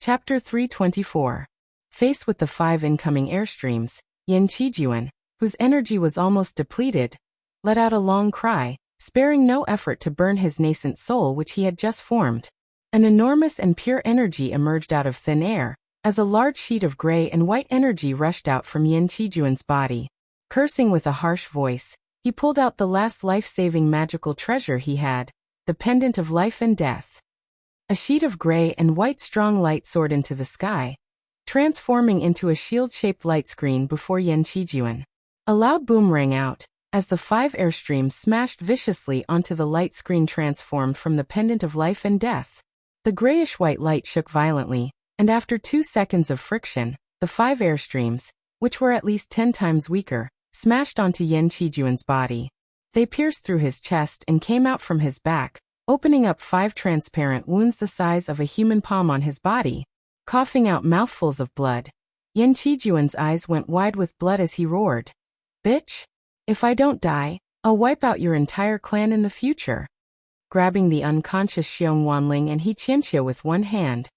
Chapter 324. Faced with the 5 incoming airstreams, Yin Qijuan, whose energy was almost depleted, let out a long cry, sparing no effort to burn his nascent soul which he had just formed. An enormous and pure energy emerged out of thin air, as a large sheet of gray and white energy rushed out from Yin Qijuan's body. Cursing with a harsh voice, he pulled out the last life-saving magical treasure he had, the pendant of life and death. A sheet of gray and white strong light soared into the sky, transforming into a shield-shaped light screen before Yin Qijuan. A loud boom rang out, as the 5 airstreams smashed viciously onto the light screen transformed from the pendant of life and death. The grayish-white light shook violently, and after 2 seconds of friction, the 5 airstreams, which were at least 10 times weaker, smashed onto Yin Qijuan's body. They pierced through his chest and came out from his back, opening up 5 transparent wounds the size of a human palm on his body. Coughing out mouthfuls of blood, Yin Qijuan's eyes went wide with blood as he roared, "Bitch! If I don't die, I'll wipe out your entire clan in the future." Grabbing the unconscious Xiong Wanling and He Qianqiu with one hand,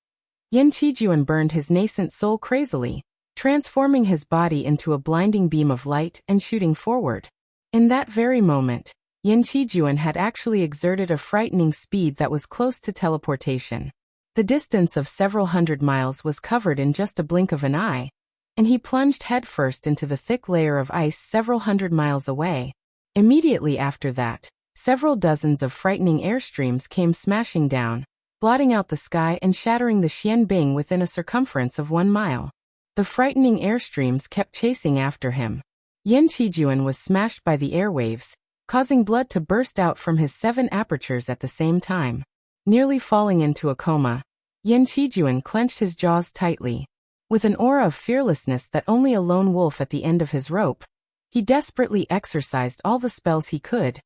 Yin Qijuan burned his nascent soul crazily, transforming his body into a blinding beam of light and shooting forward. In that very moment, Yin Qijuan had actually exerted a frightening speed that was close to teleportation. The distance of several hundred miles was covered in just a blink of an eye, and he plunged headfirst into the thick layer of ice several hundred miles away. Immediately after that, several dozens of frightening airstreams came smashing down, blotting out the sky and shattering the Xianbing within a circumference of 1 mile. The frightening airstreams kept chasing after him. Yin Qijuan was smashed by the airwaves, causing blood to burst out from his 7 apertures at the same time. Nearly falling into a coma, Yin Qijuan clenched his jaws tightly. With an aura of fearlessness that only a lone wolf at the end of his rope, he desperately exercised all the spells he could,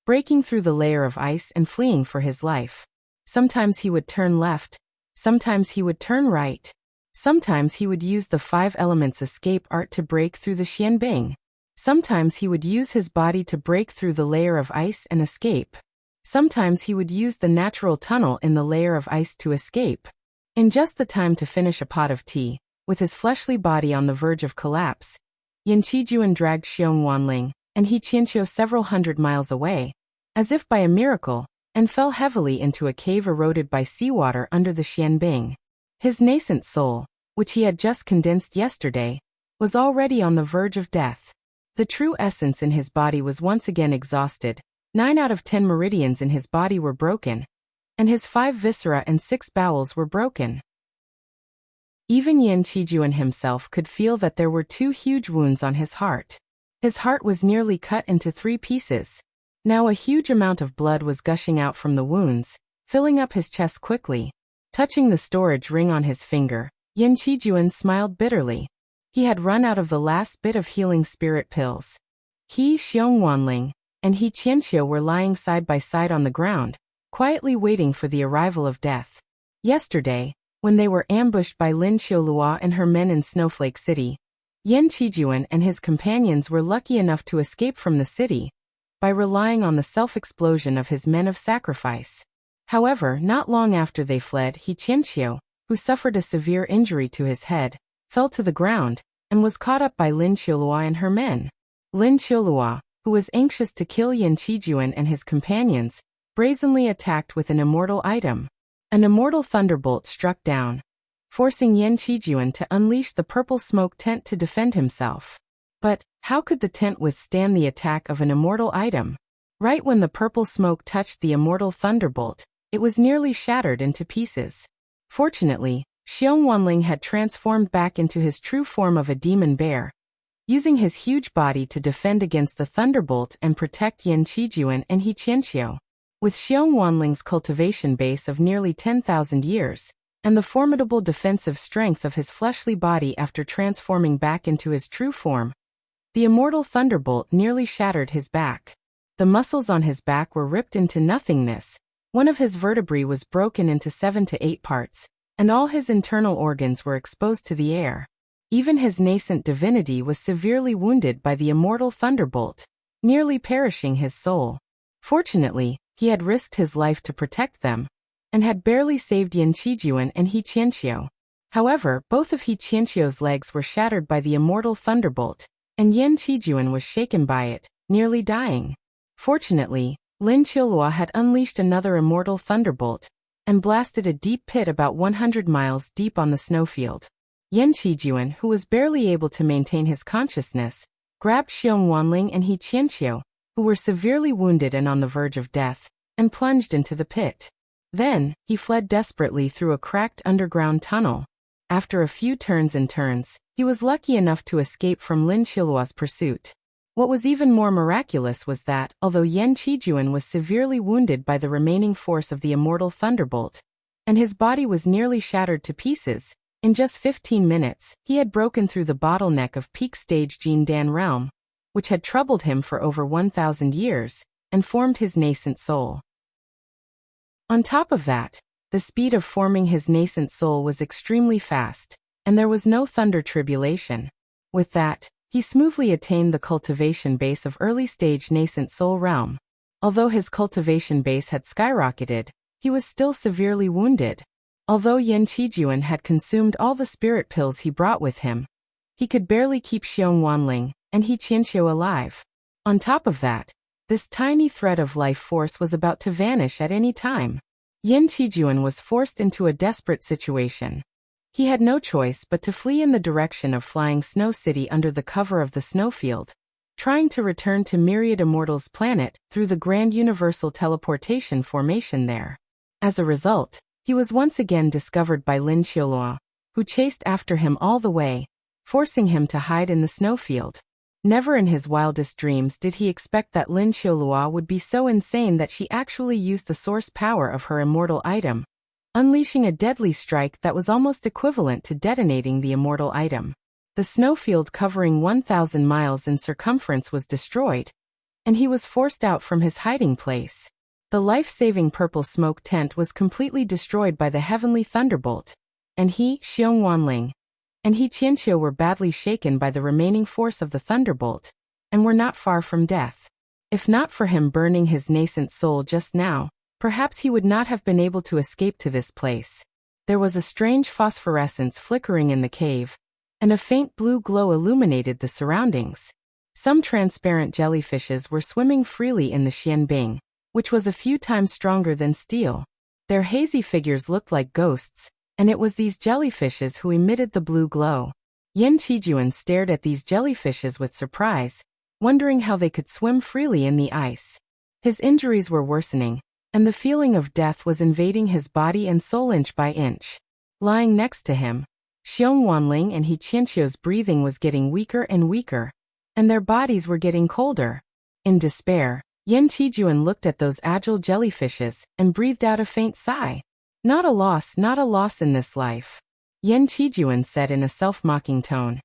breaking through the layer of ice and fleeing for his life. Sometimes he would turn left, sometimes he would turn right, sometimes he would use the 5 elements escape art to break through the Xianbing. Sometimes he would use his body to break through the layer of ice and escape. Sometimes he would use the natural tunnel in the layer of ice to escape. In just the time to finish a pot of tea, with his fleshly body on the verge of collapse, Yin Qijuan dragged Xiong Wanling and He Qianqiu several hundred miles away, as if by a miracle, and fell heavily into a cave eroded by seawater under the Xianbing. His nascent soul, which he had just condensed yesterday, was already on the verge of death. The true essence in his body was once again exhausted. 9 out of 10 meridians in his body were broken, and his 5 viscera and 6 bowels were broken. Even Yin Qijuan himself could feel that there were 2 huge wounds on his heart. His heart was nearly cut into 3 pieces. Now a huge amount of blood was gushing out from the wounds, filling up his chest quickly. Touching the storage ring on his finger, Yin Qijuan smiled bitterly. He had run out of the last bit of healing spirit pills. He, Xiong Wanling, and He Qianqiu were lying side by side on the ground, quietly waiting for the arrival of death. Yesterday, when they were ambushed by Lin Qiulua and her men in Snowflake City, Yin Qijuan and his companions were lucky enough to escape from the city by relying on the self-explosion of his men of sacrifice. However, not long after they fled, He Qianqiu, who suffered a severe injury to his head, fell to the ground, and was caught up by Lin Qiulua and her men. Lin Qiulua, who was anxious to kill Yin Qijuan and his companions, brazenly attacked with an immortal item. An immortal thunderbolt struck down, forcing Yin Qijuan to unleash the purple smoke tent to defend himself. But, how could the tent withstand the attack of an immortal item? Right when the purple smoke touched the immortal thunderbolt, it was nearly shattered into pieces. Fortunately, Xiong Wanling had transformed back into his true form of a demon bear, using his huge body to defend against the thunderbolt and protect Yin Qijuan and He Qianqiu. With Xiong Wanling's cultivation base of nearly 10,000 years, and the formidable defensive strength of his fleshly body after transforming back into his true form, the immortal thunderbolt nearly shattered his back. The muscles on his back were ripped into nothingness, one of his vertebrae was broken into 7 to 8 parts, and all his internal organs were exposed to the air. Even his nascent divinity was severely wounded by the immortal thunderbolt, nearly perishing his soul. Fortunately, he had risked his life to protect them, and had barely saved Yin Qijuan and He Qianqiu. However, both of He Qianqiu's legs were shattered by the immortal thunderbolt, and Yan Qijuan was shaken by it, nearly dying. Fortunately, Lin Qiulua had unleashed another immortal thunderbolt, and blasted a deep pit about 100 miles deep on the snowfield. Yan Qijuan, who was barely able to maintain his consciousness, grabbed Xiong Wanling and He Qianqiu, who were severely wounded and on the verge of death, and plunged into the pit. Then, he fled desperately through a cracked underground tunnel. After a few turns and turns, he was lucky enough to escape from Lin Qilua's pursuit. What was even more miraculous was that, although Yan Qijuan was severely wounded by the remaining force of the immortal thunderbolt, and his body was nearly shattered to pieces, in just 15 minutes, he had broken through the bottleneck of peak stage Jin Dan realm, which had troubled him for over 1,000 years, and formed his nascent soul. On top of that, the speed of forming his nascent soul was extremely fast, and there was no thunder tribulation. With that, he smoothly attained the cultivation base of early-stage nascent soul realm. Although his cultivation base had skyrocketed, he was still severely wounded. Although Yan Qijuan had consumed all the spirit pills he brought with him, he could barely keep Xiong Wanling and He Qianqiu alive. On top of that, this tiny thread of life force was about to vanish at any time. Yan Qijuan was forced into a desperate situation. He had no choice but to flee in the direction of Flying Snow City under the cover of the snowfield, trying to return to Myriad Immortals' planet through the Grand Universal Teleportation formation there. As a result, he was once again discovered by Lin Qiulua, who chased after him all the way, forcing him to hide in the snowfield. Never in his wildest dreams did he expect that Lin Qiulua would be so insane that she actually used the source power of her immortal item, unleashing a deadly strike that was almost equivalent to detonating the immortal item. The snowfield covering 1,000 miles in circumference was destroyed, and he was forced out from his hiding place. The life-saving purple smoke tent was completely destroyed by the heavenly thunderbolt, and he, Xiong Wanling, and He Qianqiu were badly shaken by the remaining force of the thunderbolt, and were not far from death. If not for him burning his nascent soul just now, perhaps he would not have been able to escape to this place. There was a strange phosphorescence flickering in the cave, and a faint blue glow illuminated the surroundings. Some transparent jellyfishes were swimming freely in the Xianbing, which was a few times stronger than steel. Their hazy figures looked like ghosts, and it was these jellyfishes who emitted the blue glow. Yan Qijuan stared at these jellyfishes with surprise, wondering how they could swim freely in the ice. His injuries were worsening, and the feeling of death was invading his body and soul inch by inch. Lying next to him, Xiong Wanling and He Qianqiu's breathing was getting weaker and weaker, and their bodies were getting colder. In despair, Yan Qijuan looked at those agile jellyfishes and breathed out a faint sigh. Not a loss in this life, Yan Qijuan said in a self-mocking tone.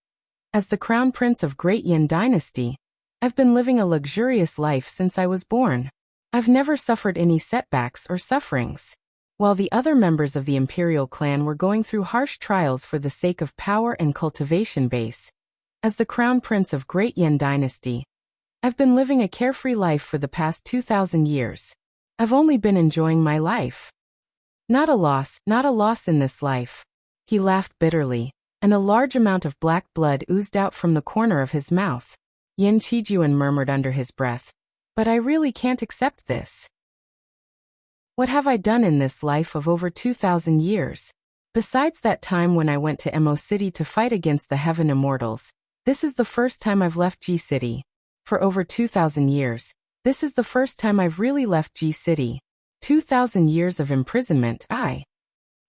As the crown prince of Great Yan Dynasty, I've been living a luxurious life since I was born. I've never suffered any setbacks or sufferings. While the other members of the imperial clan were going through harsh trials for the sake of power and cultivation base, as the crown prince of Great Yan Dynasty, I've been living a carefree life for the past 2,000 years. I've only been enjoying my life. Not a loss in this life. He laughed bitterly, and a large amount of black blood oozed out from the corner of his mouth. Yan Qijuan murmured under his breath, "But I really can't accept this. What have I done in this life of over 2,000 years? Besides that time when I went to Mo City to fight against the Heaven Immortals, this is the first time I've left G City. For over 2,000 years, this is the first time I've really left G City. 2,000 years of imprisonment, I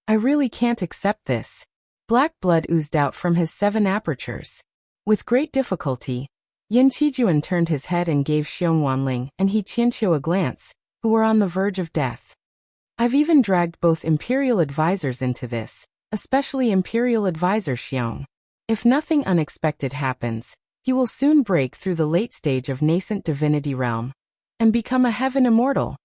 really can't accept this." Black blood oozed out from his 7 apertures. With great difficulty, Yan Qijuan turned his head and gave Xiong Wanling and He Qianqiu a glance, who were on the verge of death. I've even dragged both imperial advisors into this, especially Imperial Advisor Xiong. If nothing unexpected happens, he will soon break through the late stage of nascent divinity realm and become a heaven immortal.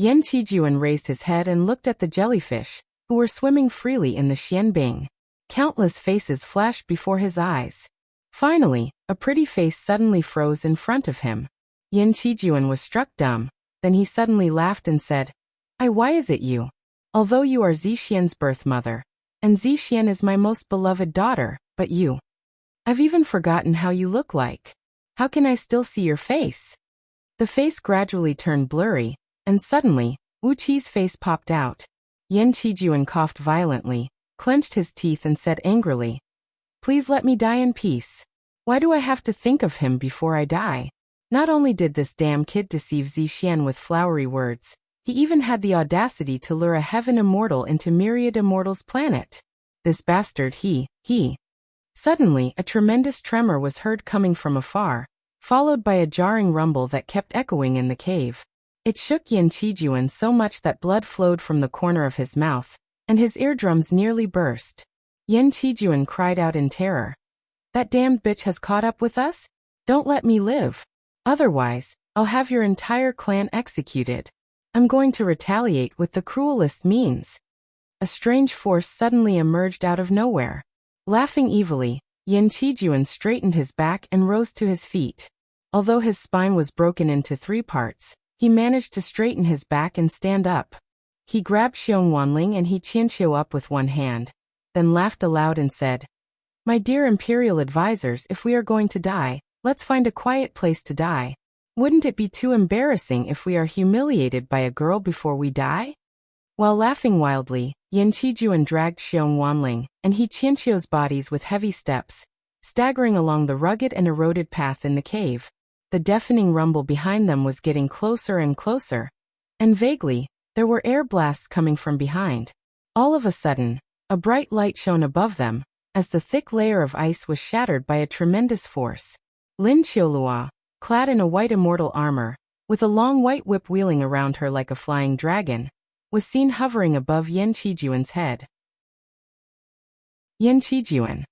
Yan Qijuan raised his head and looked at the jellyfish, who were swimming freely in the Xianbing. Countless faces flashed before his eyes. Finally, a pretty face suddenly froze in front of him. Yan Qijuan was struck dumb, then he suddenly laughed and said, "Why is it you? Although you are Zixian's birth mother, And Zixian is my most beloved daughter, but you. I've even forgotten how you look like. How can I still see your face? The face gradually turned blurry, and suddenly, Wu Qi's face popped out. Yan Qijuan coughed violently, clenched his teeth and said angrily, "Please let me die in peace. Why do I have to think of him before I die?" Not only did this damn kid deceive Zixian with flowery words, he even had the audacity to lure a heaven immortal into myriad immortals' planet. This bastard he. Suddenly, a tremendous tremor was heard coming from afar, followed by a jarring rumble that kept echoing in the cave. It shook Yan Qijuan so much that blood flowed from the corner of his mouth, and his eardrums nearly burst. Yan Qijuan cried out in terror. "That damned bitch has caught up with us? Don't let me live. Otherwise, I'll have your entire clan executed. I'm going to retaliate with the cruelest means." A strange force suddenly emerged out of nowhere. Laughing evilly, Yan Qijuan straightened his back and rose to his feet. Although his spine was broken into 3 parts, he managed to straighten his back and stand up. He grabbed Xiong Wanling and he Qianqiu up with one hand, then laughed aloud and said, "My dear imperial advisors, if we are going to die, let's find a quiet place to die. Wouldn't it be too embarrassing if we are humiliated by a girl before we die?" While laughing wildly, Yan Qijuan dragged Xiong Wanling and he Qianqiu's bodies with heavy steps, staggering along the rugged and eroded path in the cave. The deafening rumble behind them was getting closer and closer, and vaguely, there were air blasts coming from behind. All of a sudden, a bright light shone above them, as the thick layer of ice was shattered by a tremendous force. Lin Qiulua, clad in a white immortal armor, with a long white whip wheeling around her like a flying dragon, was seen hovering above Yan Qijuan's head. Yan Qijuan.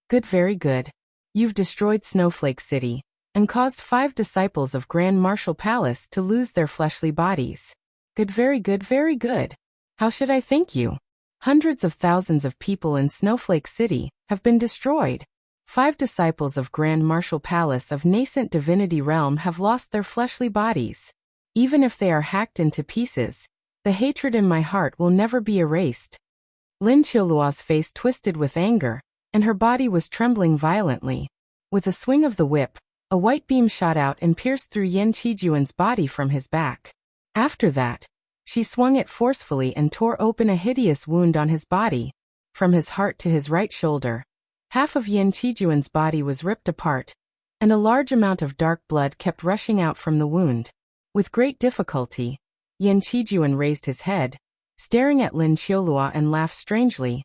Good, very good. You've destroyed Snowflake City, and caused 5 disciples of Grand Marshal Palace to lose their fleshly bodies. Good, very good, very good. How should I thank you? Hundreds of thousands of people in Snowflake City have been destroyed. 5 disciples of Grand Marshal Palace of Nascent Divinity Realm have lost their fleshly bodies. Even if they are hacked into pieces, the hatred in my heart will never be erased. Lin Qiulua's face twisted with anger, and her body was trembling violently. With a swing of the whip, a white beam shot out and pierced through Yan Qijuan's body from his back. After that, she swung it forcefully and tore open a hideous wound on his body. From his heart to his right shoulder, half of Yan Qijuan's body was ripped apart, and a large amount of dark blood kept rushing out from the wound. With great difficulty, Yan Qijuan raised his head, staring at Lin Qiulua and laughed strangely.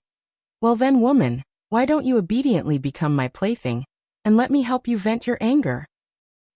"Well then, woman, why don't you obediently become my plaything, and let me help you vent your anger?"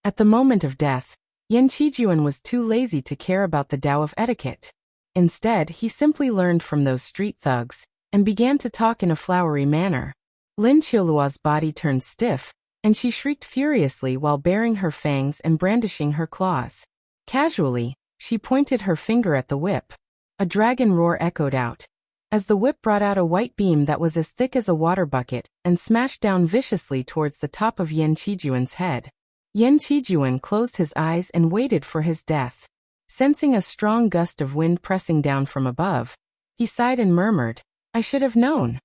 At the moment of death, Yan Qijuan was too lazy to care about the Tao of etiquette. Instead, he simply learned from those street thugs, and began to talk in a flowery manner. Lin Qiulua's body turned stiff, and she shrieked furiously while baring her fangs and brandishing her claws. Casually, she pointed her finger at the whip. A dragon roar echoed out, as the whip brought out a white beam that was as thick as a water bucket and smashed down viciously towards the top of Yan Qijuan's head. Yan Qijuan closed his eyes and waited for his death. Sensing a strong gust of wind pressing down from above, he sighed and murmured, "I should have known."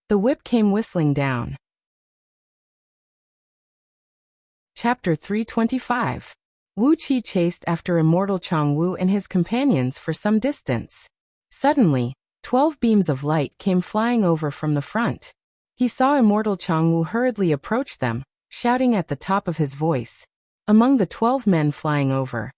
The whip came whistling down. Chapter 325. Wu Qi chased after Immortal Changwu and his companions for some distance. Suddenly, 12 beams of light came flying over from the front. He saw Immortal Changwu hurriedly approach them, shouting at the top of his voice. Among the 12 men flying over,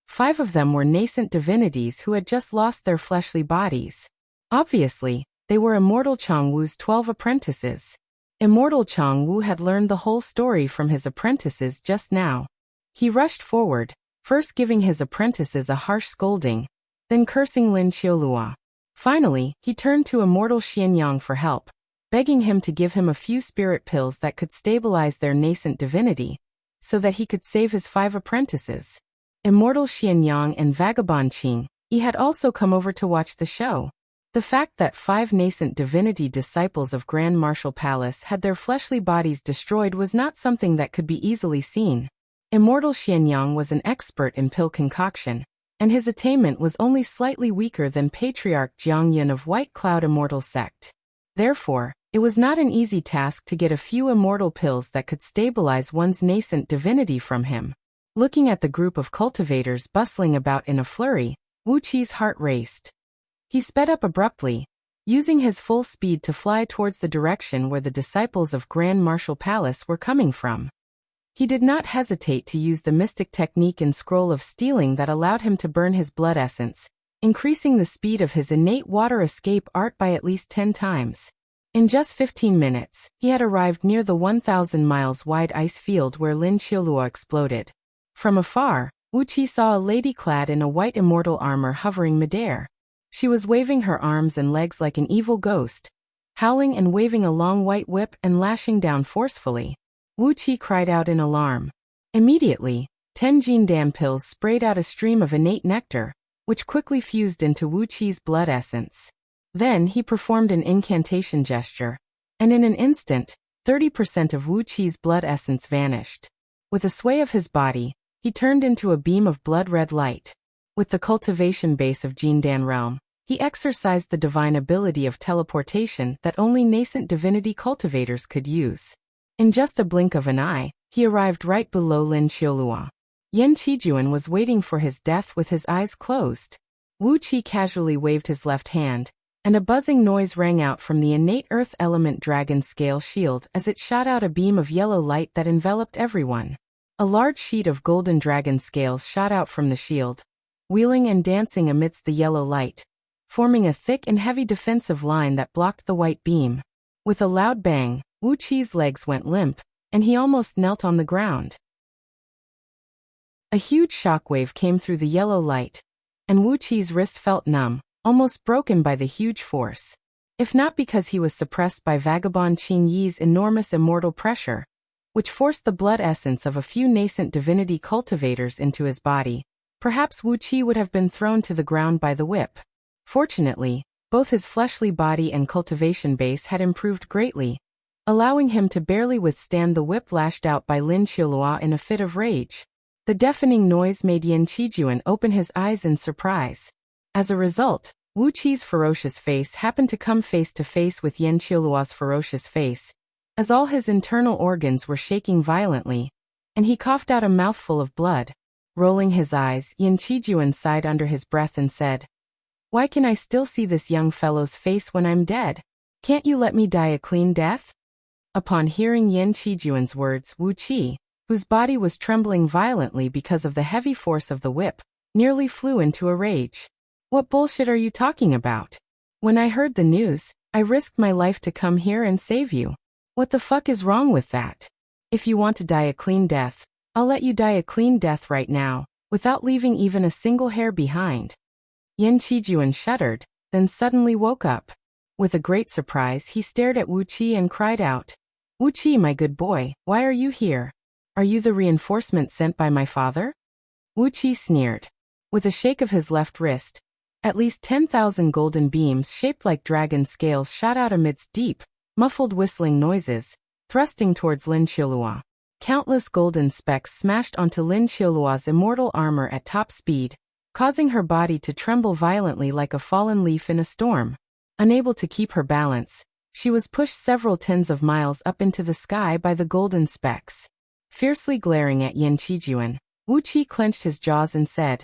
5 of them were nascent divinities who had just lost their fleshly bodies. Obviously, they were Immortal Changwu's 12 apprentices. Immortal Changwu had learned the whole story from his apprentices just now. He rushed forward, first giving his apprentices a harsh scolding, then cursing Lin Qiulua. Finally, he turned to Immortal Xianyang for help, begging him to give him a few spirit pills that could stabilize their nascent divinity, so that he could save his 5 apprentices. Immortal Xianyang and Vagabond Qing, he had also come over to watch the show. The fact that 5 nascent divinity disciples of Grand Marshal Palace had their fleshly bodies destroyed was not something that could be easily seen. Immortal Xianyang was an expert in pill concoction, and his attainment was only slightly weaker than Patriarch Jiang Yun of White Cloud Immortal Sect. Therefore, it was not an easy task to get a few immortal pills that could stabilize one's nascent divinity from him. Looking at the group of cultivators bustling about in a flurry, Wuqi's heart raced. He sped up abruptly, using his full speed to fly towards the direction where the disciples of Grand Marshal Palace were coming from. He did not hesitate to use the mystic technique and scroll of stealing that allowed him to burn his blood essence, increasing the speed of his innate water escape art by at least 10 times. In just 15 minutes, he had arrived near the 1,000 miles wide ice field where Lin Qiulua exploded. From afar, Wuqi saw a lady clad in a white immortal armor hovering midair. She was waving her arms and legs like an evil ghost, howling and waving a long white whip and lashing down forcefully. Wuqi cried out in alarm. Immediately, 10 Jindan pills sprayed out a stream of innate nectar, which quickly fused into Wuqi's blood essence. Then he performed an incantation gesture, and in an instant, 30% of Wuqi's blood essence vanished. With a sway of his body, he turned into a beam of blood-red light. With the cultivation base of Jindan realm, he exercised the divine ability of teleportation that only nascent divinity cultivators could use. In just a blink of an eye, he arrived right below Lin Qiulua. Yan Qijuan was waiting for his death with his eyes closed. Wuqi casually waved his left hand, and a buzzing noise rang out from the innate earth element dragon scale shield as it shot out a beam of yellow light that enveloped everyone. A large sheet of golden dragon scales shot out from the shield, wheeling and dancing amidst the yellow light, forming a thick and heavy defensive line that blocked the white beam. With a loud bang, Wuqi's legs went limp, and he almost knelt on the ground. A huge shockwave came through the yellow light, and Wuqi's wrist felt numb, almost broken by the huge force. If not because he was suppressed by vagabond Qing Yi's enormous immortal pressure, which forced the blood essence of a few nascent divinity cultivators into his body, perhaps Wuqi would have been thrown to the ground by the whip. Fortunately, both his fleshly body and cultivation base had improved greatly, allowing him to barely withstand the whip lashed out by Lin Qiulua in a fit of rage. The deafening noise made Yan Qijuan open his eyes in surprise. As a result, Wuqi's ferocious face happened to come face to face with Yan Qiulua's ferocious face, as all his internal organs were shaking violently, and he coughed out a mouthful of blood. Rolling his eyes, Yan Qijuan sighed under his breath and said, "Why can I still see this young fellow's face when I'm dead? Can't you let me die a clean death?" Upon hearing Yan Qijuan's words, Wuqi, whose body was trembling violently because of the heavy force of the whip, nearly flew into a rage. "What bullshit are you talking about? When I heard the news, I risked my life to come here and save you. What the fuck is wrong with that? If you want to die a clean death, I'll let you die a clean death right now, without leaving even a single hair behind." Yan Qijuan shuddered, then suddenly woke up. With a great surprise, he stared at Wuqi and cried out, "Wuqi, my good boy, why are you here? Are you the reinforcement sent by my father?" Wuqi sneered. With a shake of his left wrist, at least 10,000 golden beams shaped like dragon scales shot out amidst deep, muffled whistling noises, thrusting towards Lin Qiulua. Countless golden specks smashed onto Lin Qiulua's immortal armor at top speed, causing her body to tremble violently like a fallen leaf in a storm. Unable to keep her balance, she was pushed several tens of miles up into the sky by the golden specks. Fiercely glaring at Yan Qijuan, Wuqi clenched his jaws and said,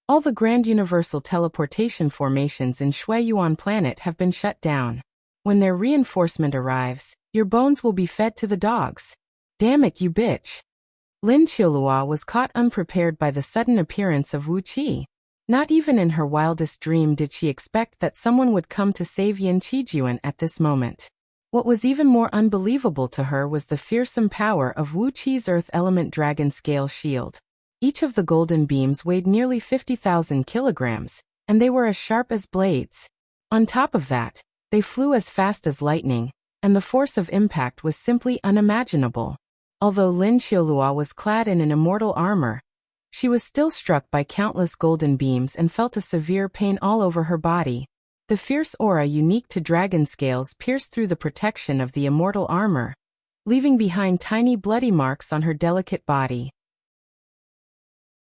"All the grand universal teleportation formations in Shuiyuan planet have been shut down. When their reinforcement arrives, your bones will be fed to the dogs. Damn it, you bitch." Lin Qiulua was caught unprepared by the sudden appearance of Wuqi. Not even in her wildest dream did she expect that someone would come to save Yan Qijuan at this moment. What was even more unbelievable to her was the fearsome power of Wuqi's earth element dragon scale shield. Each of the golden beams weighed nearly 50,000 kilograms, and they were as sharp as blades. On top of that, they flew as fast as lightning, and the force of impact was simply unimaginable. Although Lin Qiulua was clad in an immortal armor, she was still struck by countless golden beams and felt a severe pain all over her body. The fierce aura unique to dragon scales pierced through the protection of the immortal armor, leaving behind tiny bloody marks on her delicate body.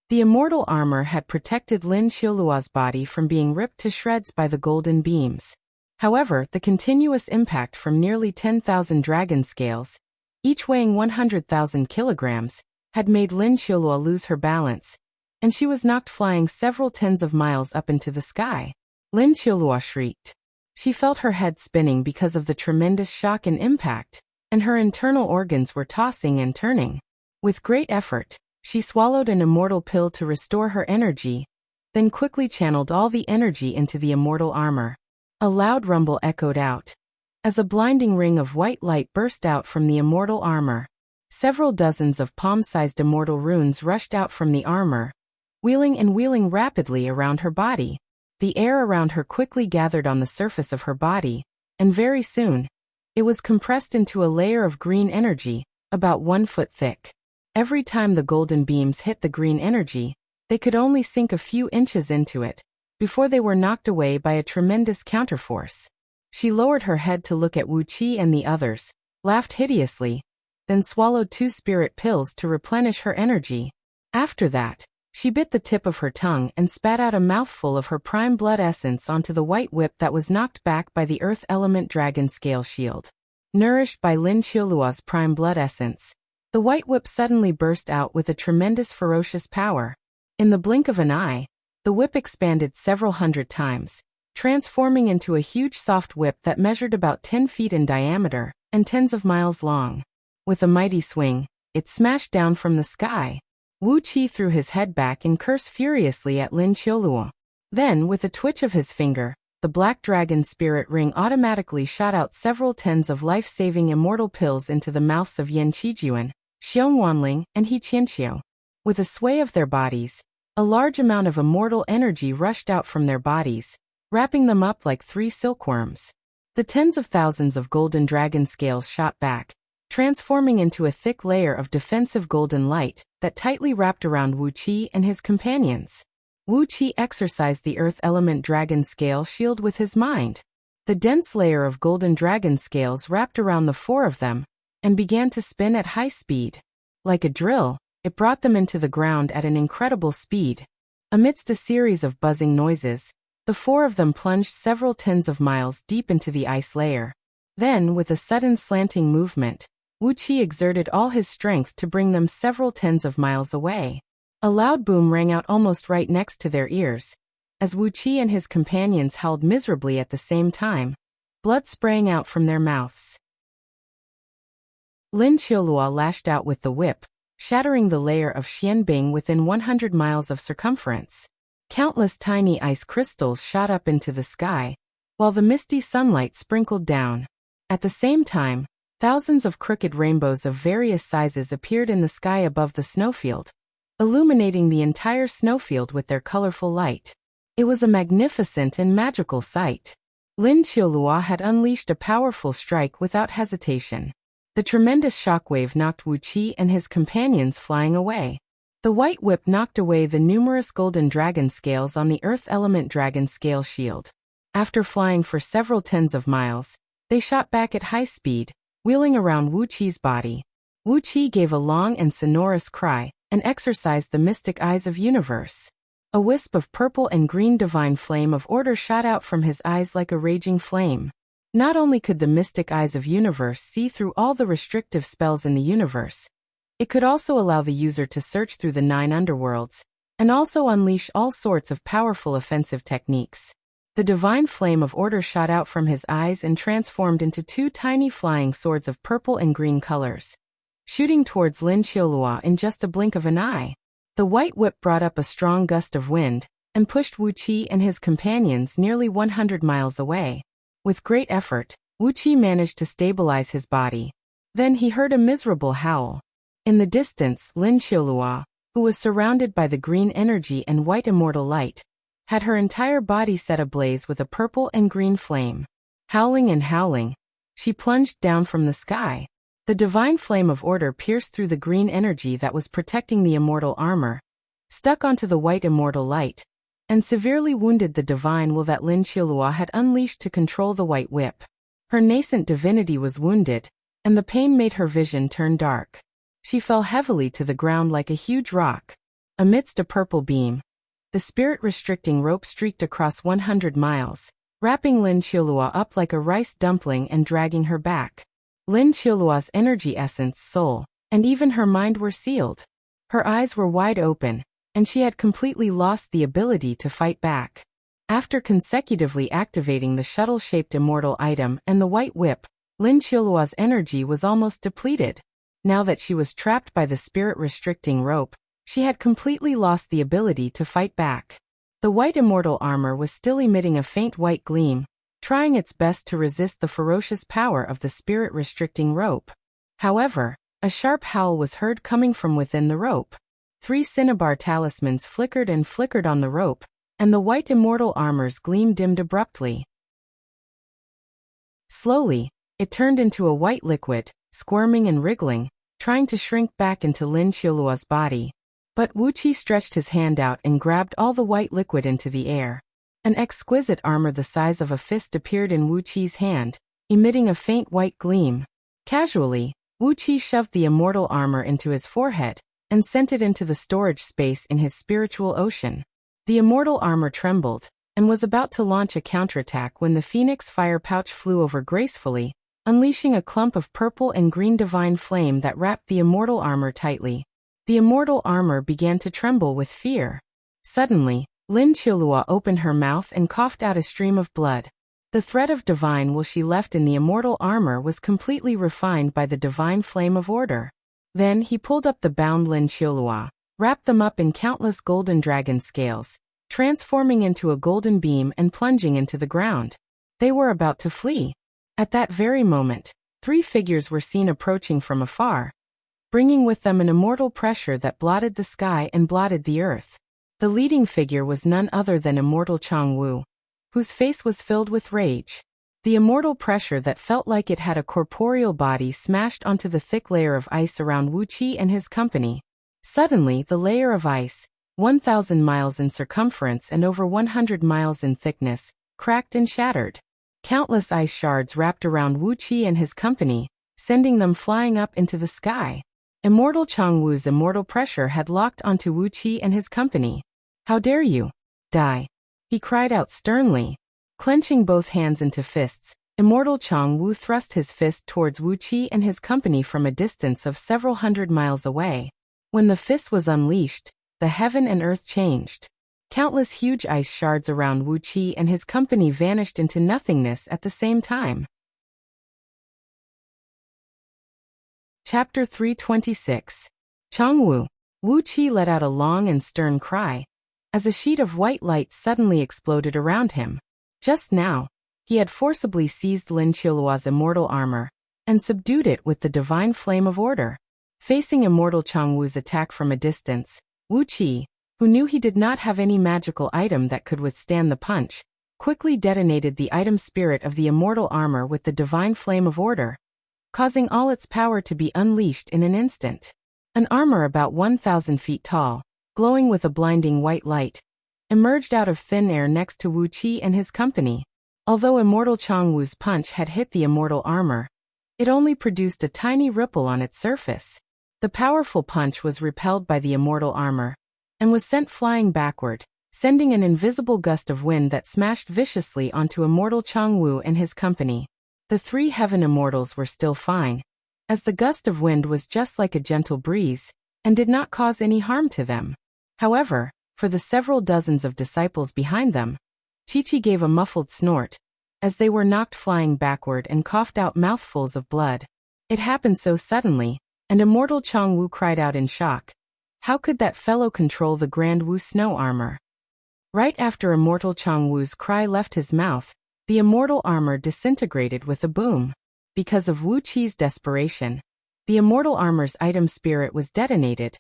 The immortal armor had protected Lin Qiulua's body from being ripped to shreds by the golden beams. However, the continuous impact from nearly 10,000 dragon scales, each weighing 100,000 kilograms, had made Lin Qiulua lose her balance, and she was knocked flying several tens of miles up into the sky. Lin Qiulua shrieked. She felt her head spinning because of the tremendous shock and impact, and her internal organs were tossing and turning. With great effort, she swallowed an immortal pill to restore her energy, then quickly channeled all the energy into the immortal armor. A loud rumble echoed out, as a blinding ring of white light burst out from the immortal armor. Several dozens of palm-sized immortal runes rushed out from the armor, wheeling and wheeling rapidly around her body. The air around her quickly gathered on the surface of her body, and very soon, it was compressed into a layer of green energy, about 1 foot thick. Every time the golden beams hit the green energy, they could only sink a few inches into it, before they were knocked away by a tremendous counterforce. She lowered her head to look at Wuxia and the others, laughed hideously, then swallowed 2 spirit pills to replenish her energy. After that, she bit the tip of her tongue and spat out a mouthful of her prime blood essence onto the white whip that was knocked back by the earth element dragon scale shield. Nourished by Lin Qiulua's prime blood essence, the white whip suddenly burst out with a tremendous ferocious power. In the blink of an eye, the whip expanded several hundred times, transforming into a huge soft whip that measured about 10 feet in diameter and tens of miles long. With a mighty swing, it smashed down from the sky. Wu Qi threw his head back and cursed furiously at Lin Qiulua. Then, with a twitch of his finger, the black dragon spirit ring automatically shot out several tens of life-saving immortal pills into the mouths of Yan Qijuan, Xiongwanling, and He Qianqiu. With a sway of their bodies, a large amount of immortal energy rushed out from their bodies, wrapping them up like 3 silkworms. The tens of thousands of golden dragon scales shot back, transforming into a thick layer of defensive golden light that tightly wrapped around Wu Qi and his companions. Wu Qi exercised the earth element dragon scale shield with his mind. The dense layer of golden dragon scales wrapped around the 4 of them and began to spin at high speed. Like a drill, it brought them into the ground at an incredible speed. Amidst a series of buzzing noises, the 4 of them plunged several tens of miles deep into the ice layer. Then, with a sudden slanting movement, Wu Qi exerted all his strength to bring them several tens of miles away. A loud boom rang out almost right next to their ears, as Wu Qi and his companions howled miserably at the same time, blood spraying out from their mouths. Lin Qiulua lashed out with the whip, shattering the layer of Xianbing within 100 miles of circumference. Countless tiny ice crystals shot up into the sky, while the misty sunlight sprinkled down. At the same time, thousands of crooked rainbows of various sizes appeared in the sky above the snowfield, illuminating the entire snowfield with their colorful light. It was a magnificent and magical sight. Lin Qiulua had unleashed a powerful strike without hesitation. The tremendous shockwave knocked Wu Qi and his companions flying away. The white whip knocked away the numerous golden dragon scales on the earth element dragon scale shield. After flying for several tens of miles, they shot back at high speed, wheeling around Wu Qi's body. Wu Qi gave a long and sonorous cry and exercised the mystic eyes of universe. A wisp of purple and green divine flame of order shot out from his eyes like a raging flame. Not only could the mystic eyes of universe see through all the restrictive spells in the universe, it could also allow the user to search through the 9 underworlds, and also unleash all sorts of powerful offensive techniques. The divine flame of order shot out from his eyes and transformed into 2 tiny flying swords of purple and green colors, shooting towards Lin Qiulua in just a blink of an eye. The white whip brought up a strong gust of wind and pushed Wu Qi and his companions nearly 100 miles away. With great effort, Wu Qi managed to stabilize his body. Then he heard a miserable howl. In the distance, Lin Qiulua, who was surrounded by the green energy and white immortal light, had her entire body set ablaze with a purple and green flame. Howling and howling, she plunged down from the sky. The divine flame of order pierced through the green energy that was protecting the immortal armor, stuck onto the white immortal light, and severely wounded the divine will that Lin Qiulua had unleashed to control the white whip. Her nascent divinity was wounded, and the pain made her vision turn dark. She fell heavily to the ground like a huge rock. Amidst a purple beam, the spirit-restricting rope streaked across 100 miles, wrapping Lin Qiulua up like a rice dumpling and dragging her back. Lin Qiulua's energy essence, soul, and even her mind were sealed. Her eyes were wide open, and she had completely lost the ability to fight back. After consecutively activating the shuttle-shaped immortal item and the white whip, Lin Qiulua's energy was almost depleted. Now that she was trapped by the spirit-restricting rope, she had completely lost the ability to fight back. The white immortal armor was still emitting a faint white gleam, trying its best to resist the ferocious power of the spirit-restricting rope. However, a sharp howl was heard coming from within the rope. 3 cinnabar talismans flickered and flickered on the rope, and the white immortal armor's gleam dimmed abruptly. Slowly, it turned into a white liquid, squirming and wriggling, trying to shrink back into Lin Qiulua's body. But Wuxia stretched his hand out and grabbed all the white liquid into the air. An exquisite armor the size of a fist appeared in Wuqia's hand, emitting a faint white gleam. Casually, Wuxia shoved the immortal armor into his forehead and sent it into the storage space in his spiritual ocean. The immortal armor trembled and was about to launch a counterattack when the phoenix fire pouch flew over gracefully, unleashing a clump of purple and green divine flame that wrapped the immortal armor tightly. The immortal armor began to tremble with fear. Suddenly, Lin Qiulua opened her mouth and coughed out a stream of blood. The thread of divine will she left in the immortal armor was completely refined by the divine flame of order. Then he pulled up the bound Lin Qiulua, wrapped them up in countless golden dragon scales, transforming into a golden beam and plunging into the ground. They were about to flee. At that very moment, 3 figures were seen approaching from afar, bringing with them an immortal pressure that blotted the sky and blotted the earth. The leading figure was none other than immortal Changwu, whose face was filled with rage. The immortal pressure that felt like it had a corporeal body smashed onto the thick layer of ice around Wuxia and his company. Suddenly, the layer of ice, 1,000 miles in circumference and over 100 miles in thickness, cracked and shattered. Countless ice shards wrapped around Wuxia and his company, sending them flying up into the sky. Immortal Changwu's immortal pressure had locked onto Wuxia and his company. "How dare you? Die!" he cried out sternly. Clenching both hands into fists, immortal Changwu thrust his fist towards Wuxia and his company from a distance of several hundred miles away. When the fist was unleashed, the heaven and earth changed. Countless huge ice shards around Wuxia and his company vanished into nothingness at the same time. Chapter 326. Changwu. Wuxia let out a long and stern cry, as a sheet of white light suddenly exploded around him. Just now, he had forcibly seized Lin Qiulua's immortal armor and subdued it with the divine flame of order. Facing immortal Changwu's attack from a distance, Wuxia, who knew he did not have any magical item that could withstand the punch, quickly detonated the item spirit of the immortal armor with the divine flame of order, causing all its power to be unleashed in an instant. An armor about 1,000 feet tall, glowing with a blinding white light, emerged out of thin air next to Wuxia and his company. Although immortal Changwu's punch had hit the immortal armor, it only produced a tiny ripple on its surface. The powerful punch was repelled by the immortal armor and was sent flying backward, sending an invisible gust of wind that smashed viciously onto immortal Changwu and his company. The 3 heaven immortals were still fine, as the gust of wind was just like a gentle breeze and did not cause any harm to them. However, for the several dozens of disciples behind them, Chi-Chi gave a muffled snort, as they were knocked flying backward and coughed out mouthfuls of blood. It happened so suddenly, and immortal Changwu cried out in shock. How could that fellow control the Grand Wu snow armor? Right after immortal Changwu's cry left his mouth, the immortal armor disintegrated with a boom. Because of Wuqia's desperation, the immortal armor's item spirit was detonated,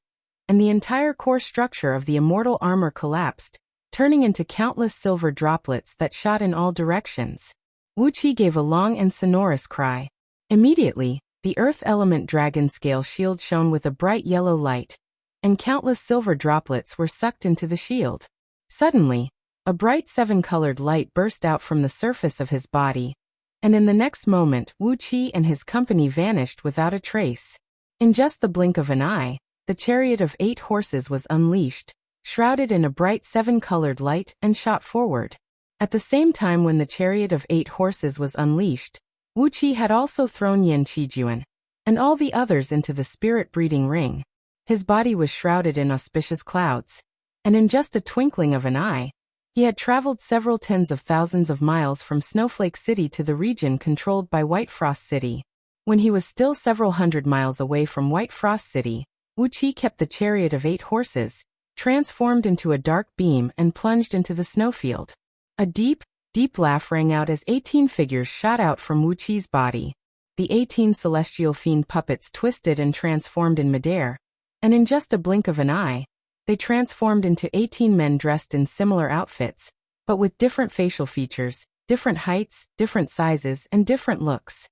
and the entire core structure of the immortal armor collapsed, turning into countless silver droplets that shot in all directions. Wuxia gave a long and sonorous cry. Immediately, the earth element dragon scale shield shone with a bright yellow light, and countless silver droplets were sucked into the shield. Suddenly, a bright 7-colored light burst out from the surface of his body, and in the next moment Wuxia and his company vanished without a trace. In just the blink of an eye, the chariot of 8 horses was unleashed, shrouded in a bright 7-colored light, and shot forward. At the same time when the chariot of 8 horses was unleashed, Wuqi had also thrown Yan Qijuan and all the others into the spirit-breeding ring. His body was shrouded in auspicious clouds, and in just a twinkling of an eye, he had traveled several tens of thousands of miles from Snowflake City to the region controlled by White Frost City. When he was still several hundred miles away from White Frost City, Wuqi kept the chariot of 8 horses, transformed into a dark beam and plunged into the snowfield. A deep, deep laugh rang out as 18 figures shot out from Wuqi's body. The 18 celestial fiend puppets twisted and transformed in midair, and in just a blink of an eye, they transformed into 18 men dressed in similar outfits, but with different facial features, different heights, different sizes, and different looks.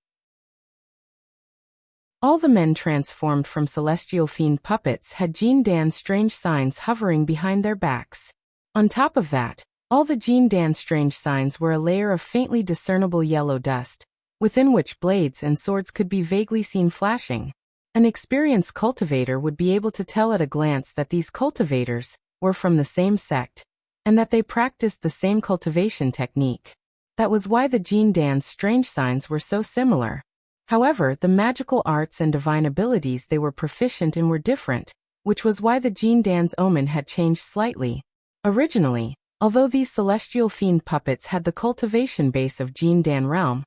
All the men transformed from celestial fiend puppets had Jin Dan's strange signs hovering behind their backs. On top of that, all the Jin Dan's strange signs were a layer of faintly discernible yellow dust, within which blades and swords could be vaguely seen flashing. An experienced cultivator would be able to tell at a glance that these cultivators were from the same sect, and that they practiced the same cultivation technique. That was why the Jin Dan's strange signs were so similar. However, the magical arts and divine abilities they were proficient in were different, which was why the Jin Dan's omen had changed slightly. Originally, although these celestial fiend puppets had the cultivation base of Jin Dan realm,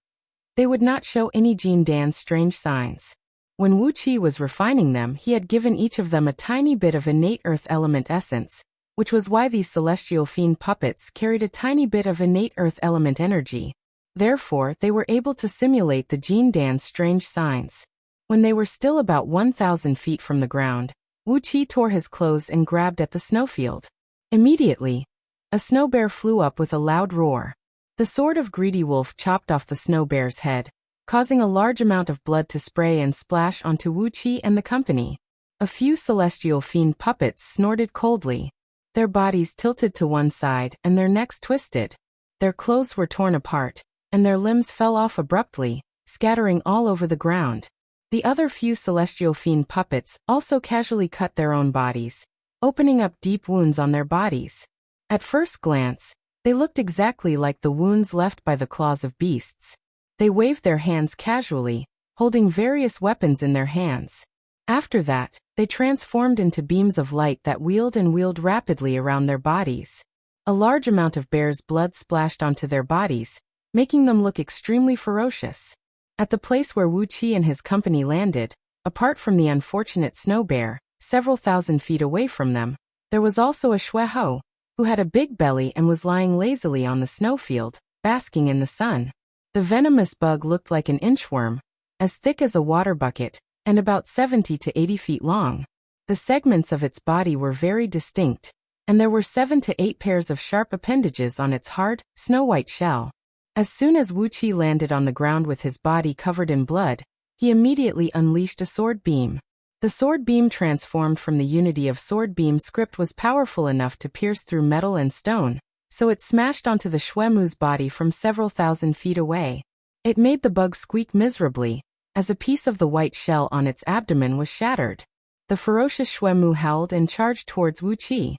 they would not show any Jin Dan's strange signs. When Wuqi was refining them, he had given each of them a tiny bit of innate earth element essence, which was why these celestial fiend puppets carried a tiny bit of innate earth element energy. Therefore, they were able to simulate the Jin Dan's strange signs. When they were still about 1,000 feet from the ground, Wuqi tore his clothes and grabbed at the snowfield. Immediately, a snow bear flew up with a loud roar. The sword of Greedy Wolf chopped off the snow bear's head, causing a large amount of blood to spray and splash onto Wuqi and the company. A few celestial fiend puppets snorted coldly. Their bodies tilted to one side and their necks twisted. Their clothes were torn apart, and their limbs fell off abruptly, scattering all over the ground. The other few celestial fiend puppets also casually cut their own bodies, opening up deep wounds on their bodies. At first glance, they looked exactly like the wounds left by the claws of beasts. They waved their hands casually, holding various weapons in their hands. After that, they transformed into beams of light that wheeled and wheeled rapidly around their bodies. A large amount of bear's blood splashed onto their bodies, making them look extremely ferocious. At the place where Wuqi and his company landed, apart from the unfortunate snow bear, several thousand feet away from them, there was also a Shuehou, who had a big belly and was lying lazily on the snowfield, basking in the sun. The venomous bug looked like an inchworm, as thick as a water bucket, and about 70 to 80 feet long. The segments of its body were very distinct, and there were 7 to 8 pairs of sharp appendages on its hard, snow-white shell. As soon as Wuqi landed on the ground with his body covered in blood, he immediately unleashed a sword beam. The sword beam transformed from the unity of sword beam script was powerful enough to pierce through metal and stone, so it smashed onto the Shuemu's body from several thousand feet away. It made the bug squeak miserably, as a piece of the white shell on its abdomen was shattered. The ferocious Shuemu howled and charged towards Wuqi.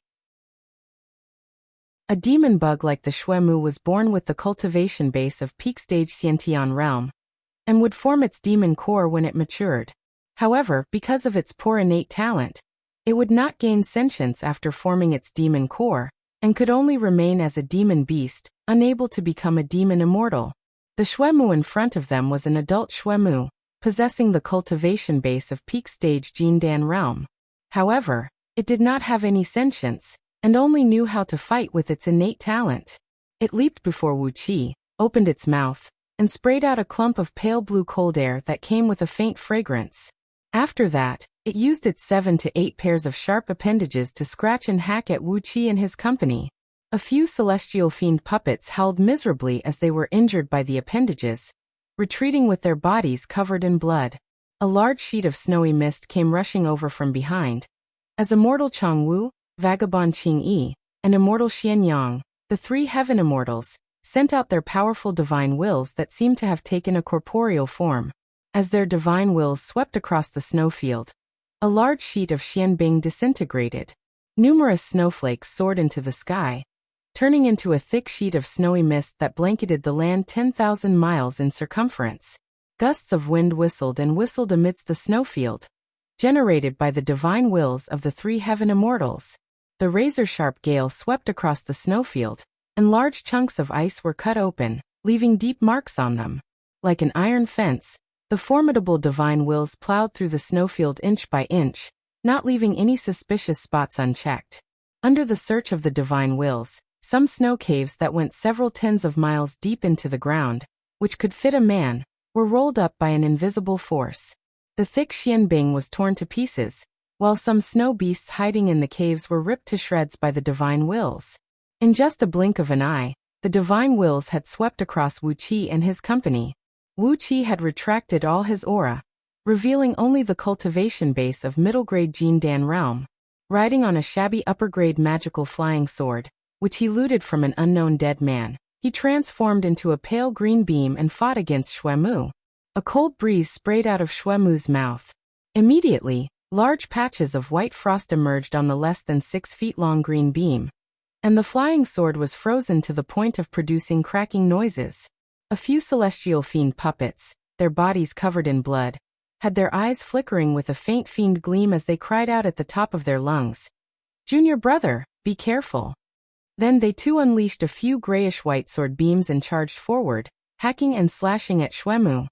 A demon bug like the Shuemu was born with the cultivation base of peak stage Xiantian realm, and would form its demon core when it matured. However, because of its poor innate talent, it would not gain sentience after forming its demon core, and could only remain as a demon beast, unable to become a demon immortal. The Shuemu in front of them was an adult Shuemu, possessing the cultivation base of peak stage Jindan realm. However, it did not have any sentience, and only knew how to fight with its innate talent. It leaped before Wuqi, opened its mouth, and sprayed out a clump of pale blue cold air that came with a faint fragrance. After that, it used its 7 to 8 pairs of sharp appendages to scratch and hack at Wuqi and his company. A few celestial fiend puppets howled miserably as they were injured by the appendages, retreating with their bodies covered in blood. A large sheet of snowy mist came rushing over from behind. As immortal Changwu, vagabond Qingyi, and immortal Xianyang, the 3 heaven immortals, sent out their powerful divine wills that seemed to have taken a corporeal form. As their divine wills swept across the snowfield, a large sheet of Xianbing disintegrated. Numerous snowflakes soared into the sky, turning into a thick sheet of snowy mist that blanketed the land 10,000 miles in circumference. Gusts of wind whistled and whistled amidst the snowfield, generated by the divine wills of the three heaven immortals. The razor-sharp gale swept across the snowfield, and large chunks of ice were cut open, leaving deep marks on them. Like an iron fence, the formidable divine wills plowed through the snowfield inch by inch, not leaving any suspicious spots unchecked. Under the search of the divine wills, some snow caves that went several tens of miles deep into the ground, which could fit a man, were rolled up by an invisible force. The thick xianbing was torn to pieces, while some snow beasts hiding in the caves were ripped to shreds by the divine wills. In just a blink of an eye, the divine wills had swept across Wuxia and his company. Wuxia had retracted all his aura, revealing only the cultivation base of middle-grade Jindan realm. Riding on a shabby upper-grade magical flying sword, which he looted from an unknown dead man, he transformed into a pale green beam and fought against Xuemu. A cold breeze sprayed out of Xuemu's mouth. Immediately, large patches of white frost emerged on the less than 6 feet long green beam, and the flying sword was frozen to the point of producing cracking noises. A few celestial fiend puppets, their bodies covered in blood, had their eyes flickering with a faint fiend gleam as they cried out at the top of their lungs, "Junior brother, be careful." Then they too unleashed a few grayish-white sword beams and charged forward, hacking and slashing at Xuemu.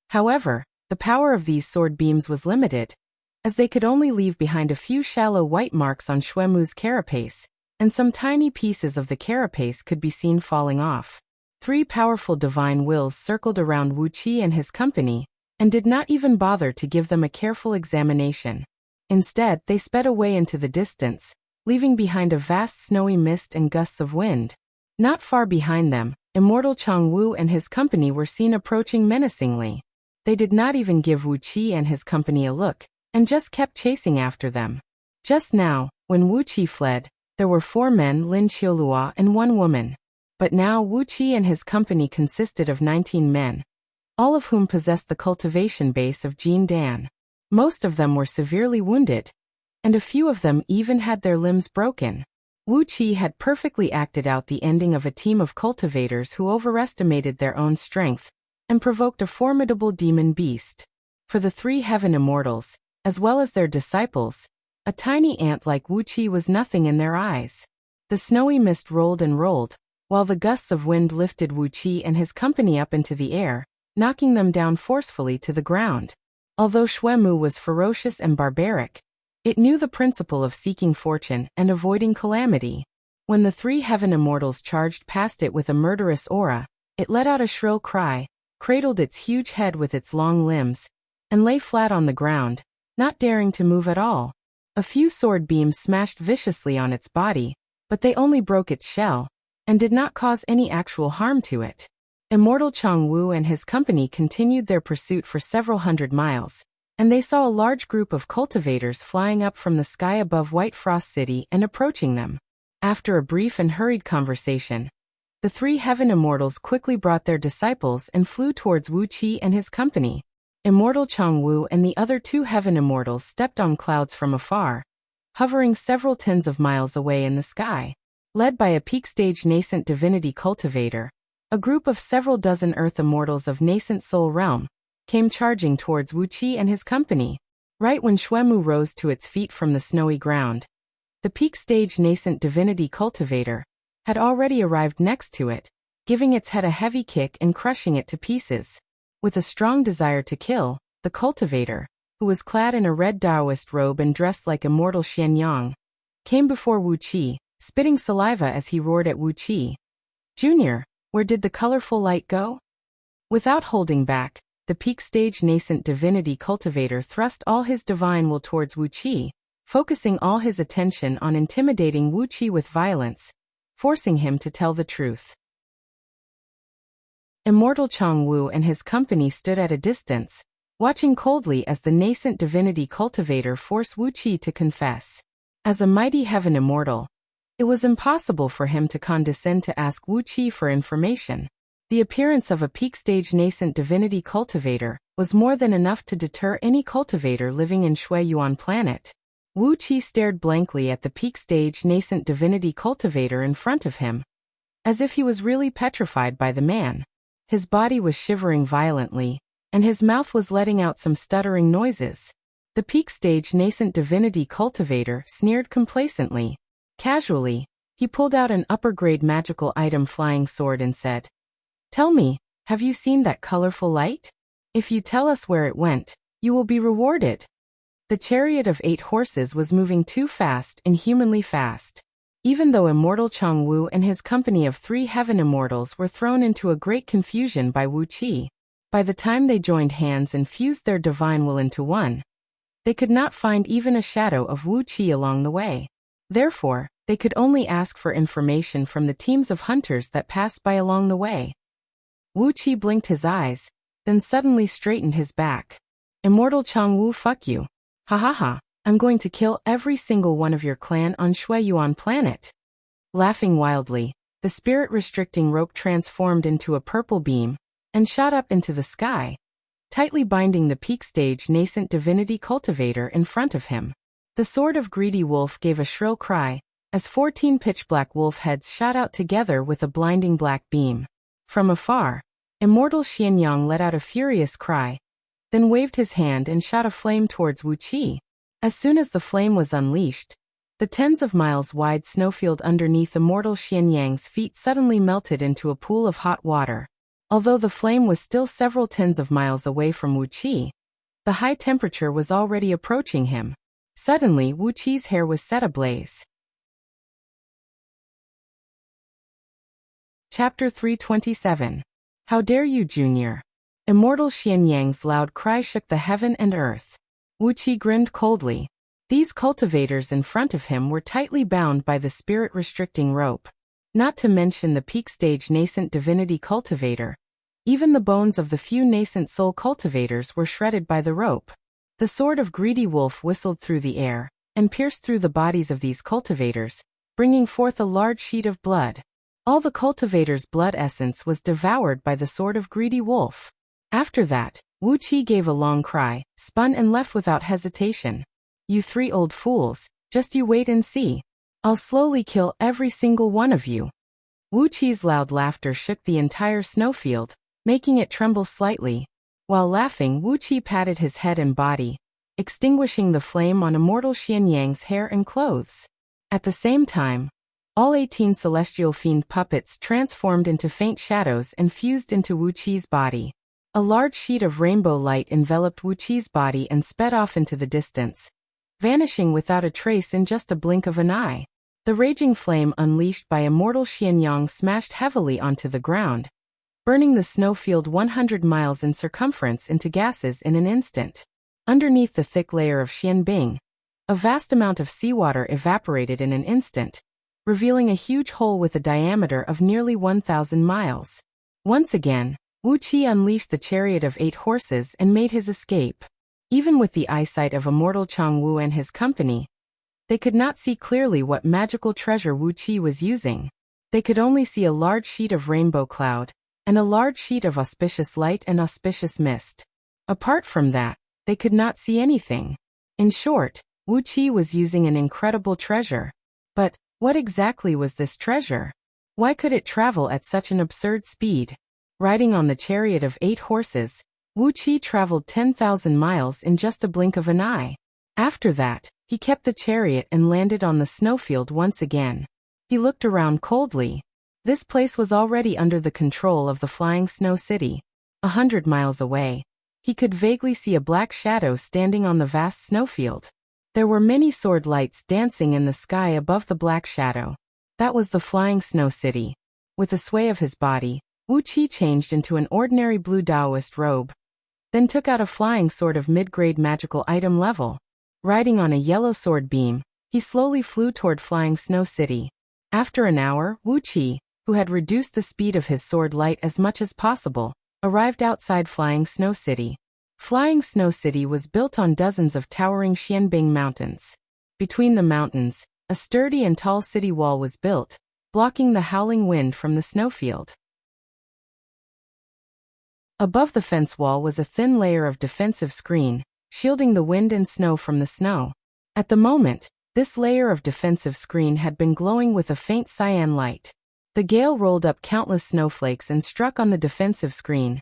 However, the power of these sword beams was limited, as they could only leave behind a few shallow white marks on Xuemu's carapace, and some tiny pieces of the carapace could be seen falling off. 3 powerful divine wills circled around Wuxia and his company, and did not even bother to give them a careful examination. Instead, they sped away into the distance, leaving behind a vast snowy mist and gusts of wind. Not far behind them, Immortal Changwu and his company were seen approaching menacingly. They did not even give Wuxia and his company a look, and just kept chasing after them. Just now, when Wuxia fled, there were 4 men, Lin Qiulua, and 1 woman. But now Wuxia and his company consisted of 19 men, all of whom possessed the cultivation base of Jindan. Most of them were severely wounded, and a few of them even had their limbs broken. Wuxia had perfectly acted out the ending of a team of cultivators who overestimated their own strength and provoked a formidable demon beast. For the 3 heaven immortals, as well as their disciples, a tiny ant like Wuxia was nothing in their eyes. The snowy mist rolled and rolled, while the gusts of wind lifted Wuxia and his company up into the air, knocking them down forcefully to the ground. Although Xuemu was ferocious and barbaric, it knew the principle of seeking fortune and avoiding calamity. When the 3 heaven immortals charged past it with a murderous aura, it let out a shrill cry, cradled its huge head with its long limbs, and lay flat on the ground, not daring to move at all. A few sword beams smashed viciously on its body, but they only broke its shell, and did not cause any actual harm to it. Immortal Changwu and his company continued their pursuit for several hundred miles, and they saw a large group of cultivators flying up from the sky above White Frost City and approaching them. After a brief and hurried conversation, the 3 heaven immortals quickly brought their disciples and flew towards Wuxia and his company. Immortal Changwu and the other 2 heaven immortals stepped on clouds from afar, hovering several tens of miles away in the sky. Led by a peak-stage nascent divinity cultivator, a group of several dozen earth immortals of nascent soul realm came charging towards Wuxia and his company. Right when Xuemu rose to its feet from the snowy ground, the peak-stage nascent divinity cultivator had already arrived next to it, giving its head a heavy kick and crushing it to pieces. With a strong desire to kill, the cultivator, who was clad in a red Taoist robe and dressed like immortal Xianyang, came before Wuxia, spitting saliva as he roared at Wuxia. "Junior, where did the colorful light go?" Without holding back, the peak-stage nascent divinity cultivator thrust all his divine will towards Wuxia, focusing all his attention on intimidating Wuxia with violence, forcing him to tell the truth. Immortal Changwu and his company stood at a distance, watching coldly as the nascent divinity cultivator forced Wuxia to confess. As a mighty heaven immortal, it was impossible for him to condescend to ask Wuxia for information. The appearance of a peak-stage nascent divinity cultivator was more than enough to deter any cultivator living in Shui Yuan planet. Wu Qi stared blankly at the peak stage nascent divinity cultivator in front of him, as if he was really petrified by the man. His body was shivering violently, and his mouth was letting out some stuttering noises. The peak stage nascent divinity cultivator sneered complacently. Casually, he pulled out an upper-grade magical item flying sword and said, "Tell me, have you seen that colorful light? If you tell us where it went, you will be rewarded." The chariot of 8 horses was moving too fast, inhumanly fast. Even though Immortal Chang Wu and his company of 3 heaven immortals were thrown into a great confusion by Wu Qi, by the time they joined hands and fused their divine will into one, they could not find even a shadow of Wu Qi along the way. Therefore, they could only ask for information from the teams of hunters that passed by along the way. Wu Qi blinked his eyes, then suddenly straightened his back. "Immortal Chang Wu, fuck you. Ha ha ha, I'm going to kill every single one of your clan on Shui Yuan planet." Laughing wildly, the spirit-restricting rope transformed into a purple beam and shot up into the sky, tightly binding the peak stage nascent divinity cultivator in front of him. The sword of greedy wolf gave a shrill cry, as 14 pitch-black wolf heads shot out together with a blinding black beam. From afar, Immortal Xianyang let out a furious cry, then waved his hand and shot a flame towards Wu Qi. As soon as the flame was unleashed, the tens of miles wide snowfield underneath Immortal Xianyang's feet suddenly melted into a pool of hot water. Although the flame was still several tens of miles away from Wu Qi, the high temperature was already approaching him. Suddenly, Wu Qi's hair was set ablaze. Chapter 327. How dare you, Junior? Immortal Xianyang's loud cry shook the heaven and earth. Wu Qi grinned coldly. These cultivators in front of him were tightly bound by the spirit-restricting rope. Not to mention the peak stage nascent divinity cultivator. Even the bones of the few nascent soul cultivators were shredded by the rope. The sword of greedy wolf whistled through the air and pierced through the bodies of these cultivators, bringing forth a large sheet of blood. All the cultivators' blood essence was devoured by the sword of greedy wolf. After that, Wu Qi gave a long cry, spun and left without hesitation. "You 3 old fools, just you wait and see. I'll slowly kill every single one of you." Wu Qi's loud laughter shook the entire snowfield, making it tremble slightly. While laughing, Wu Qi patted his head and body, extinguishing the flame on Immortal Xianyang's hair and clothes. At the same time, all 18 celestial fiend puppets transformed into faint shadows and fused into Wu Qi's body. A large sheet of rainbow light enveloped Wu Qi's body and sped off into the distance, vanishing without a trace in just a blink of an eye. The raging flame unleashed by Immortal Xianyang smashed heavily onto the ground, burning the snowfield 100 miles in circumference into gases in an instant. Underneath the thick layer of Xianbing, a vast amount of seawater evaporated in an instant, revealing a huge hole with a diameter of nearly 1,000 miles. Once again, Wu Qi unleashed the chariot of 8 horses and made his escape. Even with the eyesight of Immortal Chang Wu and his company, they could not see clearly what magical treasure Wu Qi was using. They could only see a large sheet of rainbow cloud, and a large sheet of auspicious light and auspicious mist. Apart from that, they could not see anything. In short, Wu Qi was using an incredible treasure. But what exactly was this treasure? Why could it travel at such an absurd speed? Riding on the chariot of 8 horses, Wu Qi traveled 10,000 miles in just a blink of an eye. After that, he kept the chariot and landed on the snowfield once again. He looked around coldly. This place was already under the control of the flying snow city. 100 miles away, he could vaguely see a black shadow standing on the vast snowfield. There were many sword lights dancing in the sky above the black shadow. That was the flying snow city. With a sway of his body, Wu Qi changed into an ordinary blue Taoist robe, then took out a flying sword of mid-grade magical item level. Riding on a yellow sword beam, he slowly flew toward flying snow city. After an hour, Wu Qi, who had reduced the speed of his sword light as much as possible, arrived outside flying snow city. Flying Snow City was built on dozens of towering Xianbing mountains. Between the mountains, a sturdy and tall city wall was built, blocking the howling wind from the snowfield. Above the fence wall was a thin layer of defensive screen, shielding the wind and snow from the snow. At the moment, this layer of defensive screen had been glowing with a faint cyan light. The gale rolled up countless snowflakes and struck on the defensive screen,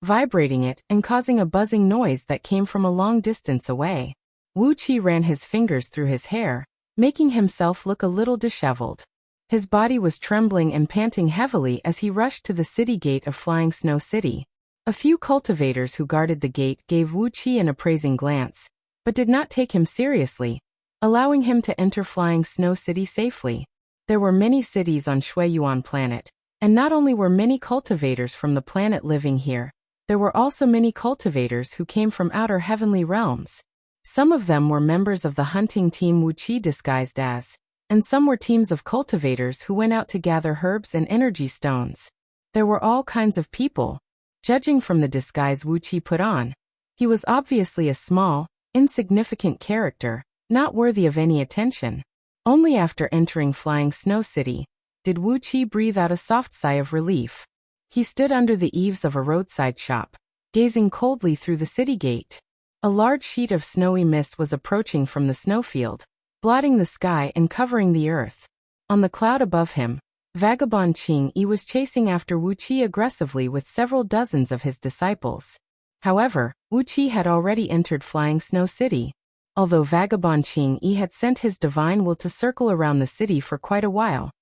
vibrating it and causing a buzzing noise that came from a long distance away. Wuxia ran his fingers through his hair, making himself look a little disheveled. His body was trembling and panting heavily as he rushed to the city gate of Flying Snow City. A few cultivators who guarded the gate gave Wuxia an appraising glance, but did not take him seriously, allowing him to enter Flying Snow City safely. There were many cities on Shuiyuan planet, and not only were many cultivators from the planet living here, there were also many cultivators who came from outer heavenly realms. Some of them were members of the hunting team Wuxia disguised as, and some were teams of cultivators who went out to gather herbs and energy stones. There were all kinds of people. Judging from the disguise Wuxia put on, he was obviously a small, insignificant character, not worthy of any attention. Only after entering Flying Snow City did Wuxia breathe out a soft sigh of relief. He stood under the eaves of a roadside shop, gazing coldly through the city gate. A large sheet of snowy mist was approaching from the snowfield, blotting the sky and covering the earth. On the cloud above him, Vagabond Qing-yi was chasing after Wuxia aggressively with several dozens of his disciples. However, Wuxia had already entered Flying Snow City. Although Vagabond Qing-yi had sent his divine will to circle around the city for quite a while,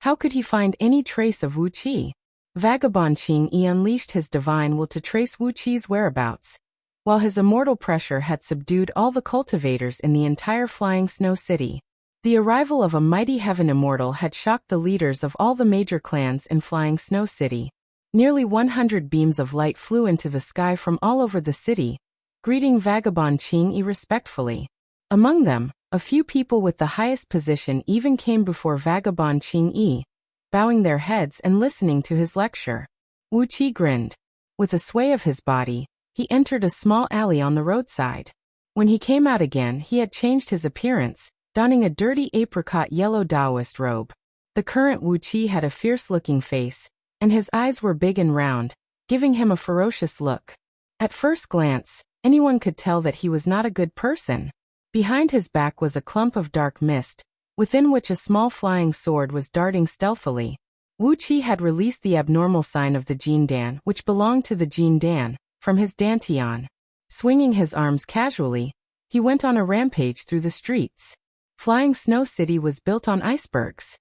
how could he find any trace of Wuxia? Vagabond Qing-yi unleashed his divine will to trace Wuxia's whereabouts, while his immortal pressure had subdued all the cultivators in the entire Flying Snow City. The arrival of a mighty heaven immortal had shocked the leaders of all the major clans in Flying Snow City. Nearly 100 beams of light flew into the sky from all over the city, greeting Vagabond Qing-yi respectfully. Among them, a few people with the highest position even came before Vagabond Qing-yi, bowing their heads and listening to his lecture. Wuxia grinned. With a sway of his body, he entered a small alley on the roadside. When he came out again, he had changed his appearance, donning a dirty apricot yellow Taoist robe. The current Wuxia had a fierce-looking face, and his eyes were big and round, giving him a ferocious look. At first glance, anyone could tell that he was not a good person. Behind his back was a clump of dark mist, within which a small flying sword was darting stealthily. Wuxia had released the abnormal sign of the Jin Dan, which belonged to the Jin Dan, from his dantian. Swinging his arms casually, he went on a rampage through the streets. Flying Snow City was built on icebergs.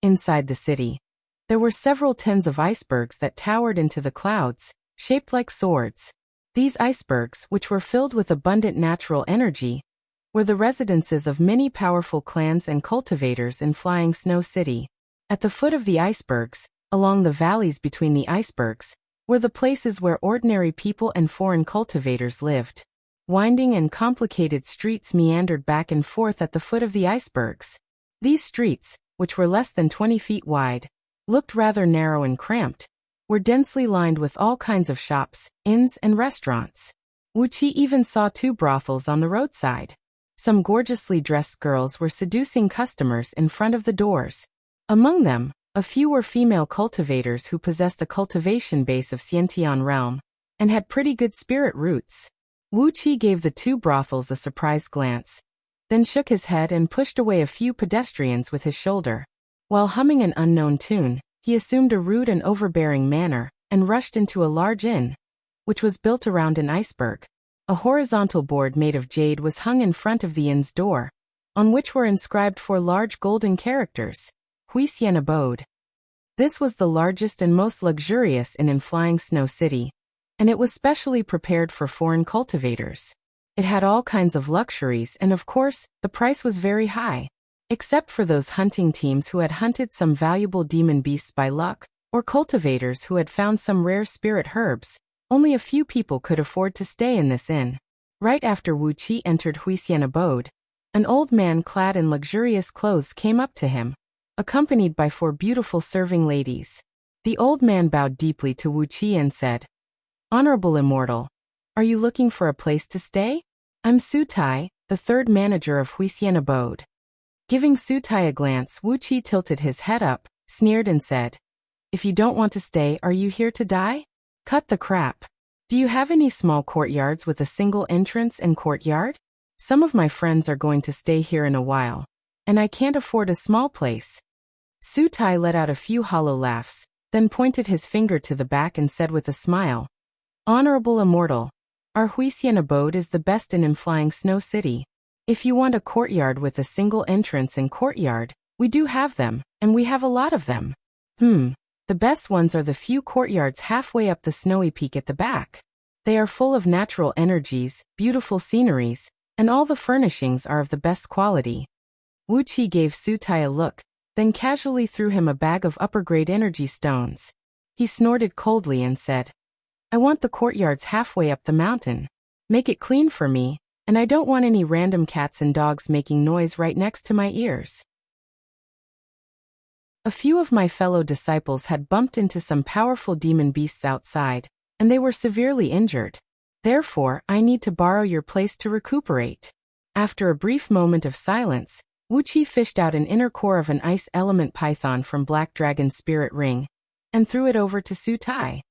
Inside the city, there were several tens of icebergs that towered into the clouds, shaped like swords. These icebergs, which were filled with abundant natural energy, were the residences of many powerful clans and cultivators in Flying Snow City. At the foot of the icebergs, along the valleys between the icebergs, were the places where ordinary people and foreign cultivators lived. Winding and complicated streets meandered back and forth at the foot of the icebergs. These streets, which were less than 20 feet wide, looked rather narrow and cramped, were densely lined with all kinds of shops, inns, and restaurants. Wuxia even saw 2 brothels on the roadside. Some gorgeously dressed girls were seducing customers in front of the doors. Among them, a few were female cultivators who possessed a cultivation base of Xiantian realm, and had pretty good spirit roots. Wuxia gave the 2 brothels a surprised glance, then shook his head and pushed away a few pedestrians with his shoulder. While humming an unknown tune, he assumed a rude and overbearing manner, and rushed into a large inn, which was built around an iceberg. A horizontal board made of jade was hung in front of the inn's door, on which were inscribed 4 large golden characters, Wuxia Abode. This was the largest and most luxurious inn in Flying Snow City, and it was specially prepared for foreign cultivators. It had all kinds of luxuries and of course, the price was very high. Except for those hunting teams who had hunted some valuable demon beasts by luck, or cultivators who had found some rare spirit herbs, only a few people could afford to stay in this inn. Right after Wuxia entered Wuxia Abode, an old man clad in luxurious clothes came up to him, accompanied by 4 beautiful serving ladies. The old man bowed deeply to Wuxia and said, "Honorable Immortal, are you looking for a place to stay? I'm Sutai, the 3rd manager of Wuxia Abode." Giving Sutai a glance, Wuxia tilted his head up, sneered and said, "If you don't want to stay, are you here to die? Cut the crap. Do you have any small courtyards with a single entrance and courtyard? Some of my friends are going to stay here in a while, and I can't afford a small place. Su Tai let out a few hollow laughs, then pointed his finger to the back and said with a smile, Honorable Immortal, our Huisian abode is the best in Flying Snow City. If you want a courtyard with a single entrance and courtyard, we do have them, and we have a lot of them. The best ones are the few courtyards halfway up the snowy peak at the back. They are full of natural energies, beautiful sceneries, and all the furnishings are of the best quality. Wuqi gave Su Tai a look, then casually threw him a bag of upper-grade energy stones. He snorted coldly and said, I want the courtyards halfway up the mountain. Make it clean for me, and I don't want any random cats and dogs making noise right next to my ears. A few of my fellow disciples had bumped into some powerful demon beasts outside, and they were severely injured. Therefore, I need to borrow your place to recuperate. After a brief moment of silence, Wuqi fished out an inner core of an ice element python from Black Dragon's spirit ring, and threw it over to Su Tai.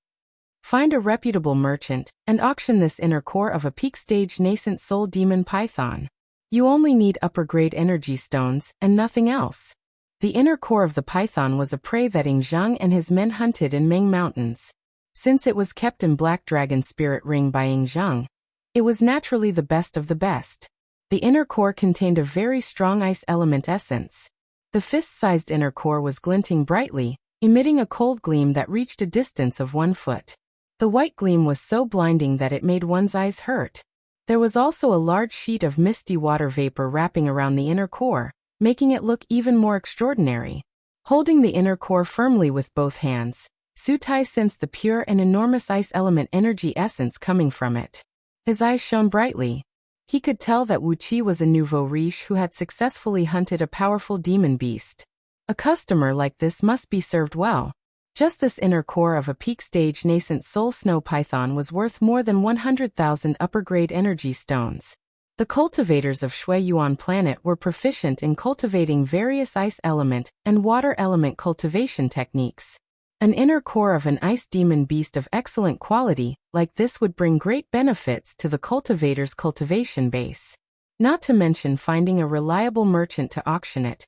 Find a reputable merchant, and auction this inner core of a peak-stage nascent soul demon python. You only need upper-grade energy stones, and nothing else. The inner core of the python was a prey that Ing Zhang and his men hunted in Ming Mountains. Since it was kept in Black Dragon's spirit ring by Ing Zhang, it was naturally the best of the best. The inner core contained a very strong ice element essence. The fist-sized inner core was glinting brightly, emitting a cold gleam that reached a distance of 1 foot. The white gleam was so blinding that it made one's eyes hurt. There was also a large sheet of misty water vapor wrapping around the inner core, making it look even more extraordinary. Holding the inner core firmly with both hands, Su Tai sensed the pure and enormous ice element energy essence coming from it. His eyes shone brightly. He could tell that Wuqi was a nouveau riche who had successfully hunted a powerful demon beast. A customer like this must be served well. Just this inner core of a peak-stage nascent soul snow python was worth more than 100,000 upper-grade energy stones. The cultivators of Shui Yuan planet were proficient in cultivating various ice element and water element cultivation techniques. An inner core of an ice demon beast of excellent quality like this would bring great benefits to the cultivator's cultivation base. Not to mention finding a reliable merchant to auction it.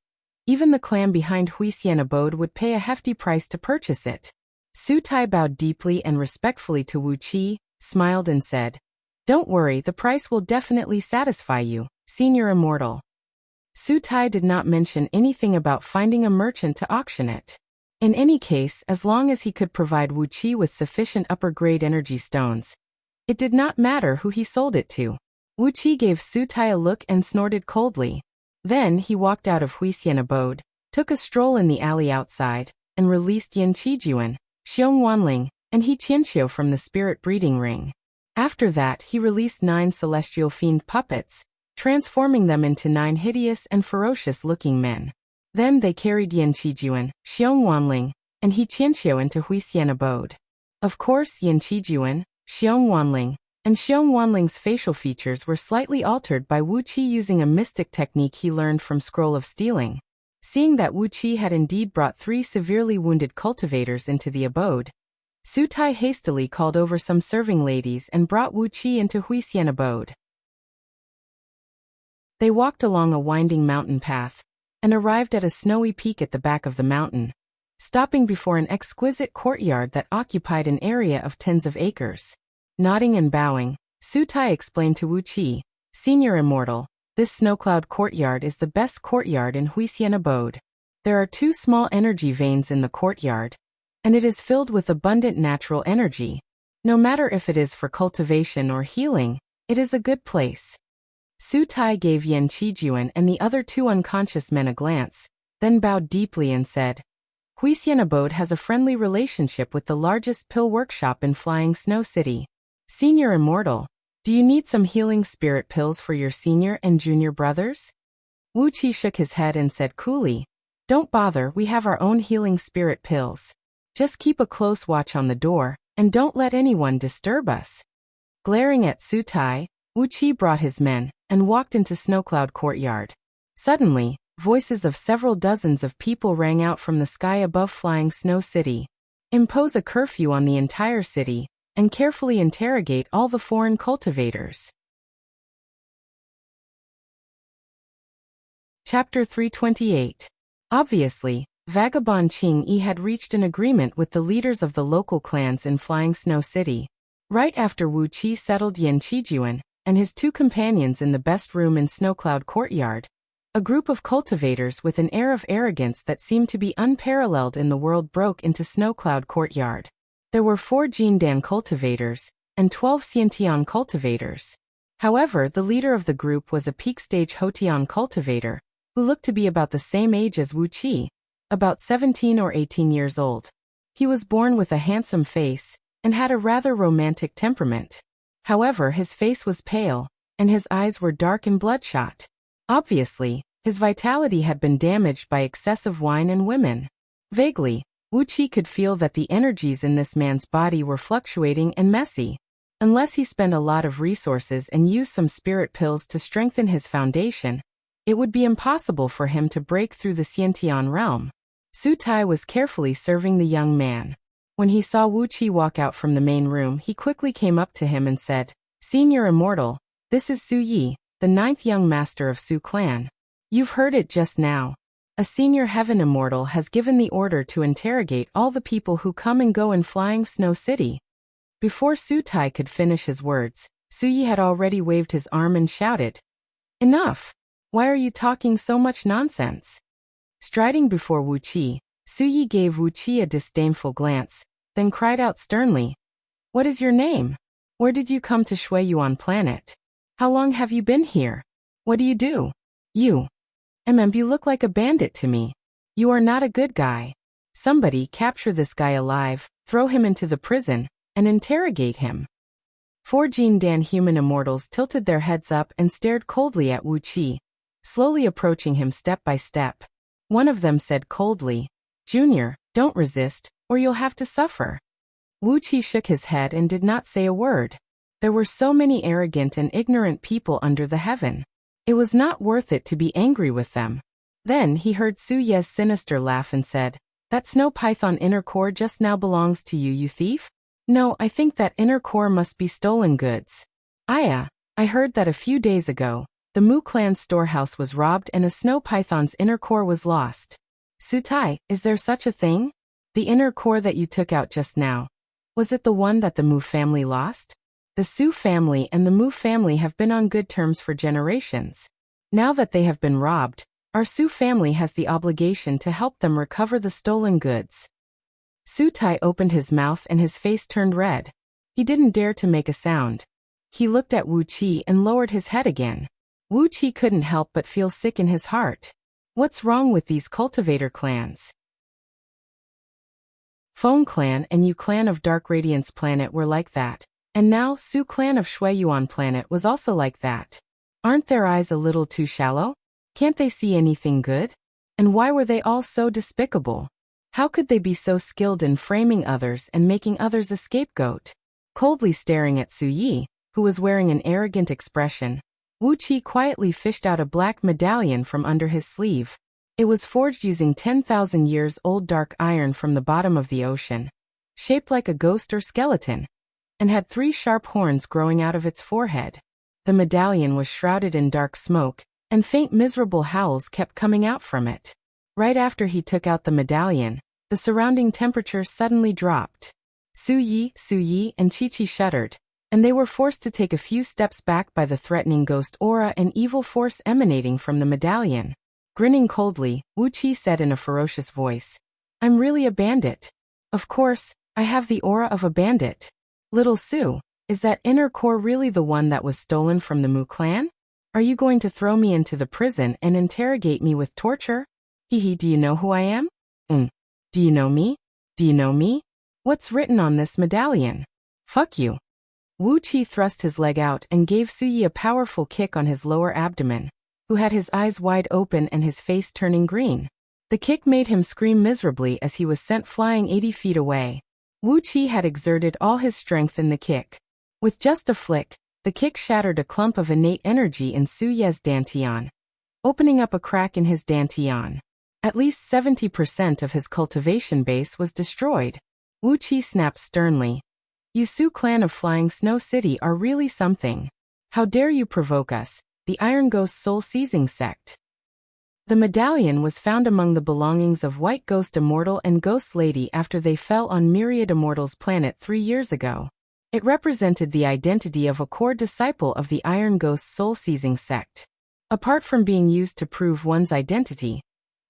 Even the clan behind Huisian abode would pay a hefty price to purchase it. Su Tai bowed deeply and respectfully to Wuqi, smiled and said, Don't worry, the price will definitely satisfy you, Senior Immortal. Su Tai did not mention anything about finding a merchant to auction it. In any case, as long as he could provide Wuqi with sufficient upper-grade energy stones, it did not matter who he sold it to. Wuqi gave Su Tai a look and snorted coldly. Then he walked out of Huisian abode, took a stroll in the alley outside, and released Yan Qijuan, Xiong Wanling, and He Qianqiu from the spirit breeding ring. After that he released 9 celestial fiend puppets, transforming them into 9 hideous and ferocious-looking men. Then they carried Yan Qijuan, Xiong Wanling, and He Qianqiu into Huisian abode. Of course Yan Qijuan, Xiong Wanling, and Xiong Wanling's facial features were slightly altered by Wuqi using a mystic technique he learned from Scroll of Stealing. Seeing that Wuqi had indeed brought 3 severely wounded cultivators into the abode, Su Tai hastily called over some serving ladies and brought Wuqi into Huisian abode. They walked along a winding mountain path, and arrived at a snowy peak at the back of the mountain, stopping before an exquisite courtyard that occupied an area of tens of acres. Nodding and bowing, Su Tai explained to Wuqi, Senior Immortal, this snowcloud courtyard is the best courtyard in Huisian abode. There are 2 small energy veins in the courtyard, and it is filled with abundant natural energy. No matter if it is for cultivation or healing, it is a good place. Su Tai gave Yan Qijuan and the other 2 unconscious men a glance, then bowed deeply and said, Huisian abode has a friendly relationship with the largest pill workshop in Flying Snow City. Senior Immortal, do you need some healing spirit pills for your senior and junior brothers? Wuqi shook his head and said coolly, Don't bother, we have our own healing spirit pills. Just keep a close watch on the door, and don't let anyone disturb us. Glaring at Su Tai, Wuqi brought his men, and walked into Snowcloud Courtyard. Suddenly, voices of several dozens of people rang out from the sky above Flying Snow City. Impose a curfew on the entire city, and carefully interrogate all the foreign cultivators. Chapter 328. Obviously, Vagabond Qing Yi had reached an agreement with the leaders of the local clans in Flying Snow City. Right after Wu Qi settled Yan Qijuan and his two companions in the best room in Snowcloud Courtyard, a group of cultivators with an air of arrogance that seemed to be unparalleled in the world broke into Snowcloud Courtyard. There were 4 Jindan cultivators and 12 Xiantian cultivators. However, the leader of the group was a peak-stage Hotian cultivator, who looked to be about the same age as Wu Qi, about 17 or 18 years old. He was born with a handsome face and had a rather romantic temperament. However, his face was pale, and his eyes were dark and bloodshot. Obviously, his vitality had been damaged by excessive wine and women. Vaguely, Wu Qi could feel that the energies in this man's body were fluctuating and messy. Unless he spent a lot of resources and used some spirit pills to strengthen his foundation, it would be impossible for him to break through the Xiantian realm. Su Tai was carefully serving the young man. When he saw Wu Qi walk out from the main room, he quickly came up to him and said, "Senior Immortal, this is Su Yi, the 9th young master of Su Clan. You've heard it just now. A senior heaven immortal has given the order to interrogate all the people who come and go in Flying Snow City." Before Su Tai could finish his words, Su Yi had already waved his arm and shouted, "Enough! Why are you talking so much nonsense?" Striding before Wu Qi, Su Yi gave Wu Qi a disdainful glance, then cried out sternly, "What is your name? Where did you come to Shuiyuan planet? How long have you been here? What do you do? You look like a bandit to me. You are not a good guy. Somebody capture this guy alive, throw him into the prison, and interrogate him." 4 Jindan human immortals tilted their heads up and stared coldly at Wu Qi, slowly approaching him step by step. One of them said coldly, "Junior, don't resist, or you'll have to suffer." Wu Qi shook his head and did not say a word. There were so many arrogant and ignorant people under the heaven. It was not worth it to be angry with them. Then he heard Su Ye's sinister laugh and said, "That snow python inner core just now belongs to you, you thief? No, I think that inner core must be stolen goods. I heard that a few days ago, the Mu clan's storehouse was robbed and a snow python's inner core was lost. Su Tai, is there such a thing? The inner core that you took out just now, was it the one that the Mu family lost? The Su family and the Mu family have been on good terms for generations. Now that they have been robbed, our Su family has the obligation to help them recover the stolen goods." Su Tai opened his mouth and his face turned red. He didn't dare to make a sound. He looked at Wu Qi and lowered his head again. Wu Qi couldn't help but feel sick in his heart. What's wrong with these cultivator clans? Feng clan and Yu clan of Dark Radiance planet were like that, and now Su clan of Shuiyuan planet was also like that. Aren't their eyes a little too shallow? Can't they see anything good? And why were they all so despicable? How could they be so skilled in framing others and making others a scapegoat? Coldly staring at Su Yi, who was wearing an arrogant expression, Wu Qi quietly fished out a black medallion from under his sleeve. It was forged using 10,000 years old dark iron from the bottom of the ocean, shaped like a ghost or skeleton, and had 3 sharp horns growing out of its forehead. The medallion was shrouded in dark smoke, and faint miserable howls kept coming out from it. Right after he took out the medallion, the surrounding temperature suddenly dropped. Su Yi, and Chi-Chi shuddered, and they were forced to take a few steps back by the threatening ghost aura and evil force emanating from the medallion. Grinning coldly, Wu Qi said in a ferocious voice, "I'm really a bandit. Of course, I have the aura of a bandit. Little Su, is that inner core really the one that was stolen from the Mu clan? Are you going to throw me into the prison and interrogate me with torture? Hehe, do you know who I am? Do you know me? Do you know me? What's written on this medallion? Fuck you." Wu Qi thrust his leg out and gave Su Yi a powerful kick on his lower abdomen, who had his eyes wide open and his face turning green. The kick made him scream miserably as he was sent flying 80 feet away. Wu Qi had exerted all his strength in the kick. With just a flick, the kick shattered a clump of innate energy in Su Ye's dantian, opening up a crack in his dantian. At least 70% of his cultivation base was destroyed. Wu Qi snapped sternly, "You Su clan of Flying Snow City are really something. How dare you provoke us, the Iron Ghost soul-seizing sect?" The medallion was found among the belongings of White Ghost Immortal and Ghost Lady after they fell on Myriad Immortal's planet 3 years ago. It represented the identity of a core disciple of the Iron Ghost soul-seizing sect. Apart from being used to prove one's identity,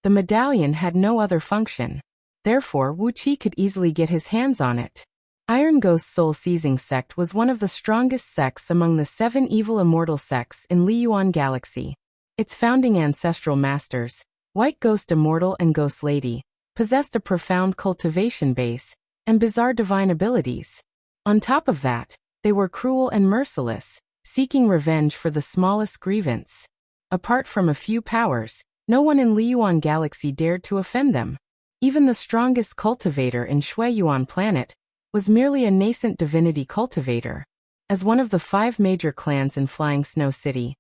the medallion had no other function. Therefore, Wuxia could easily get his hands on it. Iron Ghost soul-seizing sect was one of the strongest sects among the 7 evil immortal sects in Liyuan Galaxy. Its founding ancestral masters, White Ghost Immortal and Ghost Lady, possessed a profound cultivation base and bizarre divine abilities. On top of that, they were cruel and merciless, seeking revenge for the smallest grievance. Apart from a few powers, no one in Liyuan Galaxy dared to offend them. Even the strongest cultivator in Shuiyuan planet was merely a nascent divinity cultivator. As one of the 5 major clans in Flying Snow City,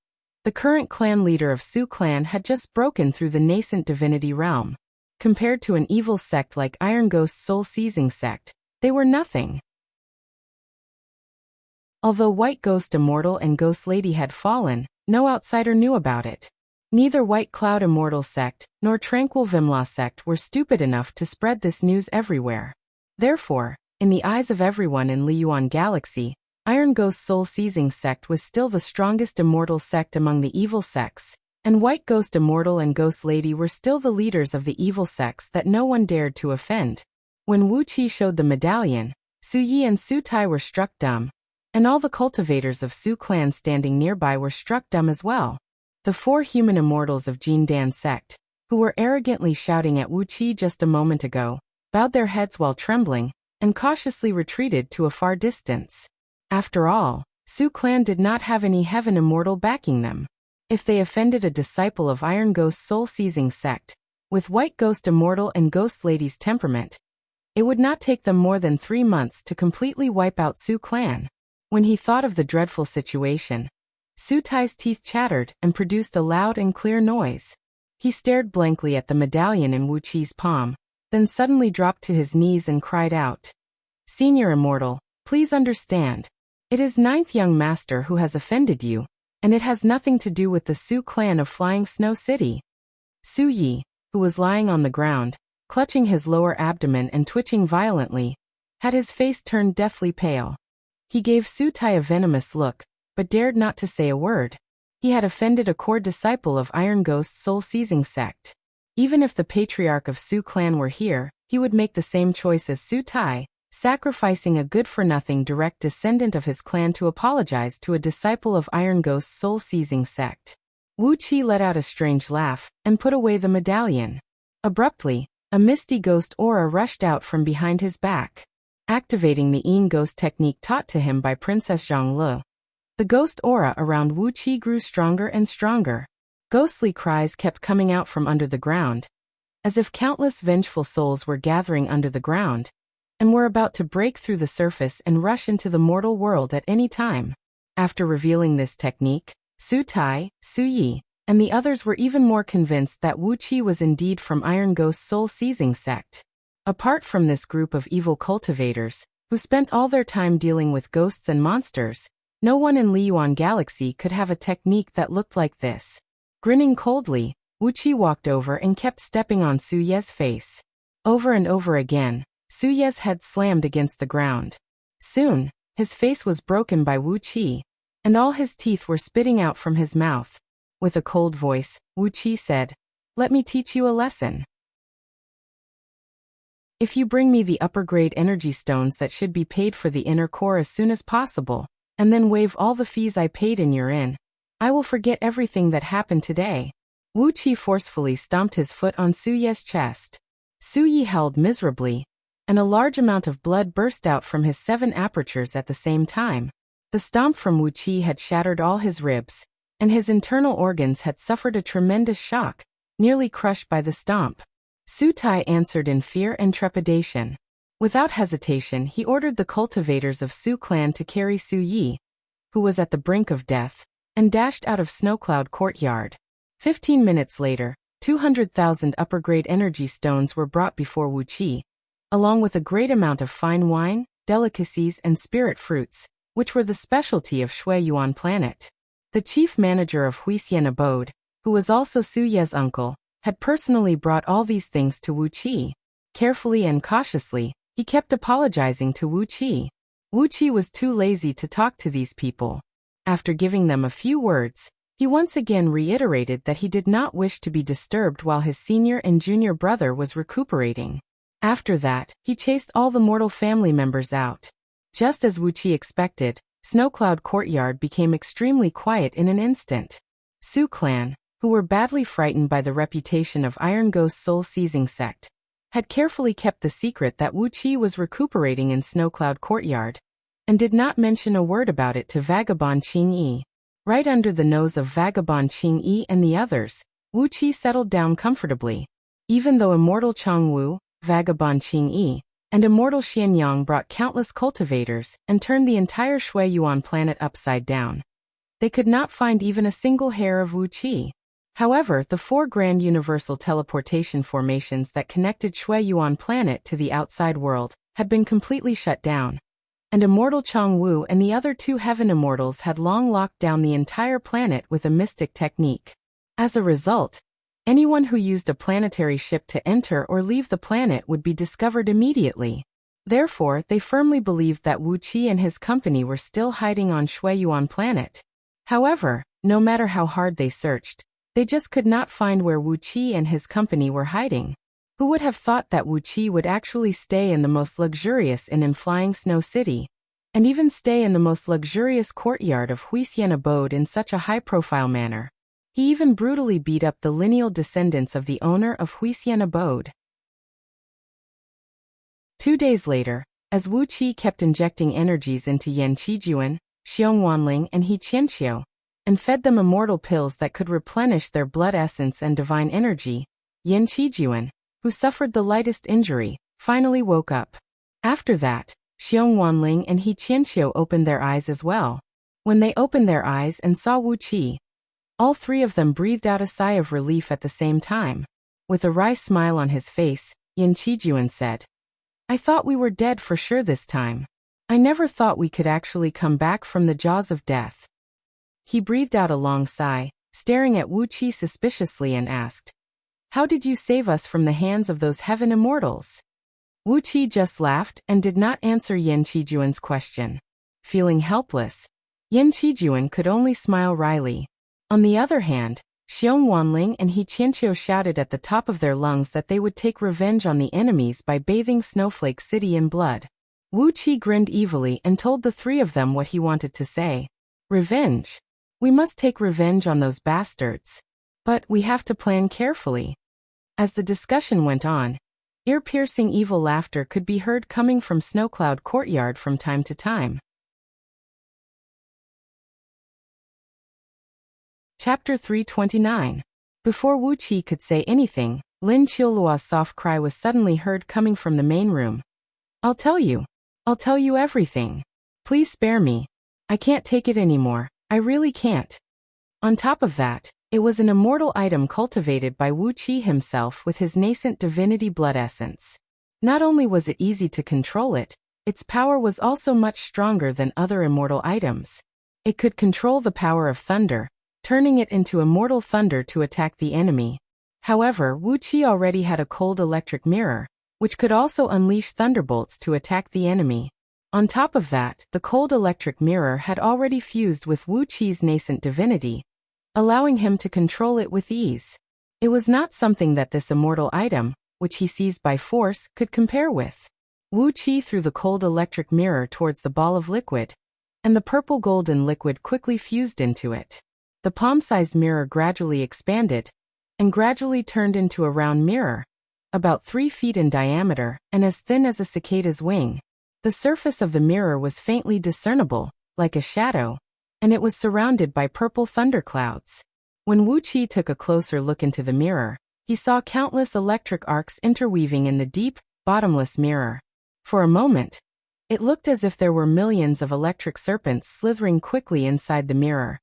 the current clan leader of Su clan had just broken through the nascent divinity realm. Compared to an evil sect like Iron Ghost soul-seizing sect, they were nothing. Although White Ghost Immortal and Ghost Lady had fallen, no outsider knew about it. Neither White Cloud Immortal sect nor Tranquil Vimla sect were stupid enough to spread this news everywhere. Therefore, in the eyes of everyone in Liyuan Galaxy, Iron Ghost soul-seizing sect was still the strongest immortal sect among the evil sects, and White Ghost Immortal and Ghost Lady were still the leaders of the evil sects that no one dared to offend. When Wuxia showed the medallion, Su Yi and Su Tai were struck dumb, and all the cultivators of Su clan standing nearby were struck dumb as well. The 4 human immortals of Jin Dan sect, who were arrogantly shouting at Wuxia just a moment ago, bowed their heads while trembling, and cautiously retreated to a far distance. After all, Su clan did not have any heaven immortal backing them. If they offended a disciple of Iron Ghost soul-seizing sect, with White Ghost Immortal and Ghost Lady's temperament, it would not take them more than 3 months to completely wipe out Su clan. When he thought of the dreadful situation, Su Tai's teeth chattered and produced a loud and clear noise. He stared blankly at the medallion in Wuqi's palm, then suddenly dropped to his knees and cried out, "Senior Immortal, please understand. It is 9th Young Master who has offended you, and it has nothing to do with the Su clan of Flying Snow City." Su Yi, who was lying on the ground, clutching his lower abdomen and twitching violently, had his face turned deathly pale. He gave Su Tai a venomous look, but dared not to say a word. He had offended a core disciple of Iron Ghost soul-seizing sect. Even if the patriarch of Su clan were here, he would make the same choice as Su Tai, sacrificing a good-for-nothing direct descendant of his clan to apologize to a disciple of Iron Ghost soul-seizing sect. Wuxia let out a strange laugh and put away the medallion. Abruptly, a misty ghost aura rushed out from behind his back. Activating the Yin Ghost technique taught to him by Princess Zhongli, the ghost aura around Wuxia grew stronger and stronger. Ghostly cries kept coming out from under the ground, as if countless vengeful souls were gathering under the ground, and were about to break through the surface and rush into the mortal world at any time. After revealing this technique, Su Tai, Su Yi, and the others were even more convinced that Wuxia was indeed from Iron Ghost soul-seizing sect. Apart from this group of evil cultivators, who spent all their time dealing with ghosts and monsters, no one in Liyuan Galaxy could have a technique that looked like this. Grinning coldly, Wuxia walked over and kept stepping on Su Ye's face. Over and over again, Su Ye's head slammed against the ground. Soon, his face was broken by Wuxia, and all his teeth were spitting out from his mouth. With a cold voice, Wuxia said, "Let me teach you a lesson. If you bring me the upper-grade energy stones that should be paid for the inner core as soon as possible, and then waive all the fees I paid in your inn, I will forget everything that happened today." Wuxia forcefully stomped his foot on Su Ye's chest. Su Yi held miserably, and a large amount of blood burst out from his 7 apertures at the same time. The stomp from Wuxia had shattered all his ribs, and his internal organs had suffered a tremendous shock, nearly crushed by the stomp. Su Tai answered in fear and trepidation. Without hesitation, he ordered the cultivators of Su clan to carry Su Yi, who was at the brink of death, and dashed out of Snowcloud Courtyard. 15 minutes later, 200,000 upper-grade energy stones were brought before Wuxia, along with a great amount of fine wine, delicacies and spirit fruits, which were the specialty of Shuiyuan planet. The chief manager of Huisien Abode, who was also Su Ye's uncle, had personally brought all these things to Wuxia. Carefully and cautiously, he kept apologizing to Wuxia. Wuxia was too lazy to talk to these people. After giving them a few words, he once again reiterated that he did not wish to be disturbed while his senior and junior brother was recuperating. After that, he chased all the mortal family members out. Just as Wuxia expected, Snowcloud Courtyard became extremely quiet in an instant. Su clan, who were badly frightened by the reputation of Iron Ghost soul-seizing sect, had carefully kept the secret that Wuxia was recuperating in Snowcloud Courtyard, and did not mention a word about it to Vagabond Qingyi. Right under the nose of Vagabond Qingyi and the others, Wuxia settled down comfortably. Even though immortal Changwu, Vagabond Qingyi, and immortal Xianyang brought countless cultivators and turned the entire Shui Yuan planet upside down, they could not find even a single hair of Wuxia. However, the 4 grand universal teleportation formations that connected Shui Yuan planet to the outside world had been completely shut down, and immortal Changwu and the other 2 heaven immortals had long locked down the entire planet with a mystic technique. As a result, anyone who used a planetary ship to enter or leave the planet would be discovered immediately. Therefore, they firmly believed that Wuxia and his company were still hiding on Shui Yuan planet. However, no matter how hard they searched, they just could not find where Wuxia and his company were hiding. Who would have thought that Wuxia would actually stay in the most luxurious inn in Flying Snow City, and even stay in the most luxurious courtyard of Huisian abode in such a high-profile manner? He even brutally beat up the lineal descendants of the owner of Huisian abode. 2 days later, as Wuxia kept injecting energies into Yan Qijuan, Xiong Wanling and He Qianqiu, and fed them immortal pills that could replenish their blood essence and divine energy, Yan Qijuan, who suffered the lightest injury, finally woke up. After that, Xiong Wanling and He Qianqiu opened their eyes as well. When they opened their eyes and saw Wuxia, all 3 of them breathed out a sigh of relief at the same time. With a wry smile on his face, Yan Qijuan said, "I thought we were dead for sure this time. I never thought we could actually come back from the jaws of death." He breathed out a long sigh, staring at Wuxia suspiciously and asked, "How did you save us from the hands of those heaven immortals?" Wuxia just laughed and did not answer Yan Qijuan's question. Feeling helpless, Yan Qijuan could only smile wryly. On the other hand, Xiong Wanling and He Qianqiu shouted at the top of their lungs that they would take revenge on the enemies by bathing Snowflake City in blood. Wuxia grinned evilly and told the 3 of them what he wanted to say. "Revenge? We must take revenge on those bastards. But we have to plan carefully." As the discussion went on, ear-piercing evil laughter could be heard coming from Snowcloud Courtyard from time to time. Chapter 329. Before Wuxia could say anything, Lin Qiuluo's soft cry was suddenly heard coming from the main room. I'll tell you everything. Please spare me. I can't take it anymore, I really can't." On top of that, it was an immortal item cultivated by Wuxia himself with his nascent divinity blood essence. Not only was it easy to control it, its power was also much stronger than other immortal items. It could control the power of thunder, turning it into immortal thunder to attack the enemy. However, Wuxia already had a cold electric mirror, which could also unleash thunderbolts to attack the enemy. On top of that, the cold electric mirror had already fused with Wuxia's nascent divinity, allowing him to control it with ease. It was not something that this immortal item, which he seized by force, could compare with. Wuxia threw the cold electric mirror towards the ball of liquid, and the purple golden liquid quickly fused into it. The palm-sized mirror gradually expanded, and gradually turned into a round mirror, about 3 feet in diameter and as thin as a cicada's wing. The surface of the mirror was faintly discernible, like a shadow, and it was surrounded by purple thunderclouds. When Wuxia took a closer look into the mirror, he saw countless electric arcs interweaving in the deep, bottomless mirror. For a moment, it looked as if there were millions of electric serpents slithering quickly inside the mirror,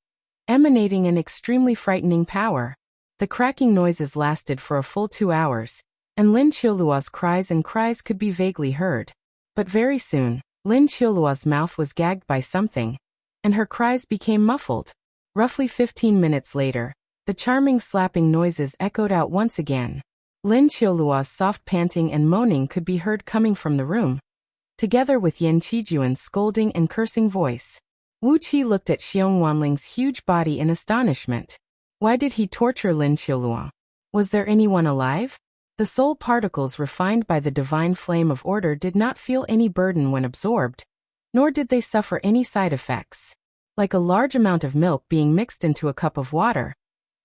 emanating an extremely frightening power. The cracking noises lasted for a full 2 hours, and Lin Qiuluo's cries could be vaguely heard. But very soon, Lin Qiuluo's mouth was gagged by something, and her cries became muffled. Roughly 15 minutes later, The charming slapping noises echoed out once again. Lin Qiuluo's soft panting and moaning could be heard coming from the room, together with Yan Qijuan's scolding and cursing voice. Wu Qi looked at Xiong Wanling's huge body in astonishment. Why did he torture Lin Qiuluo? Was there anyone alive? The soul particles refined by the divine flame of order did not feel any burden when absorbed, nor did they suffer any side effects. Like a large amount of milk being mixed into a cup of water,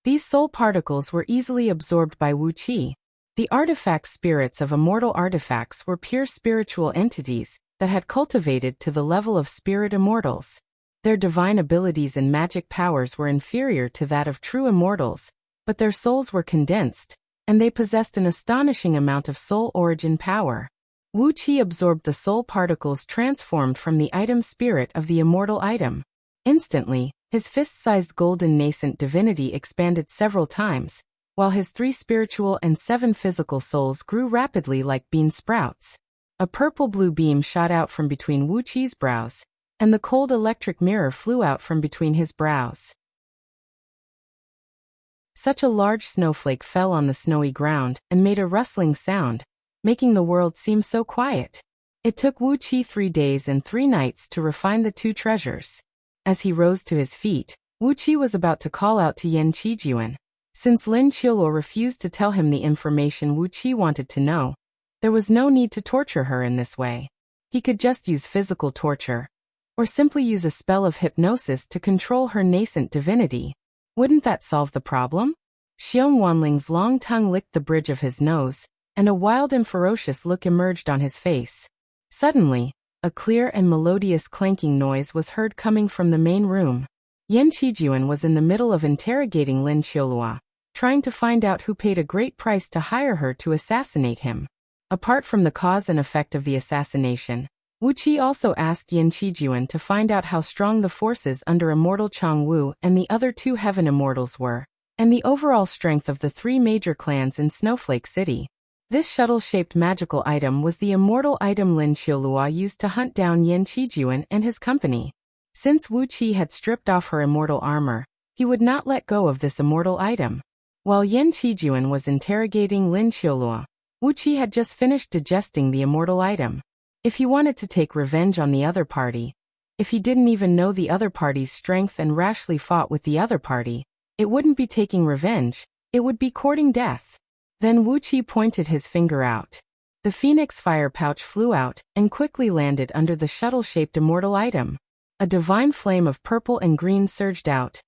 these soul particles were easily absorbed by Wu Qi. The artifact spirits of immortal artifacts were pure spiritual entities that had cultivated to the level of spirit immortals. Their divine abilities and magic powers were inferior to that of true immortals, but their souls were condensed, and they possessed an astonishing amount of soul origin power. Wu Qi absorbed the soul particles transformed from the item spirit of the immortal item. Instantly, his fist-sized golden nascent divinity expanded several times, while his 3 spiritual and 7 physical souls grew rapidly like bean sprouts. A purple-blue beam shot out from between Wu Qi's brows, and the cold electric mirror flew out from between his brows. Such a large snowflake fell on the snowy ground and made a rustling sound, making the world seem so quiet. It took Wu Qi 3 days and 3 nights to refine the 2 treasures. As he rose to his feet, Wu Qi was about to call out to Yan Qijuan. Since Lin Qiuluo refused to tell him the information Wu Qi wanted to know, there was no need to torture her in this way. He could just use physical torture, or simply use a spell of hypnosis to control her nascent divinity. Wouldn't that solve the problem? Xiong Wanling's long tongue licked the bridge of his nose, and a wild and ferocious look emerged on his face. Suddenly, a clear and melodious clanking noise was heard coming from the main room. Yan Qijuan was in the middle of interrogating Lin Qiuluo, trying to find out who paid a great price to hire her to assassinate him. Apart from the cause and effect of the assassination, Wu Qi also asked Yan Qijuan to find out how strong the forces under Immortal Changwu and the other 2 heaven immortals were, and the overall strength of the 3 major clans in Snowflake City. This shuttle-shaped magical item was the immortal item Lin Qiuluo used to hunt down Yan Qijuan and his company. Since Wu Qi had stripped off her immortal armor, he would not let go of this immortal item. While Yan Qijuan was interrogating Lin Qiuluo, Wu Qi had just finished digesting the immortal item. If he wanted to take revenge on the other party, if he didn't even know the other party's strength and rashly fought with the other party, it wouldn't be taking revenge, it would be courting death. Then Wu Qi pointed his finger out. The phoenix fire pouch flew out and quickly landed under the shuttle-shaped immortal item. A divine flame of purple and green surged out,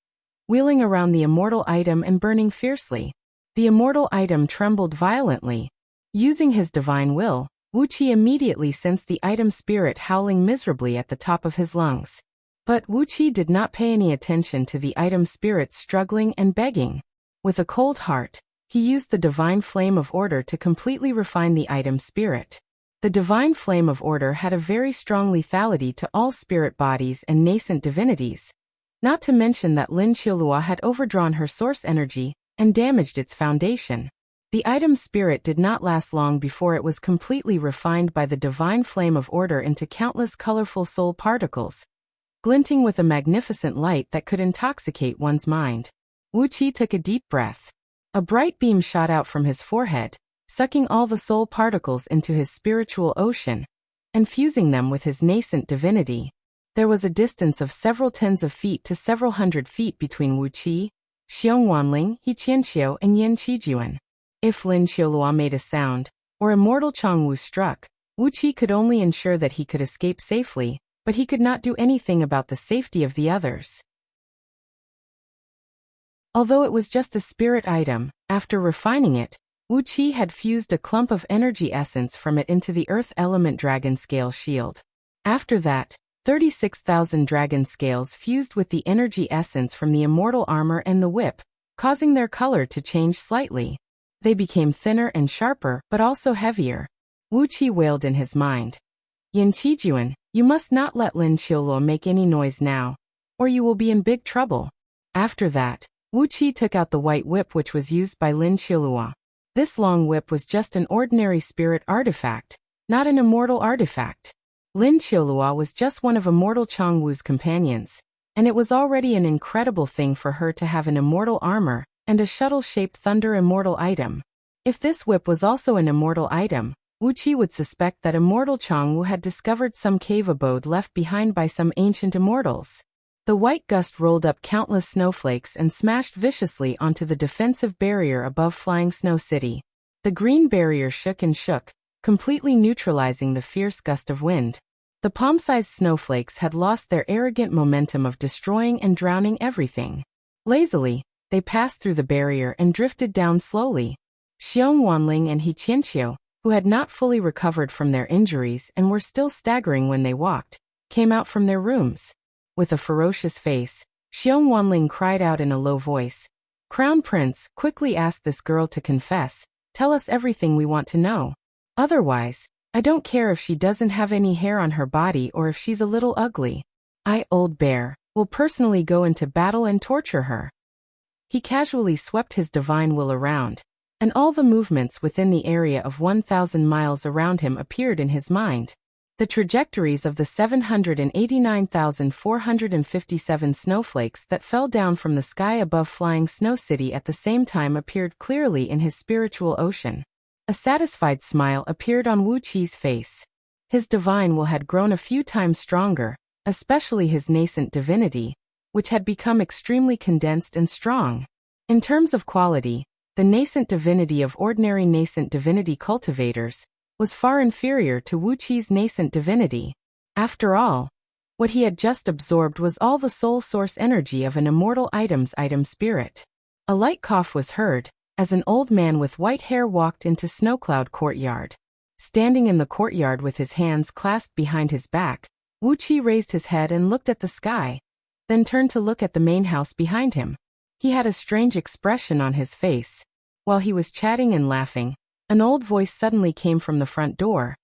wheeling around the immortal item and burning fiercely. The immortal item trembled violently. Using his divine will, Wu Qi immediately sensed the item spirit howling miserably at the top of his lungs. But Wu Qi did not pay any attention to the item spirit struggling and begging. With a cold heart, he used the divine flame of order to completely refine the item spirit. The divine flame of order had a very strong lethality to all spirit bodies and nascent divinities, not to mention that Lin Qiuluo had overdrawn her source energy and damaged its foundation. The item spirit did not last long before it was completely refined by the divine flame of order into countless colorful soul particles, glinting with a magnificent light that could intoxicate one's mind. Wu Qi took a deep breath. A bright beam shot out from his forehead, sucking all the soul particles into his spiritual ocean, and fusing them with his nascent divinity. There was a distance of several tens of feet to several hundred feet between Wu Qi, Xiong Wanling, He Qianxiu, and Yan Qijuan. If Lin Qiuluo made a sound, or Immortal Changwu struck, Wu Qi could only ensure that he could escape safely, but he could not do anything about the safety of the others. Although it was just a spirit item, after refining it, Wu Qi had fused a clump of energy essence from it into the earth element dragon scale shield. After that, 36,000 dragon scales fused with the energy essence from the immortal armor and the whip, causing their color to change slightly. They became thinner and sharper, but also heavier. Wu Qi wailed in his mind. Yan Qijuan, you must not let Lin Qiuluo make any noise now, or you will be in big trouble. After that, Wu Qi took out the white whip which was used by Lin Qiuluo. This long whip was just an ordinary spirit artifact, not an immortal artifact. Lin Qiuluo was just one of Immortal Changwu's companions, and it was already an incredible thing for her to have an immortal armor and a shuttle-shaped thunder immortal item. If this whip was also an immortal item, Wuxia would suspect that immortal Changwu had discovered some cave abode left behind by some ancient immortals. The white gust rolled up countless snowflakes and smashed viciously onto the defensive barrier above Flying Snow City. The green barrier shook and shook, completely neutralizing the fierce gust of wind. The palm-sized snowflakes had lost their arrogant momentum of destroying and drowning everything. Lazily, they passed through the barrier and drifted down slowly. Xiong Wanling and He Qianqiu, who had not fully recovered from their injuries and were still staggering when they walked, came out from their rooms. With a ferocious face, Xiong Wanling cried out in a low voice, "Crown Prince, quickly ask this girl to confess. Tell us everything we want to know. Otherwise, I don't care if she doesn't have any hair on her body or if she's a little ugly. I, Old Bear, will personally go into battle and torture her." He casually swept his divine will around, and all the movements within the area of 1,000 miles around him appeared in his mind. The trajectories of the 789,457 snowflakes that fell down from the sky above Flying Snow City at the same time appeared clearly in his spiritual ocean. A satisfied smile appeared on Wuqia's face. His divine will had grown a few times stronger, especially his nascent divinity, which had become extremely condensed and strong. In terms of quality, the nascent divinity of ordinary nascent divinity cultivators was far inferior to Wuqia's nascent divinity. After all, what he had just absorbed was all the soul source energy of an immortal item's item spirit. A light cough was heard, as an old man with white hair walked into Snowcloud Courtyard. Standing in the courtyard with his hands clasped behind his back, Wuxia raised his head and looked at the sky, then turned to look at the main house behind him. He had a strange expression on his face. While he was chatting and laughing, an old voice suddenly came from the front door.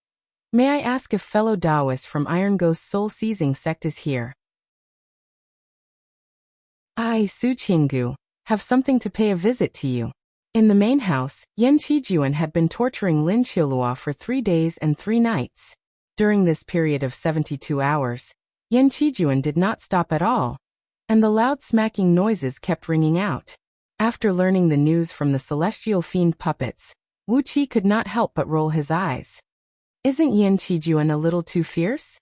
"May I ask if fellow Taoist from Iron Ghost Soul Seizing Sect is here?" "I, Su Qinggu, have something to pay a visit to you." In the main house, Yan Qijuan had been torturing Lin Qiulua for 3 days and 3 nights. During this period of 72 hours, Yan Qijuan did not stop at all, and the loud smacking noises kept ringing out. After learning the news from the celestial fiend puppets, Wuqia could not help but roll his eyes. "Isn't Yan Qijuan a little too fierce?"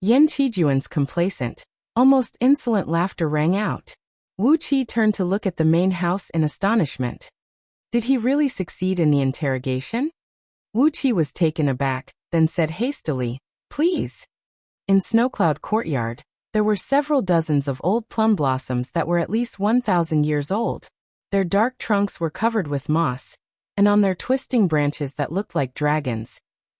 Yan Qijuan's complacent, almost insolent laughter rang out. Wuqia turned to look at the main house in astonishment. Did he really succeed in the interrogation? Wuqia was taken aback, then said hastily, "Please." In Snowcloud Courtyard, there were several dozens of old plum blossoms that were at least 1,000 years old. Their dark trunks were covered with moss, and on their twisting branches that looked like dragons,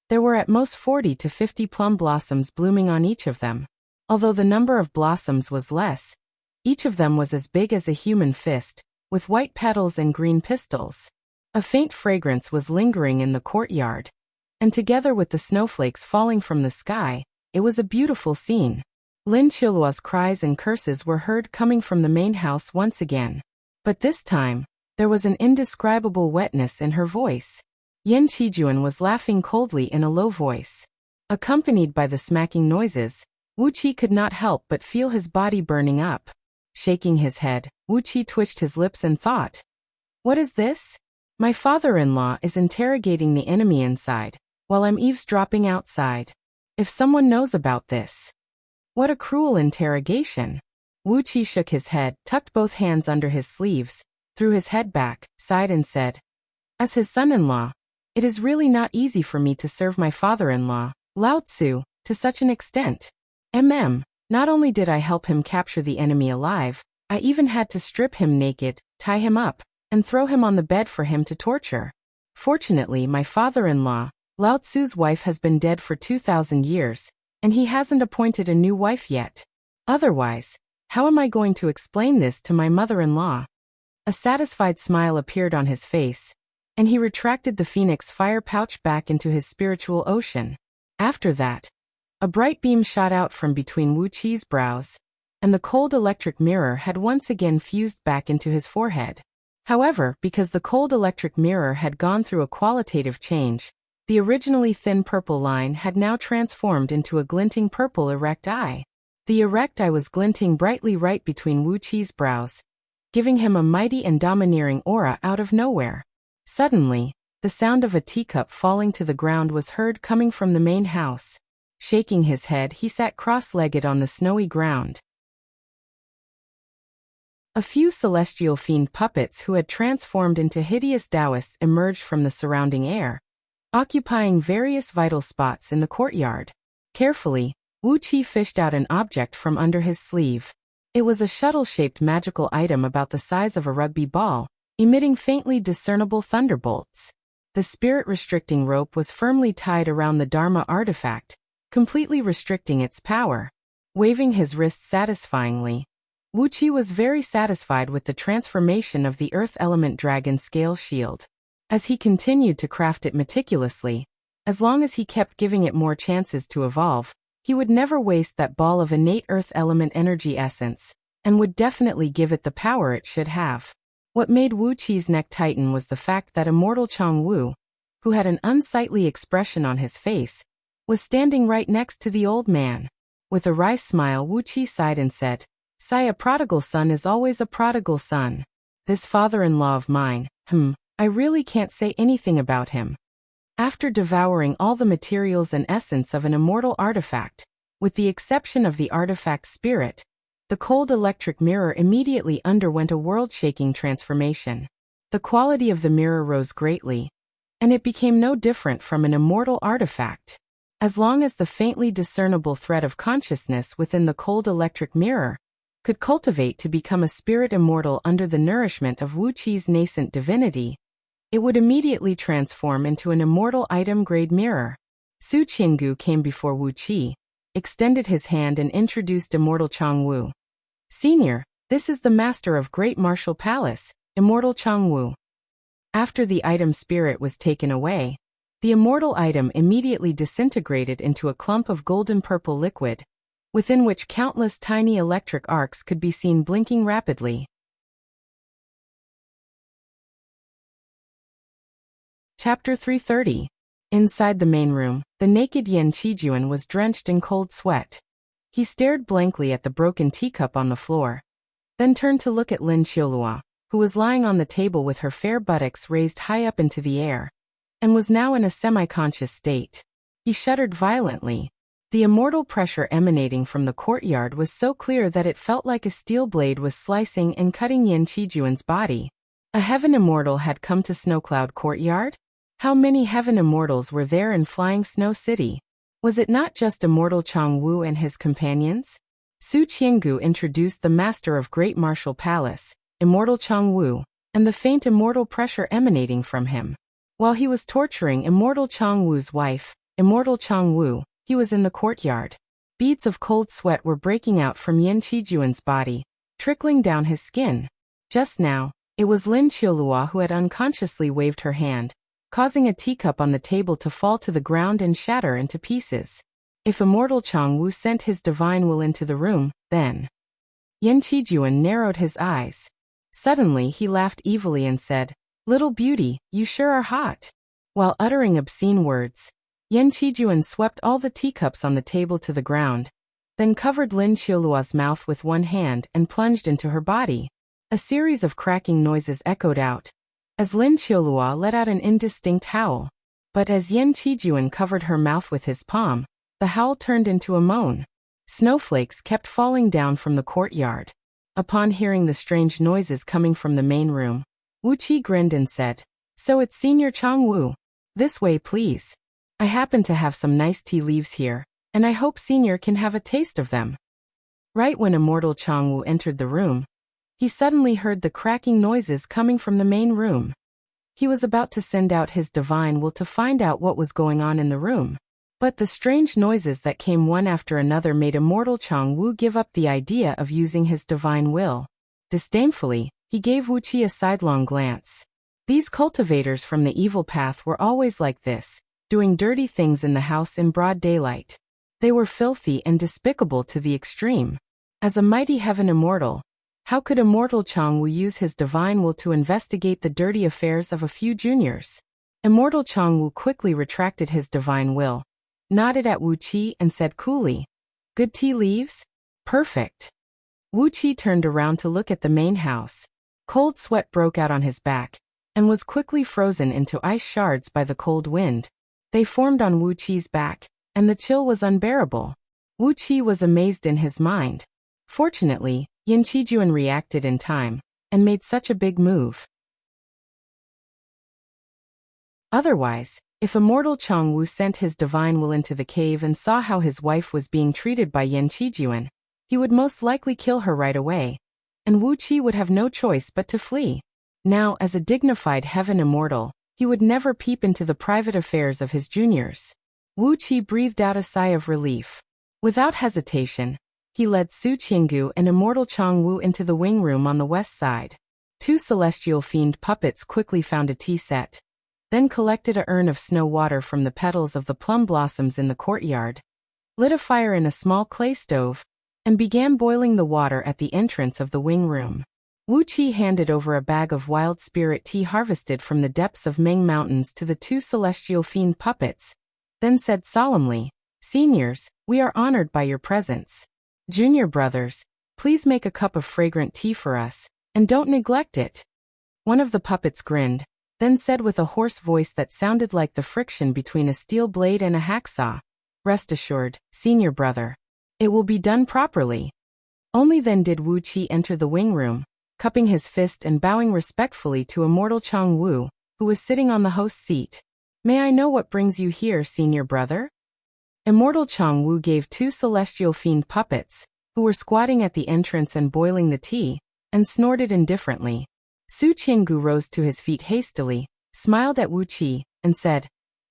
there were at most 40 to 50 plum blossoms blooming on each of them. Although the number of blossoms was less, each of them was as big as a human fist, with white petals and green pistils. A faint fragrance was lingering in the courtyard, and together with the snowflakes falling from the sky, it was a beautiful scene. Lin Qiulua's cries and curses were heard coming from the main house once again. But this time, there was an indescribable wetness in her voice. Yan Qijuan was laughing coldly in a low voice. Accompanied by the smacking noises, Wuqia could not help but feel his body burning up. Shaking his head, Wuqia twitched his lips and thought, "What is this? My father-in-law is interrogating the enemy inside, while I'm eavesdropping outside. If someone knows about this. What a cruel interrogation." Wuqia shook his head, tucked both hands under his sleeves, threw his head back, sighed and said, "As his son-in-law, it is really not easy for me to serve my father-in-law, Lao Tzu, to such an extent. Not only did I help him capture the enemy alive, I even had to strip him naked, tie him up, and throw him on the bed for him to torture. Fortunately, my father-in-law, Lao Tzu's wife, has been dead for 2,000 years, and he hasn't appointed a new wife yet. Otherwise, how am I going to explain this to my mother-in-law?" A satisfied smile appeared on his face, and he retracted the phoenix fire pouch back into his spiritual ocean. After that, a bright beam shot out from between Wuqia's brows, and the cold electric mirror had once again fused back into his forehead. However, because the cold electric mirror had gone through a qualitative change, the originally thin purple line had now transformed into a glinting purple erect eye. The erect eye was glinting brightly right between Wuqia's brows, giving him a mighty and domineering aura out of nowhere. Suddenly, the sound of a teacup falling to the ground was heard coming from the main house. Shaking his head, he sat cross-legged on the snowy ground. A few celestial fiend puppets who had transformed into hideous Taoists emerged from the surrounding air, occupying various vital spots in the courtyard. Carefully, Wuxia fished out an object from under his sleeve. It was a shuttle-shaped magical item about the size of a rugby ball, emitting faintly discernible thunderbolts. The spirit-restricting rope was firmly tied around the Dharma artifact, completely restricting its power. Waving his wrist satisfyingly, Wuxia was very satisfied with the transformation of the earth element dragon scale shield. As he continued to craft it meticulously, as long as he kept giving it more chances to evolve, he would never waste that ball of innate earth element energy essence, and would definitely give it the power it should have. What made Wuxia's neck tighten was the fact that immortal Changwu, who had an unsightly expression on his face, was standing right next to the old man. With a wry smile, Wuxia sighed and said, "Sigh, a prodigal son is always a prodigal son. This father-in-law of mine, I really can't say anything about him." After devouring all the materials and essence of an immortal artifact, with the exception of the artifact's spirit, the cold electric mirror immediately underwent a world-shaking transformation. The quality of the mirror rose greatly, and it became no different from an immortal artifact. As long as the faintly discernible thread of consciousness within the cold electric mirror could cultivate to become a spirit immortal under the nourishment of Wuxia's nascent divinity, it would immediately transform into an immortal item-grade mirror. Su Qiangu came before Wuxia, extended his hand and introduced immortal Changwu. "Senior, this is the master of Great Martial Palace, immortal Changwu." After the item spirit was taken away, the immortal item immediately disintegrated into a clump of golden-purple liquid, within which countless tiny electric arcs could be seen blinking rapidly. Chapter 330. Inside the main room, the naked Yan Qijuan was drenched in cold sweat. He stared blankly at the broken teacup on the floor, then turned to look at Lin Qiulua, who was lying on the table with her fair buttocks raised high up into the air, and was now in a semi-conscious state. He shuddered violently. The immortal pressure emanating from the courtyard was so clear that it felt like a steel blade was slicing and cutting Yan Qijuan's body. A heaven immortal had come to Snowcloud Courtyard? How many heaven immortals were there in Flying Snow City? Was it not just immortal Changwu and his companions? Su Qiangu introduced the master of Great Martial Palace, immortal Changwu, and the faint immortal pressure emanating from him. While he was torturing immortal Changwu's wife, immortal Changwu, he was in the courtyard. Beads of cold sweat were breaking out from Yan Qijuan's body, trickling down his skin. Just now, it was Lin Qiulua who had unconsciously waved her hand, causing a teacup on the table to fall to the ground and shatter into pieces. If immortal Changwu sent his divine will into the room, then... Yan Qijuan narrowed his eyes. Suddenly he laughed evilly and said, "Little beauty, you sure are hot." While uttering obscene words, Yan Qijuan swept all the teacups on the table to the ground, then covered Lin Qiulua's mouth with one hand and plunged into her body. A series of cracking noises echoed out, as Lin Qiulua let out an indistinct howl. But as Yan Qijuan covered her mouth with his palm, the howl turned into a moan. Snowflakes kept falling down from the courtyard. Upon hearing the strange noises coming from the main room, Wuxia grinned and said, "So it's Senior Changwu. This way, please. I happen to have some nice tea leaves here, and I hope Senior can have a taste of them." Right when immortal Changwu entered the room, he suddenly heard the cracking noises coming from the main room. He was about to send out his divine will to find out what was going on in the room. But the strange noises that came one after another made immortal Changwu give up the idea of using his divine will. Disdainfully, he gave Wuxia a sidelong glance. These cultivators from the evil path were always like this, doing dirty things in the house in broad daylight. They were filthy and despicable to the extreme. As a mighty heaven immortal, how could immortal Changwu use his divine will to investigate the dirty affairs of a few juniors? Immortal Changwu quickly retracted his divine will, nodded at Wuxia and said coolly, "Good tea leaves? Perfect." Wuxia turned around to look at the main house. Cold sweat broke out on his back, and was quickly frozen into ice shards by the cold wind. They formed on Wu Qi's back, and the chill was unbearable. Wu Qi was amazed in his mind. Fortunately, Yan Qijuan reacted in time, and made such a big move. Otherwise, if immortal Chang Wu sent his divine will into the cave and saw how his wife was being treated by Yan Qijuan, he would most likely kill her right away, and Wu Qi would have no choice but to flee. Now, as a dignified heaven immortal, he would never peep into the private affairs of his juniors. Wu Qi breathed out a sigh of relief. Without hesitation, he led Su Qinggu and immortal Chang Wu into the wing room on the west side. Two celestial fiend puppets quickly found a tea set, then collected a urn of snow water from the petals of the plum blossoms in the courtyard, lit a fire in a small clay stove, and began boiling the water at the entrance of the wing room. Wu Qi handed over a bag of wild spirit tea harvested from the depths of Meng Mountains to the two celestial fiend puppets, then said solemnly, "Seniors, we are honored by your presence. Junior brothers, please make a cup of fragrant tea for us, and don't neglect it." One of the puppets grinned, then said with a hoarse voice that sounded like the friction between a steel blade and a hacksaw, "Rest assured, senior brother. It will be done properly." Only then did Wu Qi enter the wing room, cupping his fist and bowing respectfully to immortal Chang Wu, who was sitting on the host's seat. "May I know what brings you here, senior brother?" Immortal Chang Wu gave two celestial fiend puppets, who were squatting at the entrance and boiling the tea, and snorted indifferently. Su Qinggu rose to his feet hastily, smiled at Wu Qi, and said,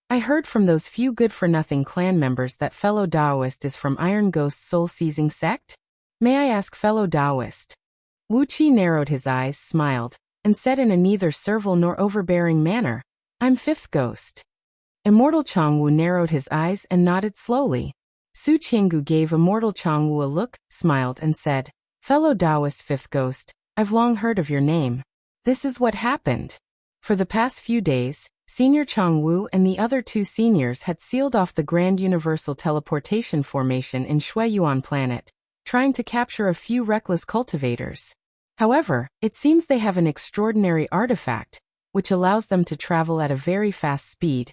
"I heard from those few good-for-nothing clan members that fellow Taoist is from Iron Ghost's soul-seizing sect? May I ask fellow Taoist?" Wu Qi narrowed his eyes, smiled, and said in a neither servile nor overbearing manner, "I'm Fifth Ghost." Immortal Chang Wu narrowed his eyes and nodded slowly. Su Qinggu gave immortal Chang Wu a look, smiled, and said, "Fellow Taoist Fifth Ghost, I've long heard of your name. This is what happened. For the past few days, Senior Chang Wu and the other two seniors had sealed off the Grand Universal Teleportation Formation in Shueyuan Planet, trying to capture a few reckless cultivators. However, it seems they have an extraordinary artifact, which allows them to travel at a very fast speed,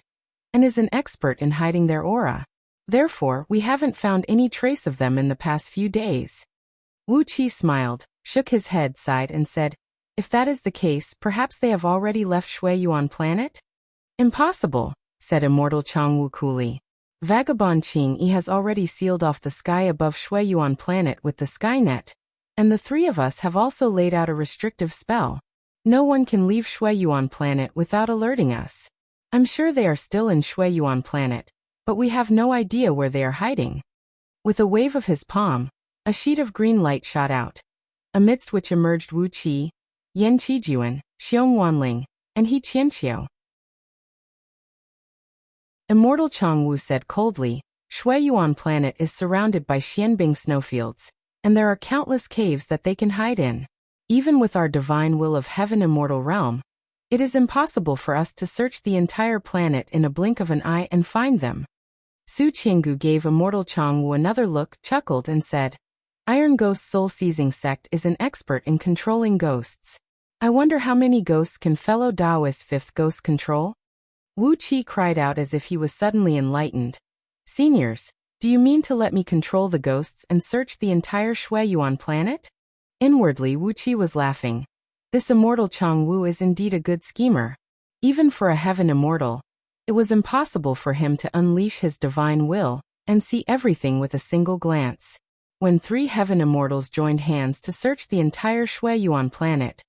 and is an expert in hiding their aura. Therefore, we haven't found any trace of them in the past few days." Wu Qi smiled, shook his head, sighed, and said, "If that is the case, perhaps they have already left Shueyuan Planet?" "Impossible," said immortal Chang Wu coolly. "Vagabond Qing Yi has already sealed off the sky above Shueyuan Planet with the Skynet, and the three of us have also laid out a restrictive spell. No one can leave Shueyuan Planet without alerting us. I'm sure they are still in Shueyuan Planet, but we have no idea where they are hiding." With a wave of his palm, a sheet of green light shot out, amidst which emerged Wu Qi, Yan Qijuan, Xiong Wanling, and He Qianqiu. Immortal Chang Wu said coldly, "Shueyuan Planet is surrounded by Xianbing snowfields, and there are countless caves that they can hide in. Even with our divine will of heaven immortal realm, it is impossible for us to search the entire planet in a blink of an eye and find them." Su Qinggu gave immortal Chang Wu another look, chuckled, and said, "Iron Ghost's soul-seizing sect is an expert in controlling ghosts. I wonder how many ghosts can fellow Taoist Fifth Ghost control?" Wu Qi cried out as if he was suddenly enlightened. "Seniors, do you mean to let me control the ghosts and search the entire Shueyuan Planet?" Inwardly, Wu Qi was laughing. This immortal Chang Wu is indeed a good schemer. Even for a heaven immortal, it was impossible for him to unleash his divine will and see everything with a single glance. When three heaven immortals joined hands to search the entire Shueyuan Planet,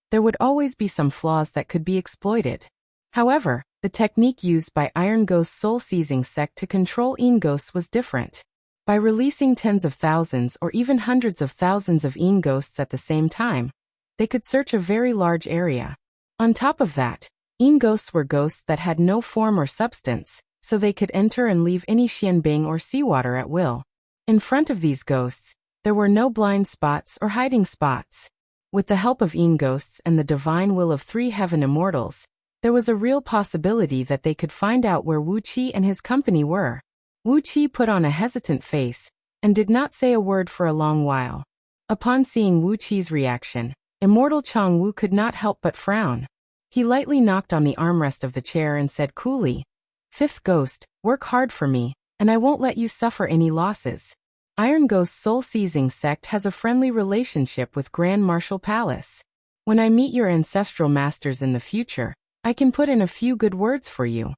there would always be some flaws that could be exploited. However, the technique used by Iron Ghost's soul-seizing sect to control Yin Ghosts was different. By releasing tens of thousands or even hundreds of thousands of Yin Ghosts at the same time, they could search a very large area. On top of that, Yin Ghosts were ghosts that had no form or substance, so they could enter and leave any xianbing or seawater at will. In front of these ghosts, there were no blind spots or hiding spots. With the help of Yin Ghosts and the divine will of three heaven immortals, there was a real possibility that they could find out where Wu Qi and his company were. Wu Qi put on a hesitant face, and did not say a word for a long while. Upon seeing Wu Qi's reaction, Immortal Chang Wu could not help but frown. He lightly knocked on the armrest of the chair and said coolly, "Fifth ghost, work hard for me, and I won't let you suffer any losses. Iron Ghost's soul-seizing sect has a friendly relationship with Grand Marshal Palace. When I meet your ancestral masters in the future, I can put in a few good words for you."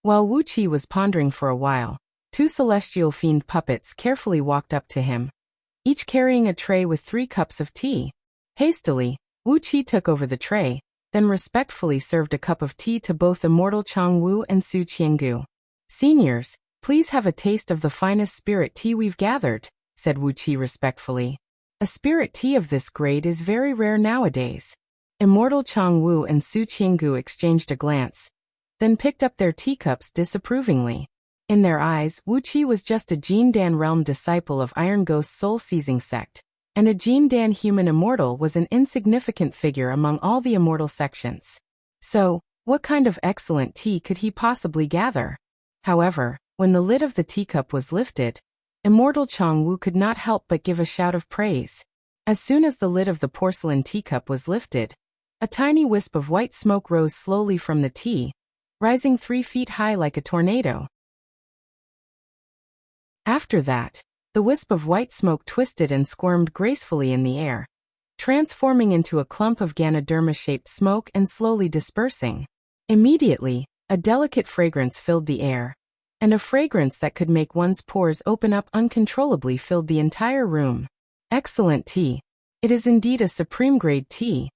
While Wuxia was pondering for a while, two celestial fiend puppets carefully walked up to him, each carrying a tray with 3 cups of tea. Hastily, Wuxia took over the tray, then respectfully served a cup of tea to both Immortal Chang Wu and Su Qiangu. "Seniors, please have a taste of the finest spirit tea we've gathered," said Wuxia respectfully. "A spirit tea of this grade is very rare nowadays." Immortal Chang Wu and Su Qiangu exchanged a glance, then picked up their teacups disapprovingly. In their eyes, Wuxia was just a Jin Dan realm disciple of Iron Ghost's soul-seizing sect, and a Jin Dan human immortal was an insignificant figure among all the immortal sections. So, what kind of excellent tea could he possibly gather? However, when the lid of the teacup was lifted, Immortal Chang Wu could not help but give a shout of praise. As soon as the lid of the porcelain teacup was lifted, a tiny wisp of white smoke rose slowly from the tea, rising 3 feet high like a tornado. After that, the wisp of white smoke twisted and squirmed gracefully in the air, transforming into a clump of Ganoderma-shaped smoke and slowly dispersing. Immediately, a delicate fragrance filled the air, and a fragrance that could make one's pores open up uncontrollably filled the entire room. Excellent tea. It is indeed a supreme-grade tea.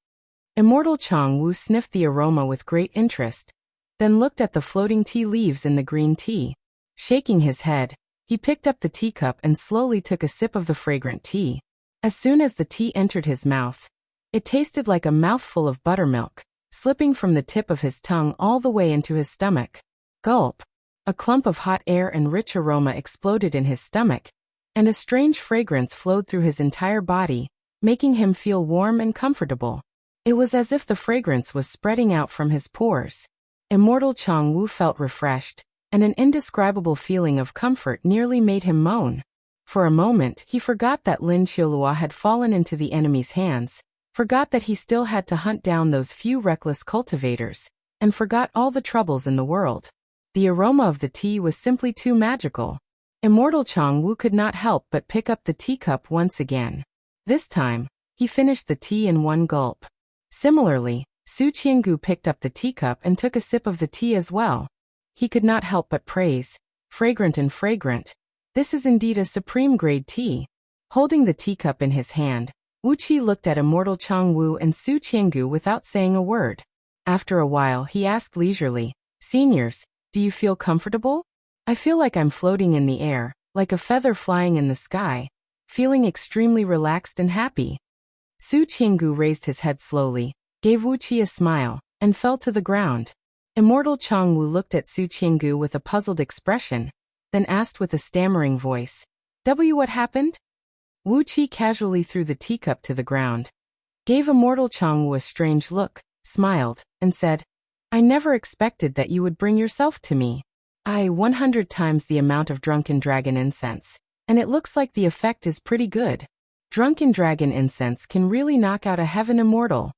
Immortal Chang Wu sniffed the aroma with great interest, then looked at the floating tea leaves in the green tea. Shaking his head, he picked up the teacup and slowly took a sip of the fragrant tea. As soon as the tea entered his mouth, it tasted like a mouthful of buttermilk, slipping from the tip of his tongue all the way into his stomach. Gulp! A clump of hot air and rich aroma exploded in his stomach, and a strange fragrance flowed through his entire body, making him feel warm and comfortable. It was as if the fragrance was spreading out from his pores. Immortal Chang Wu felt refreshed, and an indescribable feeling of comfort nearly made him moan. For a moment, he forgot that Lin Qiulua had fallen into the enemy's hands, forgot that he still had to hunt down those few reckless cultivators, and forgot all the troubles in the world. The aroma of the tea was simply too magical. Immortal Chang Wu could not help but pick up the teacup once again. This time, he finished the tea in one gulp. Similarly, Su Qiangu picked up the teacup and took a sip of the tea as well. He could not help but praise, "Fragrant and fragrant. This is indeed a supreme-grade tea." Holding the teacup in his hand, Wuxia looked at Immortal Chang Wu and Su Qiangu without saying a word. After a while, he asked leisurely, "Seniors, do you feel comfortable? I feel like I'm floating in the air, like a feather flying in the sky, feeling extremely relaxed and happy." Su Qiangu raised his head slowly, gave Wuxia a smile, and fell to the ground. Immortal Chang Wu looked at Su Qiangu with a puzzled expression, then asked with a stammering voice, What happened?" Wuxia casually threw the teacup to the ground, gave Immortal Chang Wu a strange look, smiled, and said, "I never expected that you would bring yourself to me. 100 times the amount of Drunken Dragon incense, and it looks like the effect is pretty good. Drunken Dragon incense can really knock out a heaven immortal."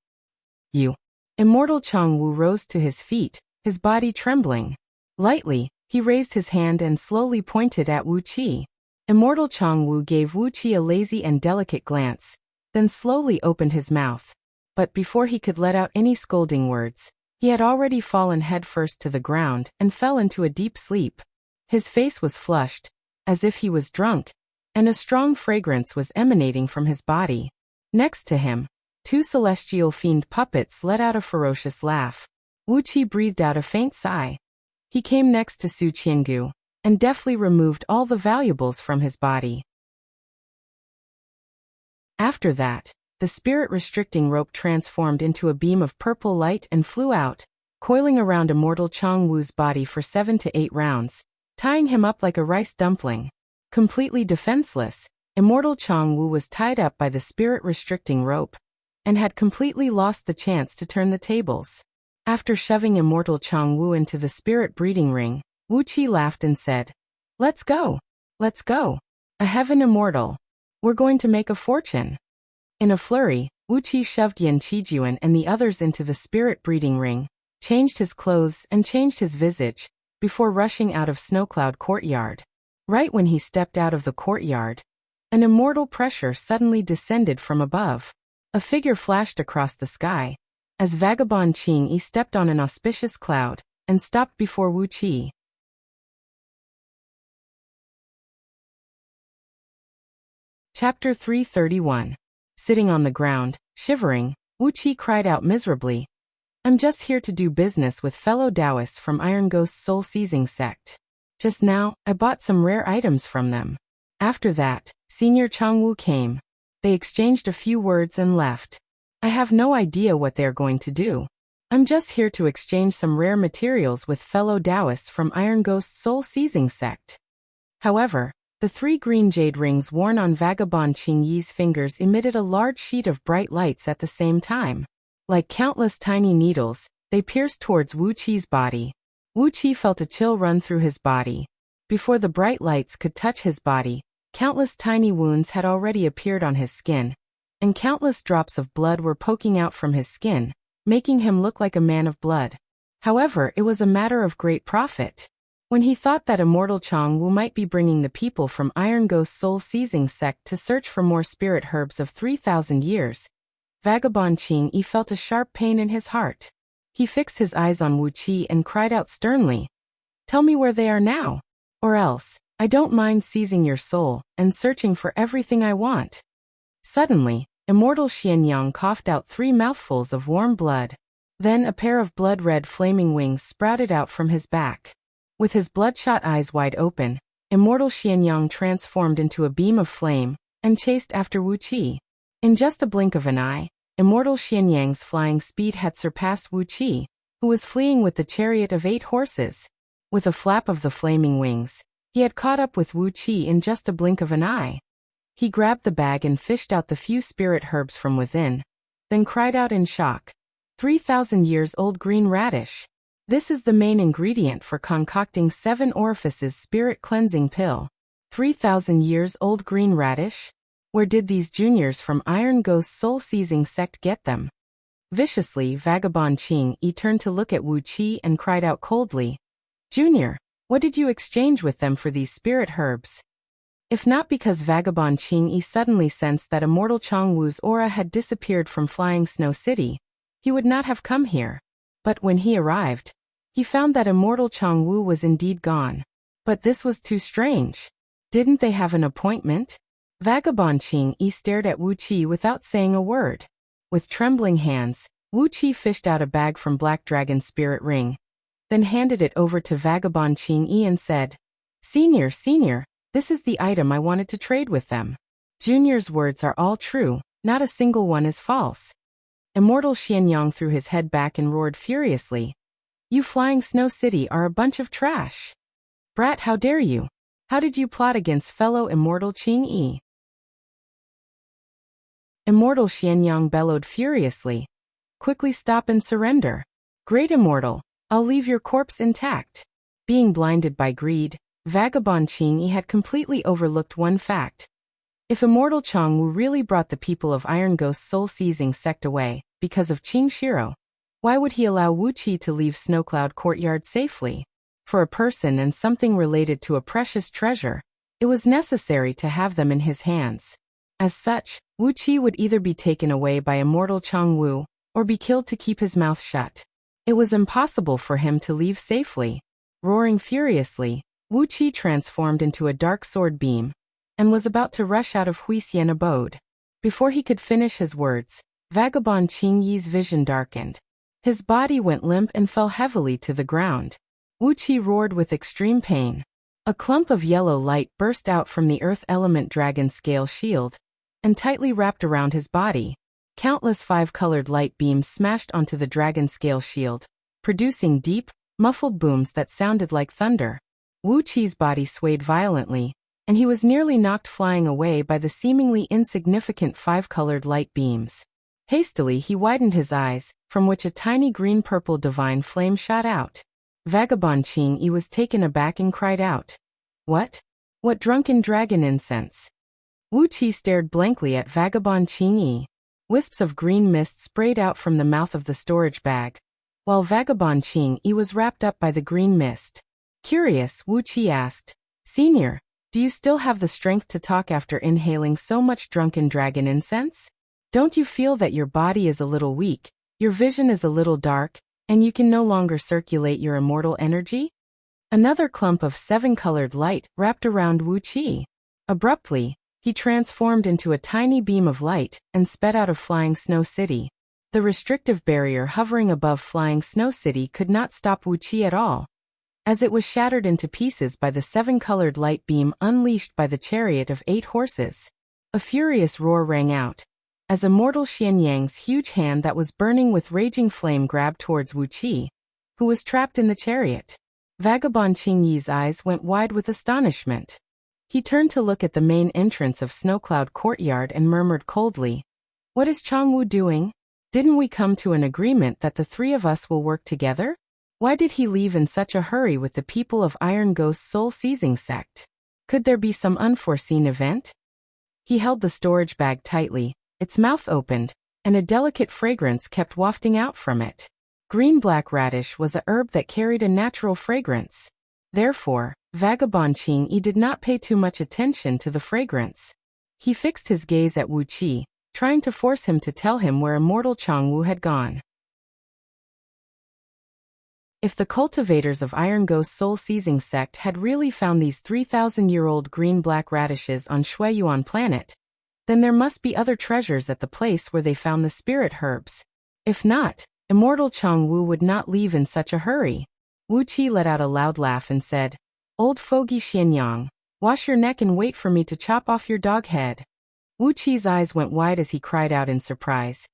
"You." Immortal Chang Wu rose to his feet, his body trembling. Lightly, he raised his hand and slowly pointed at Wuxia. Immortal Chang Wu gave Wuxia a lazy and delicate glance, then slowly opened his mouth. But before he could let out any scolding words, he had already fallen headfirst to the ground and fell into a deep sleep. His face was flushed, as if he was drunk, and a strong fragrance was emanating from his body. Next to him, 2 celestial fiend puppets let out a ferocious laugh. Wuxia breathed out a faint sigh. He came next to Su Qiangu, and deftly removed all the valuables from his body. After that, the spirit-restricting rope transformed into a beam of purple light and flew out, coiling around Immortal Chang Wu's body for 7 to 8 rounds, tying him up like a rice dumpling. Completely defenseless, Immortal Chang Wu was tied up by the spirit-restricting rope, and had completely lost the chance to turn the tables. After shoving Immortal Chang Wu into the spirit breeding ring, Wuxia laughed and said, "Let's go. Let's go. A heaven immortal. We're going to make a fortune." In a flurry, Wuqi shoved Yan Qijuan and the others into the spirit breeding ring, changed his clothes and changed his visage, before rushing out of Snowcloud Courtyard. Right when he stepped out of the courtyard, an immortal pressure suddenly descended from above. A figure flashed across the sky, as Vagabond Qingyi stepped on an auspicious cloud, and stopped before Wuqi. Chapter 331. Sitting on the ground, shivering, Wuqi cried out miserably, "I'm just here to do business with fellow Taoists from Iron Ghost's soul-seizing sect. Just now, I bought some rare items from them." After that, Senior Changwu came. They exchanged a few words and left. "I have no idea what they're going to do. I'm just here to exchange some rare materials with fellow Taoists from Iron Ghost's soul-seizing sect." However, the 3 green jade rings worn on Vagabond Qingyi's fingers emitted a large sheet of bright lights at the same time. Like countless tiny needles, they pierced towards Wuqi's body. Wuqi felt a chill run through his body. Before the bright lights could touch his body, countless tiny wounds had already appeared on his skin, and countless drops of blood were poking out from his skin, making him look like a man of blood. However, it was a matter of great profit. When he thought that immortal Changwu might be bringing the people from Iron Ghost's soul-seizing sect to search for more spirit herbs of 3,000 years, Vagabond Qingyi felt a sharp pain in his heart. He fixed his eyes on Wuqi and cried out sternly, "Tell me where they are now, or else, I don't mind seizing your soul and searching for everything I want." Suddenly, immortal Xianyang coughed out 3 mouthfuls of warm blood. Then a pair of blood-red flaming wings sprouted out from his back. With his bloodshot eyes wide open, immortal Xianyang transformed into a beam of flame and chased after Wuqi. In just a blink of an eye, immortal Xianyang's flying speed had surpassed Wuqi, who was fleeing with the chariot of 8 horses. With a flap of the flaming wings, he had caught up with Wuqi in just a blink of an eye. He grabbed the bag and fished out the few spirit herbs from within, then cried out in shock, 3,000 years old green radish. This is the main ingredient for concocting 7 orifices spirit cleansing pill. 3,000 years old green radish? Where did these juniors from Iron Ghost's soul-seizing sect get them? Viciously, Vagabond Qingyi turned to look at Wuqi and cried out coldly, "Junior, what did you exchange with them for these spirit herbs?" If not because Vagabond Qingyi suddenly sensed that immortal Changwu's aura had disappeared from Flying Snow City, he would not have come here. But when he arrived, he found that immortal Changwu was indeed gone. But this was too strange. Didn't they have an appointment? Vagabond Qingyi stared at Wuqi without saying a word. With trembling hands, Wuqi fished out a bag from Black Dragon's spirit ring, then handed it over to Vagabond Qingyi and said, Senior, this is the item I wanted to trade with them. Junior's words are all true, not a single one is false." Immortal Xianyang threw his head back and roared furiously, "You Flying Snow City are a bunch of trash. Brat, how dare you? How did you plot against fellow Immortal Qingyi?" Immortal Xianyang bellowed furiously, "Quickly stop and surrender. Great Immortal, I'll leave your corpse intact." Being blinded by greed, Vagabond Qingyi had completely overlooked one fact. If Immortal Changwu really brought the people of Iron Ghost's soul-seizing sect away because of Qing Shiro, why would he allow Wuqi to leave Snowcloud Courtyard safely? For a person and something related to a precious treasure, it was necessary to have them in his hands. As such, Wuqi would either be taken away by Immortal Changwu or be killed to keep his mouth shut. It was impossible for him to leave safely. Roaring furiously, Wuqi transformed into a dark sword beam and was about to rush out of Huixian abode. Before he could finish his words, Vagabond Qingyi's vision darkened. His body went limp and fell heavily to the ground. Wuqi roared with extreme pain. A clump of yellow light burst out from the earth element dragon scale shield and tightly wrapped around his body. Countless 5-colored light beams smashed onto the dragon scale shield, producing deep, muffled booms that sounded like thunder. Wuqi's body swayed violently, and he was nearly knocked flying away by the seemingly insignificant 5-colored light beams. Hastily he widened his eyes, from which a tiny green-purple divine flame shot out. Vagabond Qingyi was taken aback and cried out, "What? What drunken dragon incense?" Wuqi stared blankly at Vagabond Qingyi. Wisps of green mist sprayed out from the mouth of the storage bag, while Vagabond Qing-yi was wrapped up by the green mist. Curious, Wu Qi asked, "Senior, do you still have the strength to talk after inhaling so much drunken dragon incense? Don't you feel that your body is a little weak, your vision is a little dark, and you can no longer circulate your immortal energy?" Another clump of seven-colored light wrapped around Wu Qi. Abruptly, he transformed into a tiny beam of light and sped out of Flying Snow City. The restrictive barrier hovering above Flying Snow City could not stop Wu Qi at all, as it was shattered into pieces by the seven-colored light beam unleashed by the chariot of 8 horses. A furious roar rang out, as Immortal Xianyang's huge hand that was burning with raging flame grabbed towards Wu Qi, who was trapped in the chariot. Vagabond Qing-yi's eyes went wide with astonishment. He turned to look at the main entrance of Snowcloud Courtyard and murmured coldly, "What is Changwu doing? Didn't we come to an agreement that the 3 of us will work together? Why did he leave in such a hurry with the people of Iron Ghost's soul-seizing sect? Could there be some unforeseen event?" He held the storage bag tightly, its mouth opened, and a delicate fragrance kept wafting out from it. Green-black radish was a herb that carried a natural fragrance. Therefore, Vagabond Qing-yi did not pay too much attention to the fragrance. He fixed his gaze at Wu Qi, trying to force him to tell him where Immortal Changwu had gone. If the cultivators of Iron Ghost's soul-seizing sect had really found these 3,000-year-old green-black radishes on Shuiyuan planet, then there must be other treasures at the place where they found the spirit herbs. If not, Immortal Changwu would not leave in such a hurry. Wu Qi let out a loud laugh and said, "Old fogey Xianyang, wash your neck and wait for me to chop off your dog head." Wu Qi's eyes went wide as he cried out in surprise.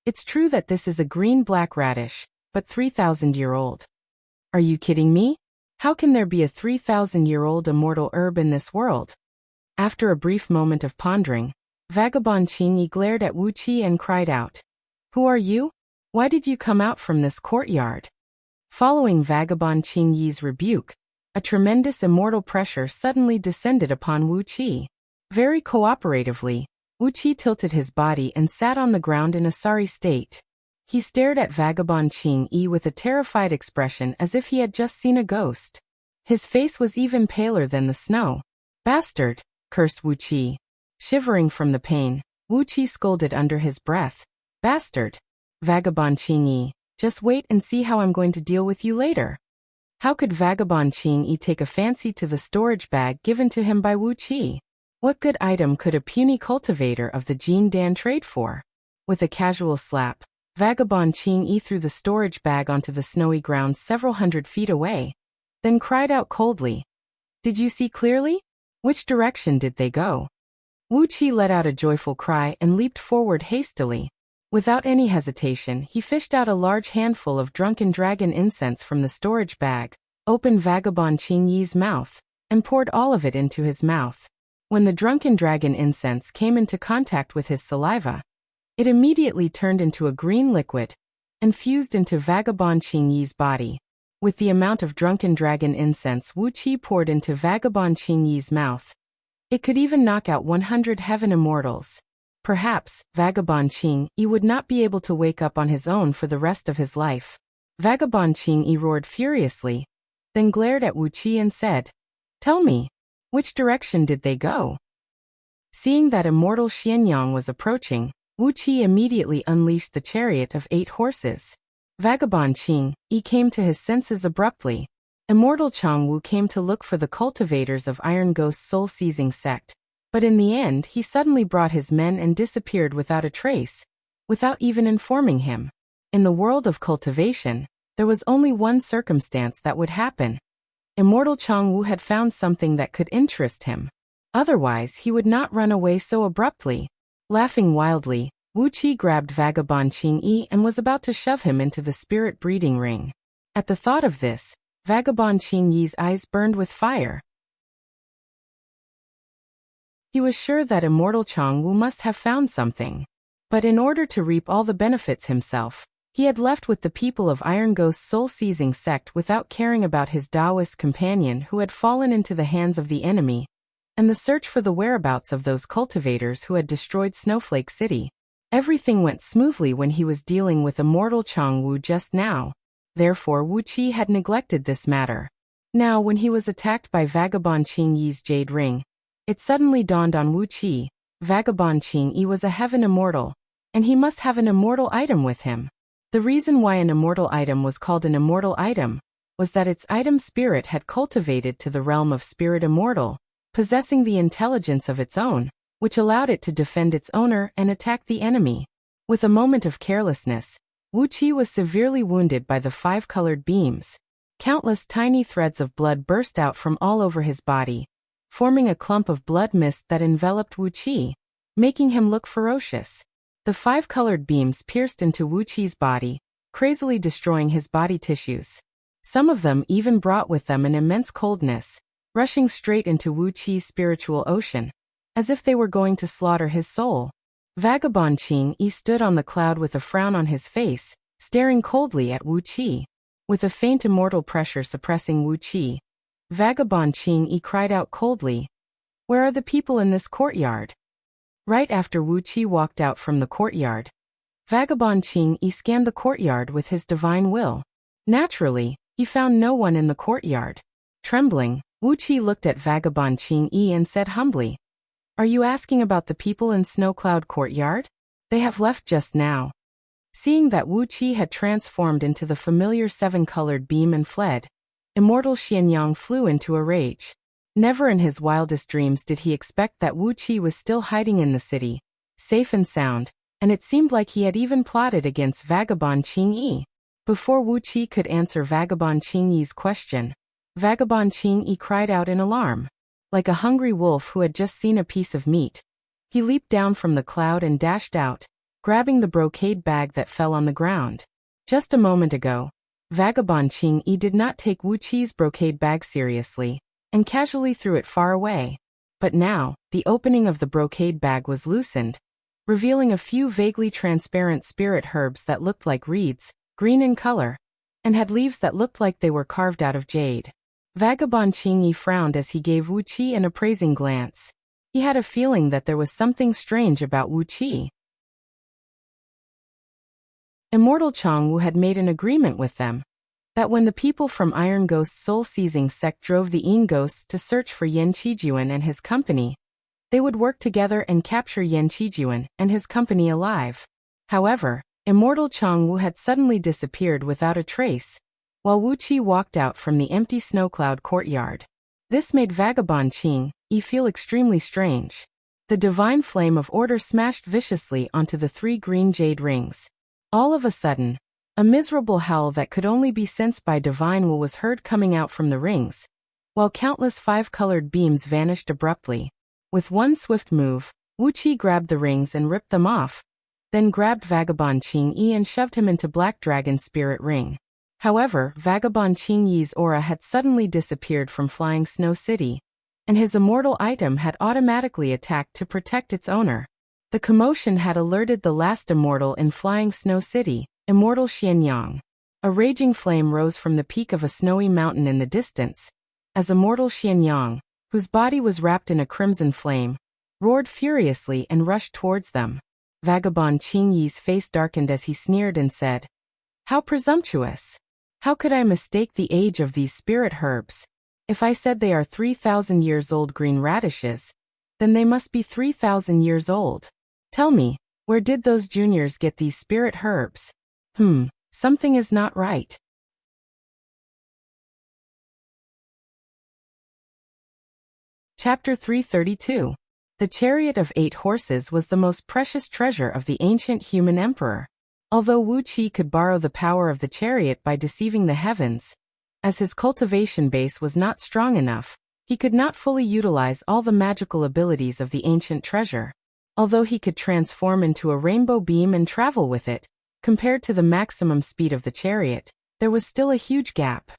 "It's true that this is a green-black radish, but 3,000-year-old. Are you kidding me? How can there be a 3,000-year-old immortal herb in this world?" After a brief moment of pondering, Vagabond Qing-yi glared at Wu Qi and cried out, "Who are you? Why did you come out from this courtyard?" Following Vagabond Qing-yi's rebuke, a tremendous immortal pressure suddenly descended upon Wu Qi. Very cooperatively, Wu Qi tilted his body and sat on the ground in a sorry state. He stared at Vagabond Qing-yi with a terrified expression as if he had just seen a ghost. His face was even paler than the snow. "Bastard!" cursed Wu Qi. Shivering from the pain, Wu Qi scolded under his breath, "Bastard! Vagabond Qing-yi, just wait and see how I'm going to deal with you later." How could Vagabond Qing-yi take a fancy to the storage bag given to him by Wu Qi? What good item could a puny cultivator of the Jin Dan trade for? With a casual slap, Vagabond Qing-yi threw the storage bag onto the snowy ground several hundred feet away, then cried out coldly, "Did you see clearly? Which direction did they go?" Wu Qi let out a joyful cry and leaped forward hastily. Without any hesitation, he fished out a large handful of drunken dragon incense from the storage bag, opened Vagabond Qing-yi's mouth, and poured all of it into his mouth. When the drunken dragon incense came into contact with his saliva, it immediately turned into a green liquid and fused into Vagabond Qing-yi's body. With the amount of drunken dragon incense Wu Qi poured into Vagabond Qing-yi's mouth, it could even knock out 100 heaven immortals. Perhaps, Vagabond Qing-yi would not be able to wake up on his own for the rest of his life. Vagabond Qing-yi roared furiously, then glared at Wu Qi and said, "Tell me, which direction did they go?" Seeing that Immortal Xianyang was approaching, Wu Qi immediately unleashed the chariot of 8 horses. Vagabond Qing-yi came to his senses abruptly. Immortal Changwu came to look for the cultivators of Iron Ghost's soul-seizing sect, but in the end he suddenly brought his men and disappeared without a trace, without even informing him. In the world of cultivation, there was only one circumstance that would happen. Immortal Changwu had found something that could interest him. Otherwise he would not run away so abruptly. Laughing wildly, Wu Qi grabbed Vagabond Qing-yi and was about to shove him into the spirit breeding ring. At the thought of this, Vagabond Qing-yi's eyes burned with fire. He was sure that Immortal Changwu must have found something. But in order to reap all the benefits himself, he had left with the people of Iron Ghost's soul-seizing sect without caring about his Taoist companion who had fallen into the hands of the enemy, and the search for the whereabouts of those cultivators who had destroyed Snowflake City. Everything went smoothly when he was dealing with immortal Changwu just now. Therefore Wuqi had neglected this matter. Now when he was attacked by Vagabond Qingyi's jade ring, it suddenly dawned on Wuqi, Vagabond Qingyi was a heaven immortal, and he must have an immortal item with him. The reason why an immortal item was called an immortal item was that its item spirit had cultivated to the realm of spirit immortal, possessing the intelligence of its own, which allowed it to defend its owner and attack the enemy. With a moment of carelessness, Wuqi was severely wounded by the 5-colored beams. Countless tiny threads of blood burst out from all over his body, forming a clump of blood mist that enveloped Wuqi, making him look ferocious. The 5-colored beams pierced into Wuqi's body, crazily destroying his body tissues. Some of them even brought with them an immense coldness, rushing straight into Wuqi's spiritual ocean, as if they were going to slaughter his soul. Vagabond Qingyi stood on the cloud with a frown on his face, staring coldly at Wuqi. With a faint immortal pressure suppressing Wuqi, Vagabond Qingyi cried out coldly, "Where are the people in this courtyard?" Right after Wuqi walked out from the courtyard, Vagabond Qingyi scanned the courtyard with his divine will. Naturally, he found no one in the courtyard. Trembling, Wuqi looked at Vagabond Qingyi and said humbly, "Are you asking about the people in Snowcloud Courtyard? They have left just now." Seeing that Wuqi had transformed into the familiar 7-colored beam and fled, immortal Xianyang flew into a rage. Never in his wildest dreams did he expect that Wuqi was still hiding in the city, safe and sound, and it seemed like he had even plotted against Vagabond Qingyi. Before Wuqi could answer Vagabond Qingyi's question, Vagabond Qingyi cried out in alarm. Like a hungry wolf who had just seen a piece of meat, he leaped down from the cloud and dashed out, grabbing the brocade bag that fell on the ground. Just a moment ago, Vagabond Qingyi did not take Wuqi's brocade bag seriously, and casually threw it far away. But now, the opening of the brocade bag was loosened, revealing a few vaguely transparent spirit herbs that looked like reeds, green in color, and had leaves that looked like they were carved out of jade. Vagabond Qingyi frowned as he gave Wuqi an appraising glance. He had a feeling that there was something strange about Wuqi. Immortal Changwu had made an agreement with them, that when the people from Iron Ghost's soul-seizing sect drove the Yin Ghosts to search for Yan Qijuan and his company, they would work together and capture Yan Qijuan and his company alive. However, Immortal Changwu had suddenly disappeared without a trace, while Wuqi walked out from the empty Snowcloud courtyard. This made Vagabond Qingyi feel extremely strange. The divine flame of order smashed viciously onto the 3 green jade rings. All of a sudden, a miserable howl that could only be sensed by divine will was heard coming out from the rings, while countless 5-colored beams vanished abruptly. With one swift move, Wuqi grabbed the rings and ripped them off, then grabbed Vagabond Qingyi and shoved him into Black Dragon's spirit ring. However, Vagabond Qingyi's aura had suddenly disappeared from Flying Snow City, and his immortal item had automatically attacked to protect its owner. The commotion had alerted the last immortal in Flying Snow City, Immortal Xianyang. A raging flame rose from the peak of a snowy mountain in the distance, as Immortal Xianyang, whose body was wrapped in a crimson flame, roared furiously and rushed towards them. Vagabond Qingyi's face darkened as he sneered and said, "How presumptuous! How could I mistake the age of these spirit herbs? If I said they are 3,000 years old green radishes, then they must be 3,000 years old. Tell me, where did those juniors get these spirit herbs? Something is not right." Chapter 332. The chariot of 8 horses was the most precious treasure of the ancient human emperor. Although Wuqi could borrow the power of the chariot by deceiving the heavens, as his cultivation base was not strong enough, he could not fully utilize all the magical abilities of the ancient treasure. Although he could transform into a rainbow beam and travel with it, compared to the maximum speed of the chariot, there was still a huge gap.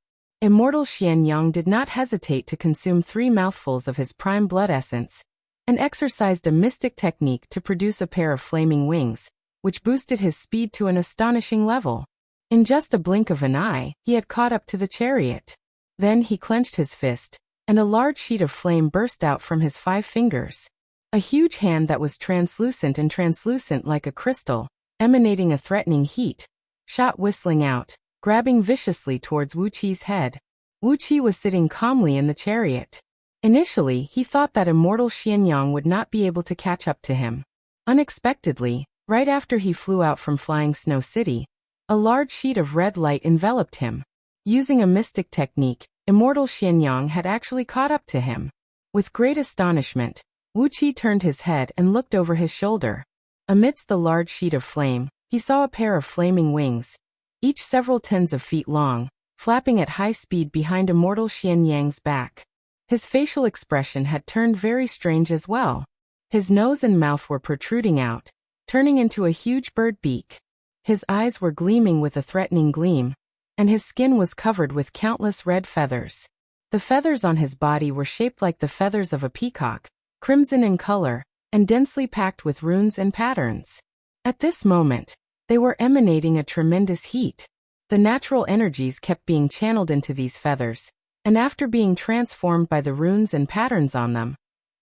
Immortal Xianyang did not hesitate to consume 3 mouthfuls of his prime blood essence, and exercised a mystic technique to produce a pair of flaming wings, which boosted his speed to an astonishing level. In just a blink of an eye, he had caught up to the chariot. Then he clenched his fist, and a large sheet of flame burst out from his 5 fingers. A huge hand that was translucent like a crystal, emanating a threatening heat, shot whistling out, grabbing viciously towards Wuqi's head. Wuqi was sitting calmly in the chariot. Initially, he thought that immortal Xianyang would not be able to catch up to him. Unexpectedly, right after he flew out from Flying Snow City, a large sheet of red light enveloped him. Using a mystic technique, immortal Xianyang had actually caught up to him. With great astonishment, Wuqi turned his head and looked over his shoulder. Amidst the large sheet of flame, he saw a pair of flaming wings, each several tens of feet long, flapping at high speed behind immortal Xianyang's back. His facial expression had turned very strange as well. His nose and mouth were protruding out, turning into a huge bird beak. His eyes were gleaming with a threatening gleam, and his skin was covered with countless red feathers. The feathers on his body were shaped like the feathers of a peacock, crimson in color, and densely packed with runes and patterns. At this moment, they were emanating a tremendous heat. The natural energies kept being channeled into these feathers, and after being transformed by the runes and patterns on them,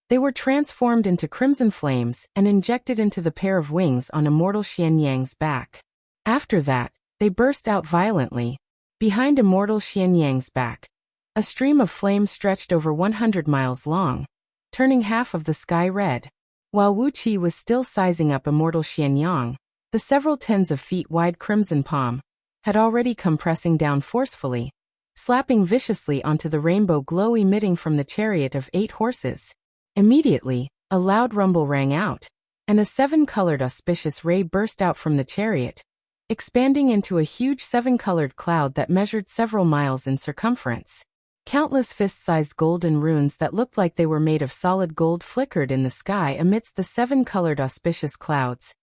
they were transformed into crimson flames and injected into the pair of wings on immortal Xianyang's back. After that, they burst out violently. Behind immortal Xianyang's back, a stream of flame stretched over 100 miles long, turning half of the sky red. While Wuqi was still sizing up immortal Xianyang, the several tens of feet wide crimson palm had already come pressing down forcefully, slapping viciously onto the rainbow glow emitting from the chariot of 8 horses. Immediately, a loud rumble rang out, and a 7-colored auspicious ray burst out from the chariot, expanding into a huge 7-colored cloud that measured several miles in circumference. Countless fist-sized golden runes that looked like they were made of solid gold flickered in the sky amidst the 7-colored auspicious clouds,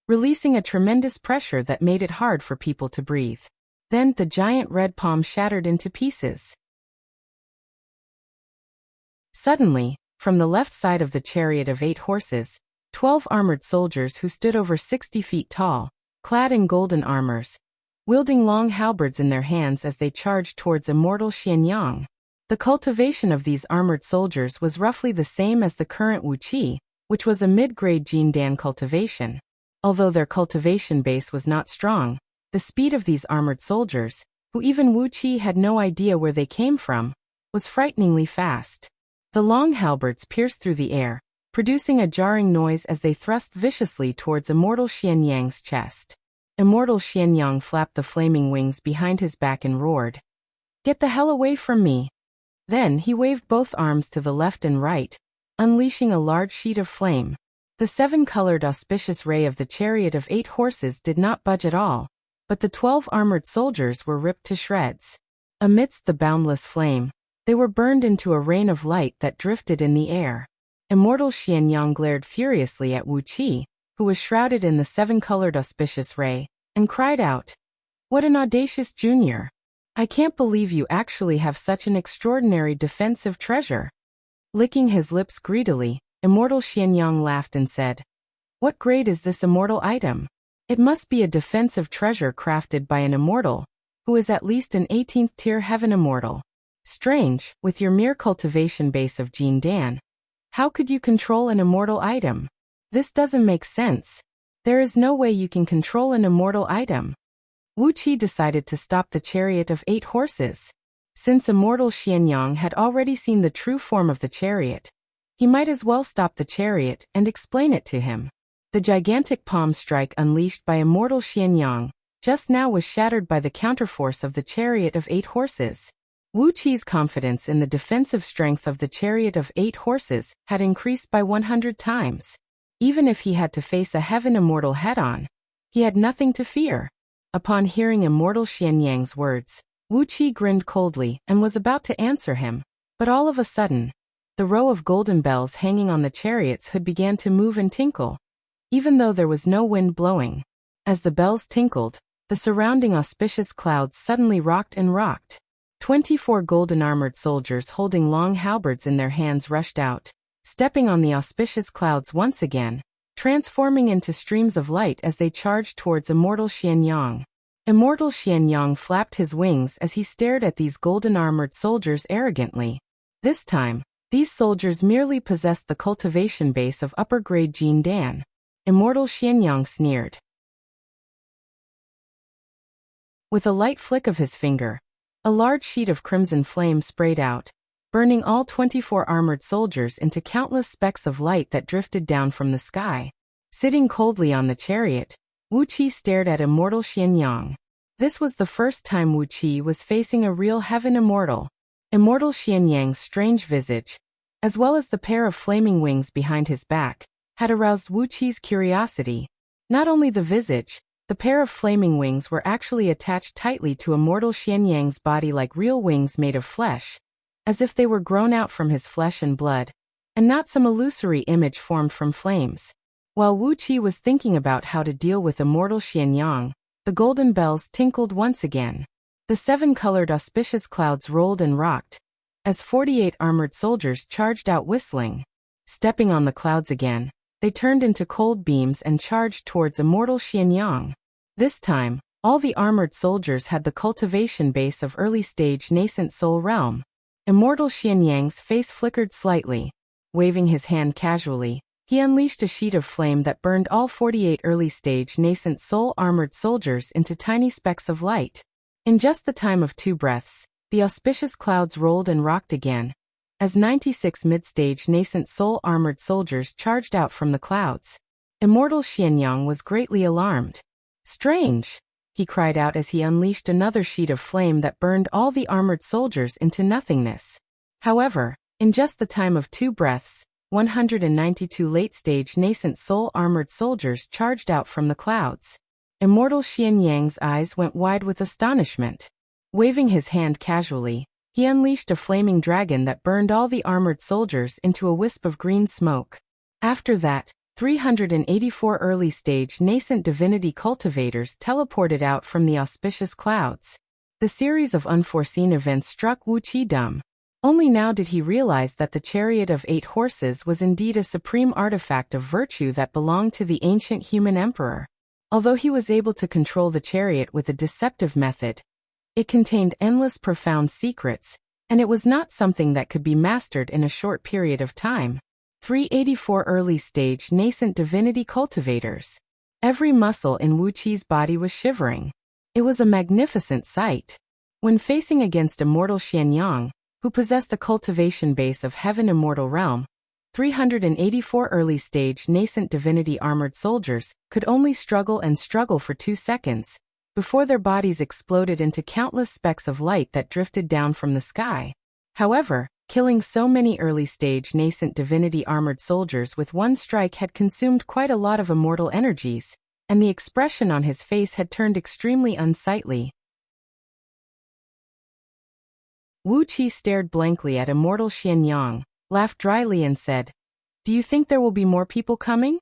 releasing a tremendous pressure that made it hard for people to breathe. Then the giant red palm shattered into pieces. Suddenly, from the left side of the chariot of 8 horses, 12 armored soldiers who stood over 60 feet tall, clad in golden armors, wielding long halberds in their hands as they charged towards immortal Xianyang. The cultivation of these armored soldiers was roughly the same as the current Wuqi, which was a mid-grade Jindan cultivation. Although their cultivation base was not strong, the speed of these armored soldiers, who even Wuqi had no idea where they came from, was frighteningly fast. The long halberds pierced through the air, producing a jarring noise as they thrust viciously towards immortal Xianyang's chest. Immortal Xianyang flapped the flaming wings behind his back and roared, "Get the hell away from me!" Then he waved both arms to the left and right, unleashing a large sheet of flame. The 7-colored auspicious ray of the chariot of 8 horses did not budge at all, but the 12 armored soldiers were ripped to shreds. Amidst the boundless flame, they were burned into a rain of light that drifted in the air. Immortal Xianyang glared furiously at Wuqi, who was shrouded in the 7-colored auspicious ray, and cried out, "What an audacious junior! I can't believe you actually have such an extraordinary defensive treasure." Licking his lips greedily, immortal Xianyang laughed and said, "What grade is this immortal item? It must be a defensive treasure crafted by an immortal, who is at least an 18th tier heaven immortal. Strange, with your mere cultivation base of Jindan. How could you control an immortal item? This doesn't make sense. There is no way you can control an immortal item." Wuqi decided to stop the chariot of 8 horses. Since immortal Xianyang had already seen the true form of the chariot, he might as well stop the chariot and explain it to him. The gigantic palm strike unleashed by immortal Xianyang just now was shattered by the counterforce of the chariot of 8 horses. Wuqi's confidence in the defensive strength of the chariot of 8 horses had increased by 100 times. Even if he had to face a heaven immortal head-on, he had nothing to fear. Upon hearing immortal Xianyang's words, Wuqi grinned coldly and was about to answer him, but all of a sudden, the row of golden bells hanging on the chariot's hood began to move and tinkle, even though there was no wind blowing. As the bells tinkled, the surrounding auspicious clouds suddenly rocked and rocked. 24 golden armored soldiers holding long halberds in their hands rushed out, stepping on the auspicious clouds once again, transforming into streams of light as they charged towards immortal Xianyang. Immortal Xianyang flapped his wings as he stared at these golden armored soldiers arrogantly. This time, These soldiers merely possessed the cultivation base of upper-grade Jin Dan. Immortal Xianyang sneered. With a light flick of his finger, a large sheet of crimson flame sprayed out, burning all 24 armored soldiers into countless specks of light that drifted down from the sky. Sitting coldly on the chariot, Wuxia stared at Immortal Xianyang. This was the first time Wuxia was facing a real heaven immortal. Immortal Xianyang's strange visage, as well as the pair of flaming wings behind his back, had aroused Wuxia's curiosity. Not only the visage, the pair of flaming wings were actually attached tightly to Immortal Xianyang's body like real wings made of flesh, as if they were grown out from his flesh and blood, and not some illusory image formed from flames. While Wuxia was thinking about how to deal with Immortal Xianyang, the golden bells tinkled once again. The 7-colored auspicious clouds rolled and rocked, as 48 armored soldiers charged out whistling. Stepping on the clouds again, they turned into cold beams and charged towards Immortal Xianyang. This time, all the armored soldiers had the cultivation base of early-stage nascent soul realm. Immortal Xianyang's face flickered slightly. Waving his hand casually, he unleashed a sheet of flame that burned all 48 early-stage nascent soul armored soldiers into tiny specks of light. In just the time of 2 breaths, the auspicious clouds rolled and rocked again, as 96 mid-stage nascent soul armored soldiers charged out from the clouds. Immortal Xianyang was greatly alarmed. "Strange!" he cried out as he unleashed another sheet of flame that burned all the armored soldiers into nothingness. However, in just the time of 2 breaths, 192 late-stage nascent soul armored soldiers charged out from the clouds. Immortal Xianyang's eyes went wide with astonishment. Waving his hand casually, he unleashed a flaming dragon that burned all the armored soldiers into a wisp of green smoke. After that, 384 early-stage nascent divinity cultivators teleported out from the auspicious clouds. The series of unforeseen events struck Wuxia dumb. Only now did he realize that the chariot of 8 horses was indeed a supreme artifact of virtue that belonged to the ancient human emperor. Although he was able to control the chariot with a deceptive method, it contained endless profound secrets, and it was not something that could be mastered in a short period of time. 384 early-stage nascent divinity cultivators. Every muscle in Wuxia's body was shivering. It was a magnificent sight. When facing against Immortal Xianyang, who possessed a cultivation base of heaven immortal realm, 384 early-stage nascent divinity armored soldiers could only struggle and struggle for 2 seconds, before their bodies exploded into countless specks of light that drifted down from the sky. However, killing so many early-stage nascent divinity armored soldiers with one strike had consumed quite a lot of immortal energies, and the expression on his face had turned extremely unsightly. Wuxia stared blankly at Immortal Xianyang, laughed dryly and said, "Do you think there will be more people coming?"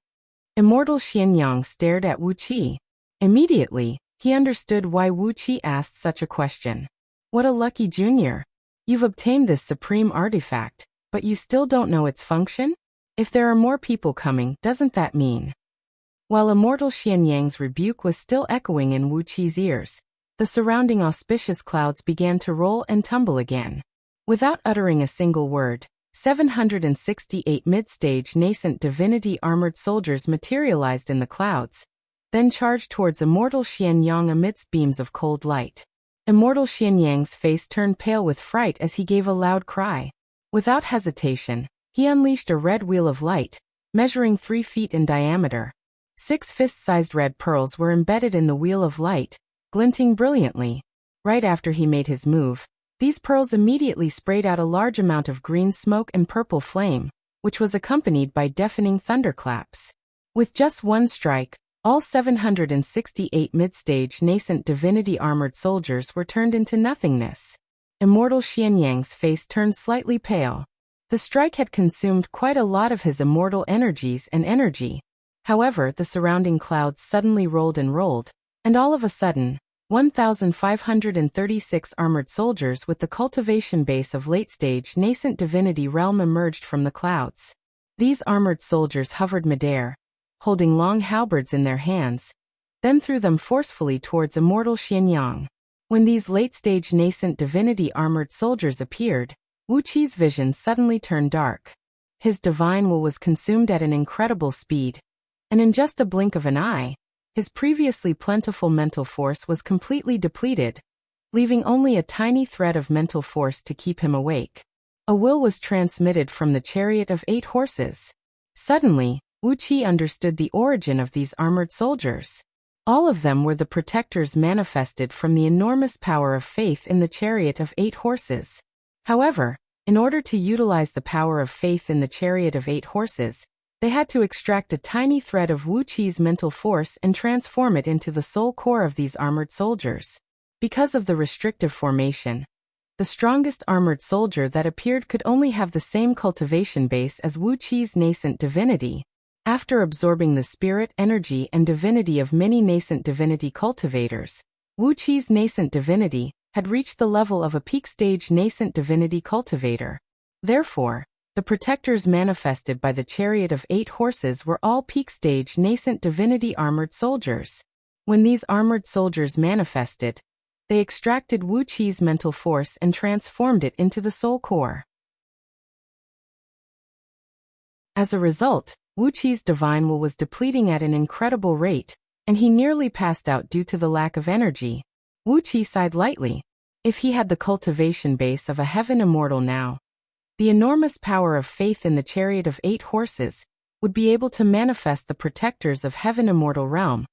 Immortal Xianyang stared at Wuxia. Immediately, he understood why Wuxia asked such a question. What a lucky junior! You've obtained this supreme artifact, but you still don't know its function? If there are more people coming, doesn't that mean? While Immortal Xianyang's rebuke was still echoing in Wuxia's ears, the surrounding auspicious clouds began to roll and tumble again. Without uttering a single word, 768 mid-stage nascent divinity armored soldiers materialized in the clouds, then charged towards Immortal Xianyang amidst beams of cold light. Immortal Xianyang's face turned pale with fright as he gave a loud cry. Without hesitation, he unleashed a red wheel of light, measuring 3 feet in diameter. 6 fist-sized red pearls were embedded in the wheel of light, glinting brilliantly. Right after he made his move, these pearls immediately sprayed out a large amount of green smoke and purple flame, which was accompanied by deafening thunderclaps. With just one strike, all 768 mid-stage nascent divinity armored soldiers were turned into nothingness. Immortal Xianyang's face turned slightly pale. The strike had consumed quite a lot of his immortal energies and energy. However, the surrounding clouds suddenly rolled and rolled, and all of a sudden, 1,536 armored soldiers with the cultivation base of late-stage nascent divinity realm emerged from the clouds. These armored soldiers hovered midair, holding long halberds in their hands, then threw them forcefully towards Immortal Xianyang. When these late-stage nascent divinity armored soldiers appeared, Wuqi's vision suddenly turned dark. His divine will was consumed at an incredible speed, and in just a blink of an eye, his previously plentiful mental force was completely depleted, leaving only a tiny thread of mental force to keep him awake. A will was transmitted from the chariot of 8 horses. Suddenly, Wuqi understood the origin of these armored soldiers. All of them were the protectors manifested from the enormous power of faith in the chariot of 8 horses. However, in order to utilize the power of faith in the chariot of 8 horses, they had to extract a tiny thread of Wuqi's mental force and transform it into the soul core of these armored soldiers. Because of the restrictive formation, the strongest armored soldier that appeared could only have the same cultivation base as Wuqi's nascent divinity. After absorbing the spirit, energy, and divinity of many nascent divinity cultivators, Wuqi's nascent divinity had reached the level of a peak stage nascent divinity cultivator. Therefore, the protectors manifested by the chariot of 8 horses were all peak stage nascent divinity armored soldiers. When these armored soldiers manifested, they extracted Wuqi's mental force and transformed it into the soul core. As a result, Wuqi's divine will was depleting at an incredible rate, and he nearly passed out due to the lack of energy. Wuqi sighed lightly. If he had the cultivation base of a heaven immortal now, the enormous power of faith in the chariot of 8 horses would be able to manifest the protectors of heaven immortal realm,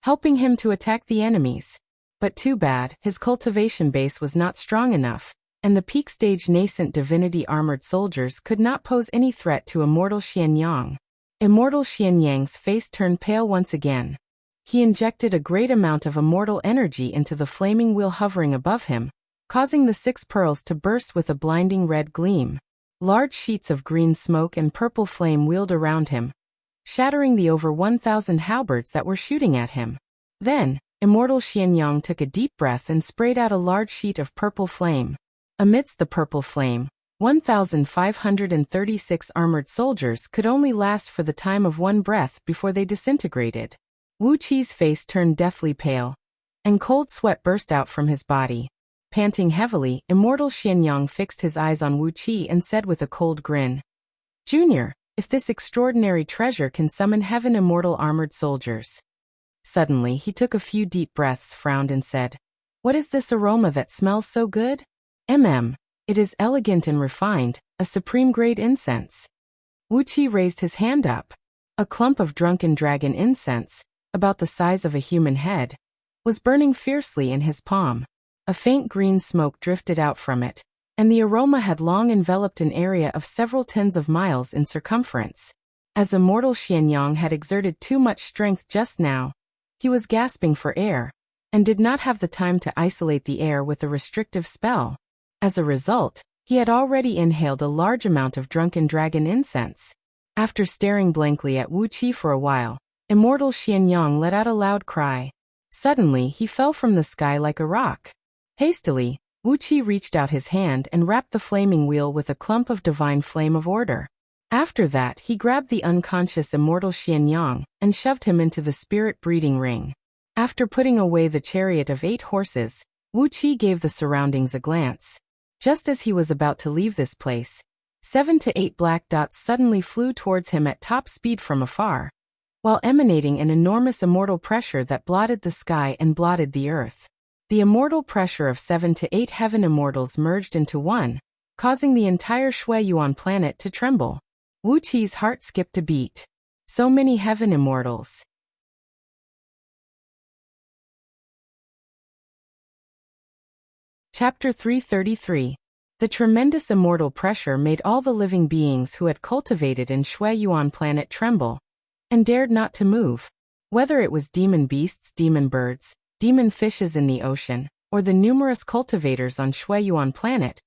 helping him to attack the enemies. But too bad, his cultivation base was not strong enough, and the peak stage nascent divinity armored soldiers could not pose any threat to immortal Xianyang. Immortal Xianyang's face turned pale once again. He injected a great amount of immortal energy into the flaming wheel hovering above him, causing the 6 pearls to burst with a blinding red gleam. Large sheets of green smoke and purple flame wheeled around him, shattering the over 1,000 halberds that were shooting at him. Then, Immortal Xianyang took a deep breath and sprayed out a large sheet of purple flame. Amidst the purple flame, 1,536 armored soldiers could only last for the time of 1 breath before they disintegrated. Wuqi's face turned deathly pale, and cold sweat burst out from his body. Panting heavily, Immortal Xianyang fixed his eyes on Wuqi and said with a cold grin, "Junior, if this extraordinary treasure can summon heaven immortal armored soldiers." Suddenly, he took a few deep breaths, frowned and said, "What is this aroma that smells so good?" It is elegant and refined, a supreme grade incense." Wuqi raised his hand up. A clump of drunken dragon incense, about the size of a human head, was burning fiercely in his palm. A faint green smoke drifted out from it, and the aroma had long enveloped an area of several tens of miles in circumference. As Immortal Xianyang had exerted too much strength just now, he was gasping for air, and did not have the time to isolate the air with a restrictive spell. As a result, he had already inhaled a large amount of drunken dragon incense. After staring blankly at Wuqi for a while, Immortal Xianyang let out a loud cry. Suddenly, he fell from the sky like a rock. Hastily, Wuqi reached out his hand and wrapped the flaming wheel with a clump of divine flame of order. After that, he grabbed the unconscious Immortal Xianyang and shoved him into the spirit breeding ring. After putting away the chariot of 8 horses, Wuqi gave the surroundings a glance. Just as he was about to leave this place, 7 to 8 black dots suddenly flew towards him at top speed from afar, while emanating an enormous immortal pressure that blotted the sky and blotted the earth. The immortal pressure of 7 to 8 heaven immortals merged into one, causing the entire Shui Yuan planet to tremble. Wuqi's heart skipped a beat. So many heaven immortals. Chapter 333. The tremendous immortal pressure made all the living beings who had cultivated in Shui Yuan planet tremble, and dared not to move. Whether it was demon beasts, demon birds, demon fishes in the ocean, or the numerous cultivators on Shui Yuan planet,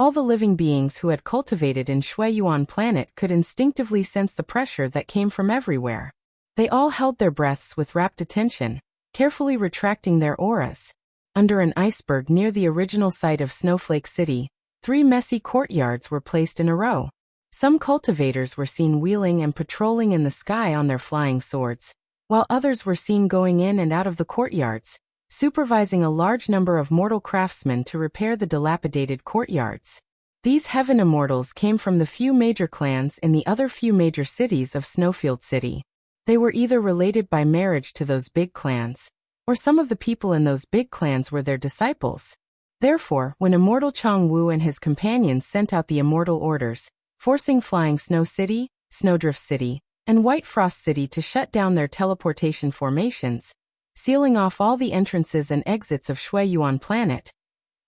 all the living beings who had cultivated in Shui Yuan planet could instinctively sense the pressure that came from everywhere. They all held their breaths with rapt attention, carefully retracting their auras. Under an iceberg near the original site of Snowflake City, 3 messy courtyards were placed in a row. Some cultivators were seen wheeling and patrolling in the sky on their flying swords, while others were seen going in and out of the courtyards, supervising a large number of mortal craftsmen to repair the dilapidated courtyards. These heaven immortals came from the few major clans in the other few major cities of Snowfield City. They were either related by marriage to those big clans, or some of the people in those big clans were their disciples. Therefore, when Immortal Chong Wu and his companions sent out the immortal orders, forcing Flying Snow City, Snowdrift City, and White Frost City to shut down their teleportation formations, sealing off all the entrances and exits of Shui Yuan Planet,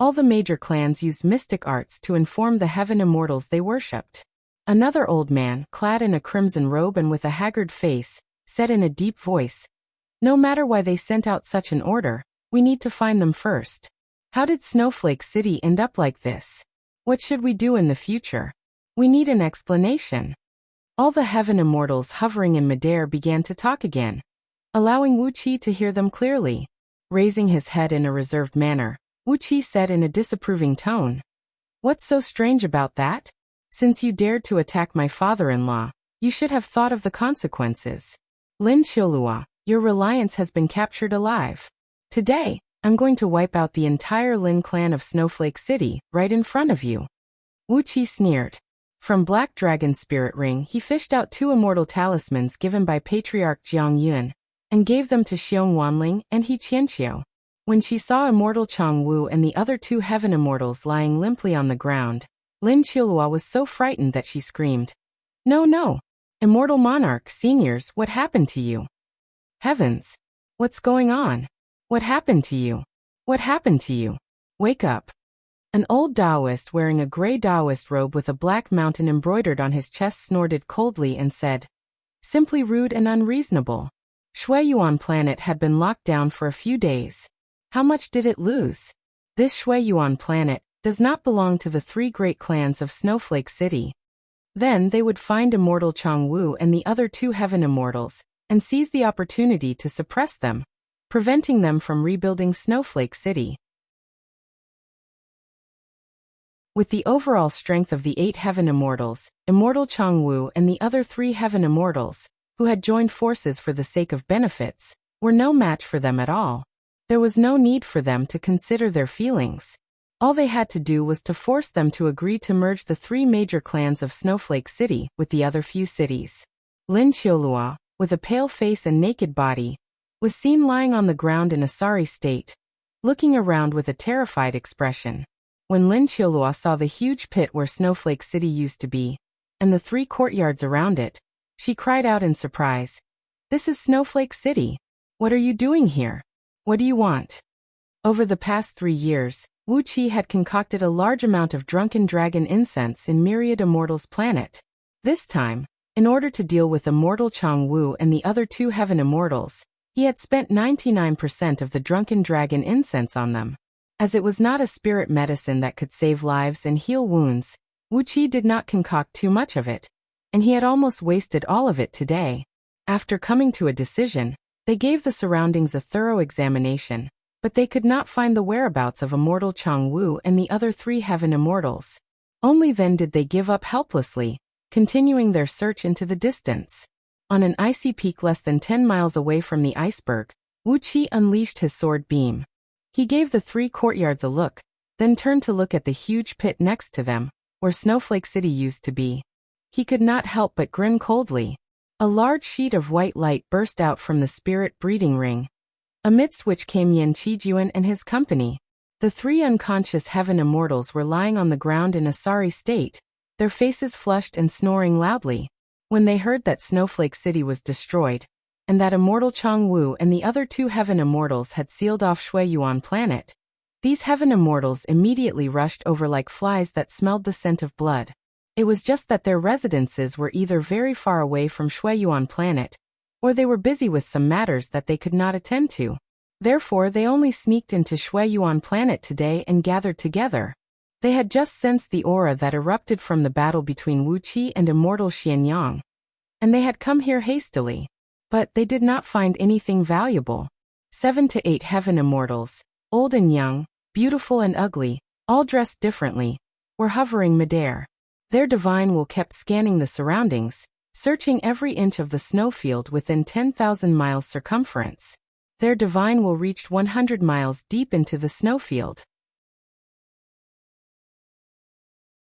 all the major clans used mystic arts to inform the heaven immortals they worshipped. Another old man, clad in a crimson robe and with a haggard face, said in a deep voice, "No matter why they sent out such an order, we need to find them first. How did Snowflake City end up like this? What should we do in the future? We need an explanation." All the heaven immortals hovering in midair began to talk again, allowing Wuxia to hear them clearly. Raising his head in a reserved manner, Wuxia said in a disapproving tone, "What's so strange about that? Since you dared to attack my father-in-law, you should have thought of the consequences. Lin Qiulua, your reliance has been captured alive. Today, I'm going to wipe out the entire Lin clan of Snowflake City, right in front of you." Wuxia sneered. From Black Dragon's spirit ring he fished out 2 immortal talismans given by Patriarch Jiang Yun, and gave them to Xiong Wanling and He Qianqiu. When she saw Immortal Chong Wu and the other 2 heaven immortals lying limply on the ground, Lin Qiulua was so frightened that she screamed, "No, no! Immortal Monarch, seniors, what happened to you? Heavens! What's going on? What happened to you? What happened to you? Wake up!" An old Taoist wearing a gray Taoist robe with a black mountain embroidered on his chest snorted coldly and said, "Simply rude and unreasonable. Shui Yuan Planet had been locked down for a few days. How much did it lose? This Shui Yuan Planet does not belong to the 3 great clans of Snowflake City." Then they would find Immortal Chong Wu and the other 2 heaven immortals, and seize the opportunity to suppress them, preventing them from rebuilding Snowflake City. With the overall strength of the 8 heaven immortals, Immortal Chong Wu and the other 3 heaven immortals, who had joined forces for the sake of benefits, were no match for them at all. There was no need for them to consider their feelings. All they had to do was to force them to agree to merge the 3 major clans of Snowflake City with the other few cities. Lin Qiulua, with a pale face and naked body, was seen lying on the ground in a sorry state, looking around with a terrified expression. When Lin Qiulua saw the huge pit where Snowflake City used to be, and the 3 courtyards around it, she cried out in surprise, "This is Snowflake City. What are you doing here? What do you want?" Over the past 3 years, Wuxia had concocted a large amount of drunken dragon incense in Myriad Immortals Planet. This time, in order to deal with Immortal Chong Wu and the other 2 heaven immortals, he had spent 99% of the drunken dragon incense on them. As it was not a spirit medicine that could save lives and heal wounds, Wuxia did not concoct too much of it, and he had almost wasted all of it today. After coming to a decision, they gave the surroundings a thorough examination, but they could not find the whereabouts of Immortal Chong Wu and the other 3 heaven immortals. Only then did they give up helplessly, continuing their search into the distance. On an icy peak less than 10 miles away from the iceberg, Wuxia unleashed his sword beam. He gave the 3 courtyards a look, then turned to look at the huge pit next to them, where Snowflake City used to be. He could not help but grin coldly. A large sheet of white light burst out from the spirit breeding ring, amidst which came Yan Qijuan and his company. The 3 unconscious heaven immortals were lying on the ground in a sorry state, their faces flushed and snoring loudly. When they heard that Snowflake City was destroyed, and that Immortal Chong Wu and the other 2 heaven immortals had sealed off Shui Yuan Planet, these heaven immortals immediately rushed over like flies that smelled the scent of blood. It was just that their residences were either very far away from Shui Yuan Planet, or they were busy with some matters that they could not attend to. Therefore they only sneaked into Shui Yuan Planet today and gathered together. They had just sensed the aura that erupted from the battle between Wuqi and Immortal Xianyang, and they had come here hastily. But they did not find anything valuable. 7 to 8 heaven immortals, old and young, beautiful and ugly, all dressed differently, were hovering midair. Their divine will kept scanning the surroundings, searching every inch of the snowfield within 10,000 miles circumference. Their divine will reached 100 miles deep into the snowfield.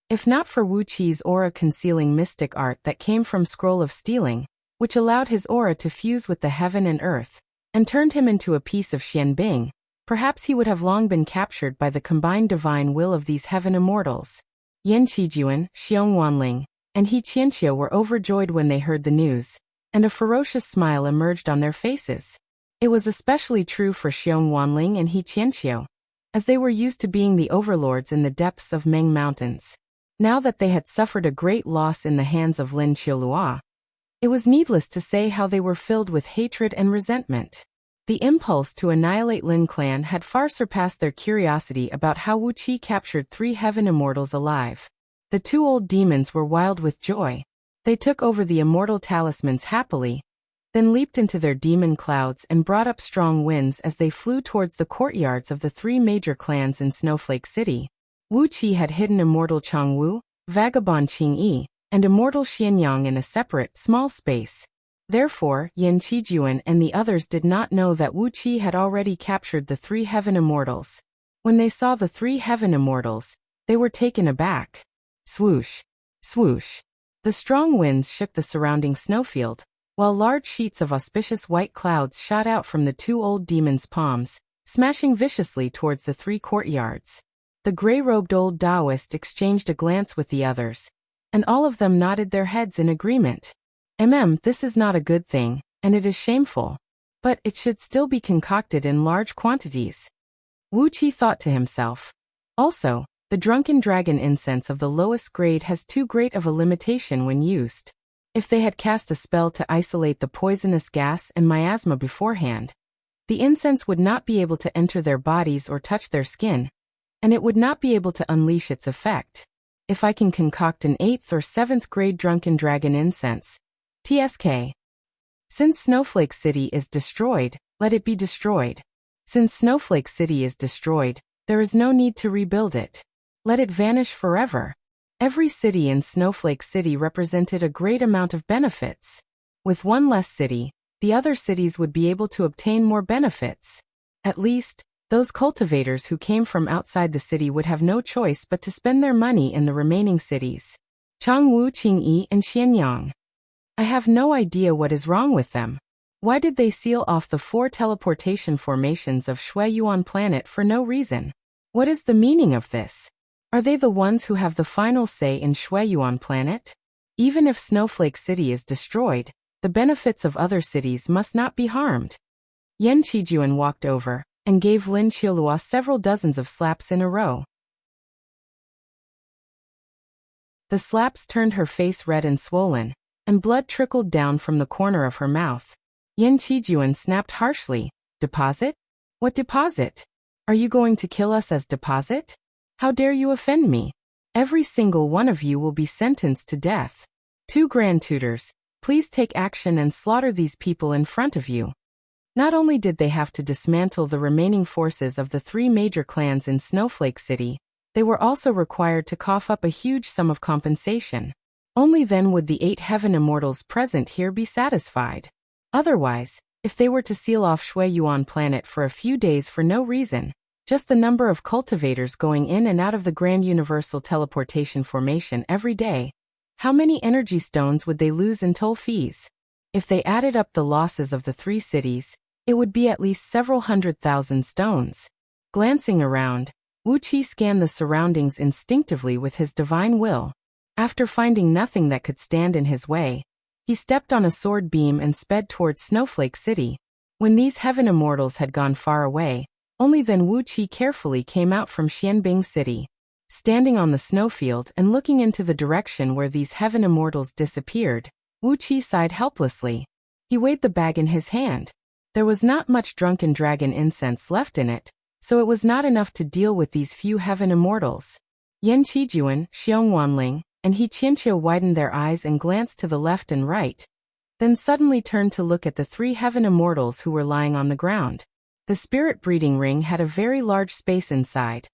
If not for Wu Qi's aura-concealing mystic art that came from Scroll of Stealing, which allowed his aura to fuse with the heaven and earth, and turned him into a piece of Xianbing, perhaps he would have long been captured by the combined divine will of these heaven immortals. Yan Qijuan, Xiong Wanling, and He Qianqiu were overjoyed when they heard the news, and a ferocious smile emerged on their faces. It was especially true for Xiong Wanling and He Qianqiu, as they were used to being the overlords in the depths of Meng Mountains. Now that they had suffered a great loss in the hands of Lin Qiulua, it was needless to say how they were filled with hatred and resentment. The impulse to annihilate Lin clan had far surpassed their curiosity about how Wu Qi captured 3 heaven immortals alive. The 2 old demons were wild with joy. They took over the immortal talismans happily, then leaped into their demon clouds and brought up strong winds as they flew towards the courtyards of the 3 major clans in Snowflake City. Wu Qi had hidden immortal Changwu, vagabond Qingyi, and immortal Xianyang in a separate, small space. Therefore, Yan Qijuan and the others did not know that Wu Qi had already captured the 3 heaven immortals. When they saw the 3 heaven immortals, they were taken aback. Swoosh! Swoosh! The strong winds shook the surrounding snowfield, while large sheets of auspicious white clouds shot out from the 2 old demons' palms, smashing viciously towards the 3 courtyards. The gray-robed old Taoist exchanged a glance with the others, and all of them nodded their heads in agreement. This is not a good thing, and it is shameful. But it should still be concocted in large quantities. Wu Qi thought to himself. Also, the drunken dragon incense of the lowest grade has too great of a limitation when used. If they had cast a spell to isolate the poisonous gas and miasma beforehand, the incense would not be able to enter their bodies or touch their skin, and it would not be able to unleash its effect. If I can concoct an 8th or 7th grade drunken dragon incense, TSK. Since Snowflake City is destroyed, let it be destroyed. Since Snowflake City is destroyed, there is no need to rebuild it. Let it vanish forever. Every city in Snowflake City represented a great amount of benefits. With one less city, the other cities would be able to obtain more benefits. At least, those cultivators who came from outside the city would have no choice but to spend their money in the remaining cities. Changwu, Qingyi, and Xianyang. I have no idea what is wrong with them. Why did they seal off the 4 teleportation formations of Shuiyuan planet for no reason? What is the meaning of this? Are they the ones who have the final say in Shuiyuan planet? Even if Snowflake City is destroyed, the benefits of other cities must not be harmed. Yan Qijuan walked over and gave Lin Qiulua several dozens of slaps in a row. The slaps turned her face red and swollen, and blood trickled down from the corner of her mouth. Yan Qijuan snapped harshly, "Deposit? What deposit? Are you going to kill us as deposit? How dare you offend me? Every single one of you will be sentenced to death. 2 grand tutors, please take action and slaughter these people in front of you." Not only did they have to dismantle the remaining forces of the 3 major clans in Snowflake City, they were also required to cough up a huge sum of compensation. Only then would the 8 heaven immortals present here be satisfied. Otherwise, if they were to seal off Shuiyuan planet for a few days for no reason, just the number of cultivators going in and out of the Grand Universal Teleportation Formation every day, how many energy stones would they lose in toll fees? If they added up the losses of the 3 cities, it would be at least several 100,000 stones. Glancing around, Wu Qi scanned the surroundings instinctively with his divine will. After finding nothing that could stand in his way, he stepped on a sword beam and sped towards Snowflake City. When these heaven immortals had gone far away, only then Wu Qi carefully came out from Xianbing City. Standing on the snowfield and looking into the direction where these heaven immortals disappeared, Wu Qi sighed helplessly. He weighed the bag in his hand. There was not much drunken dragon incense left in it, so it was not enough to deal with these few heaven immortals. Yan Qijuan, Xiong Wanling, and He Qianqiu widened their eyes and glanced to the left and right, then suddenly turned to look at the 3 heaven immortals who were lying on the ground. The spirit breeding ring had a very large space inside,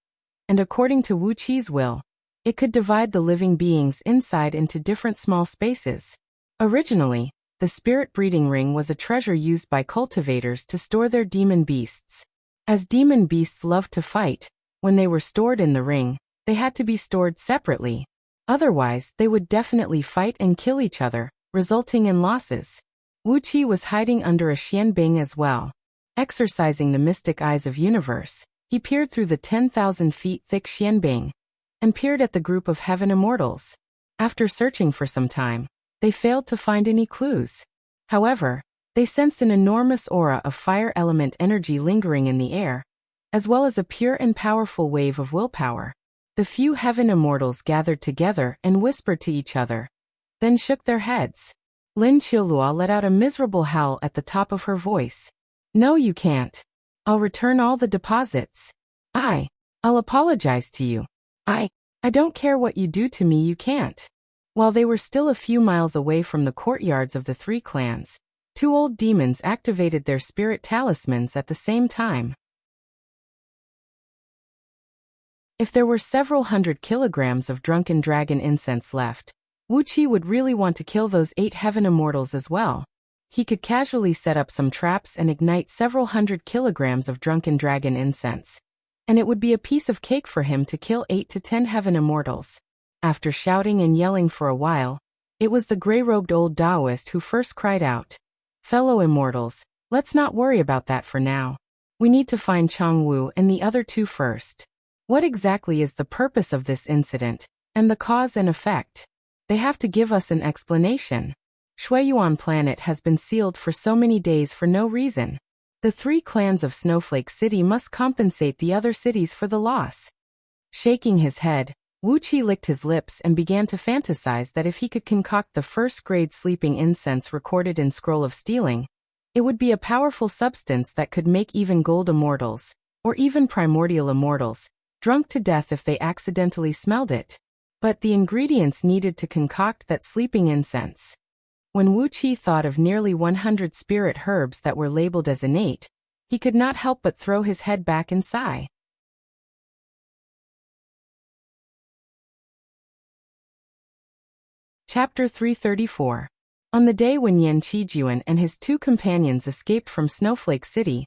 and according to Wu Qi's will, it could divide the living beings inside into different small spaces. Originally, the spirit breeding ring was a treasure used by cultivators to store their demon beasts. As demon beasts loved to fight, when they were stored in the ring, they had to be stored separately. Otherwise, they would definitely fight and kill each other, resulting in losses. Wuxia was hiding under a xianbing as well. Exercising the mystic eyes of universe, he peered through the 10,000 feet thick xianbing and peered at the group of heaven immortals. After searching for some time, they failed to find any clues. However, they sensed an enormous aura of fire element energy lingering in the air, as well as a pure and powerful wave of willpower. The few heaven immortals gathered together and whispered to each other, then shook their heads. Lin Qiulua let out a miserable howl at the top of her voice. No, you can't. I'll return all the deposits. I'll apologize to you. I don't care what you do to me, you can't. While they were still a few miles away from the courtyards of the three clans, two old demons activated their spirit talismans at the same time. If there were several hundred kilograms of drunken dragon incense left, Wuxia would really want to kill those 8 heaven immortals as well. He could casually set up some traps and ignite several hundred kilograms of drunken dragon incense, and it would be a piece of cake for him to kill 8 to 10 heaven immortals. After shouting and yelling for a while, it was the gray-robed old Taoist who first cried out, "Fellow immortals, let's not worry about that for now. We need to find Changwu and the other two first. What exactly is the purpose of this incident, and the cause and effect? They have to give us an explanation. Shuiyuan planet has been sealed for so many days for no reason. The 3 clans of Snowflake City must compensate the other cities for the loss." Shaking his head, Wuxia licked his lips and began to fantasize that if he could concoct the first-grade sleeping incense recorded in Scroll of Stealing, it would be a powerful substance that could make even gold immortals, or even primordial immortals, drunk to death if they accidentally smelled it. But the ingredients needed to concoct that sleeping incense. When Wuxia thought of nearly 100 spirit herbs that were labeled as innate, he could not help but throw his head back and sigh. Chapter 334. On the day when Yan Qijuan and his 2 companions escaped from Snowflake City,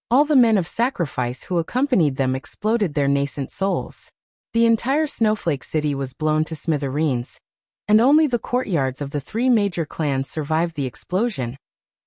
all the men of sacrifice who accompanied them exploded their nascent souls. The entire Snowflake City was blown to smithereens, and only the courtyards of the 3 major clans survived the explosion,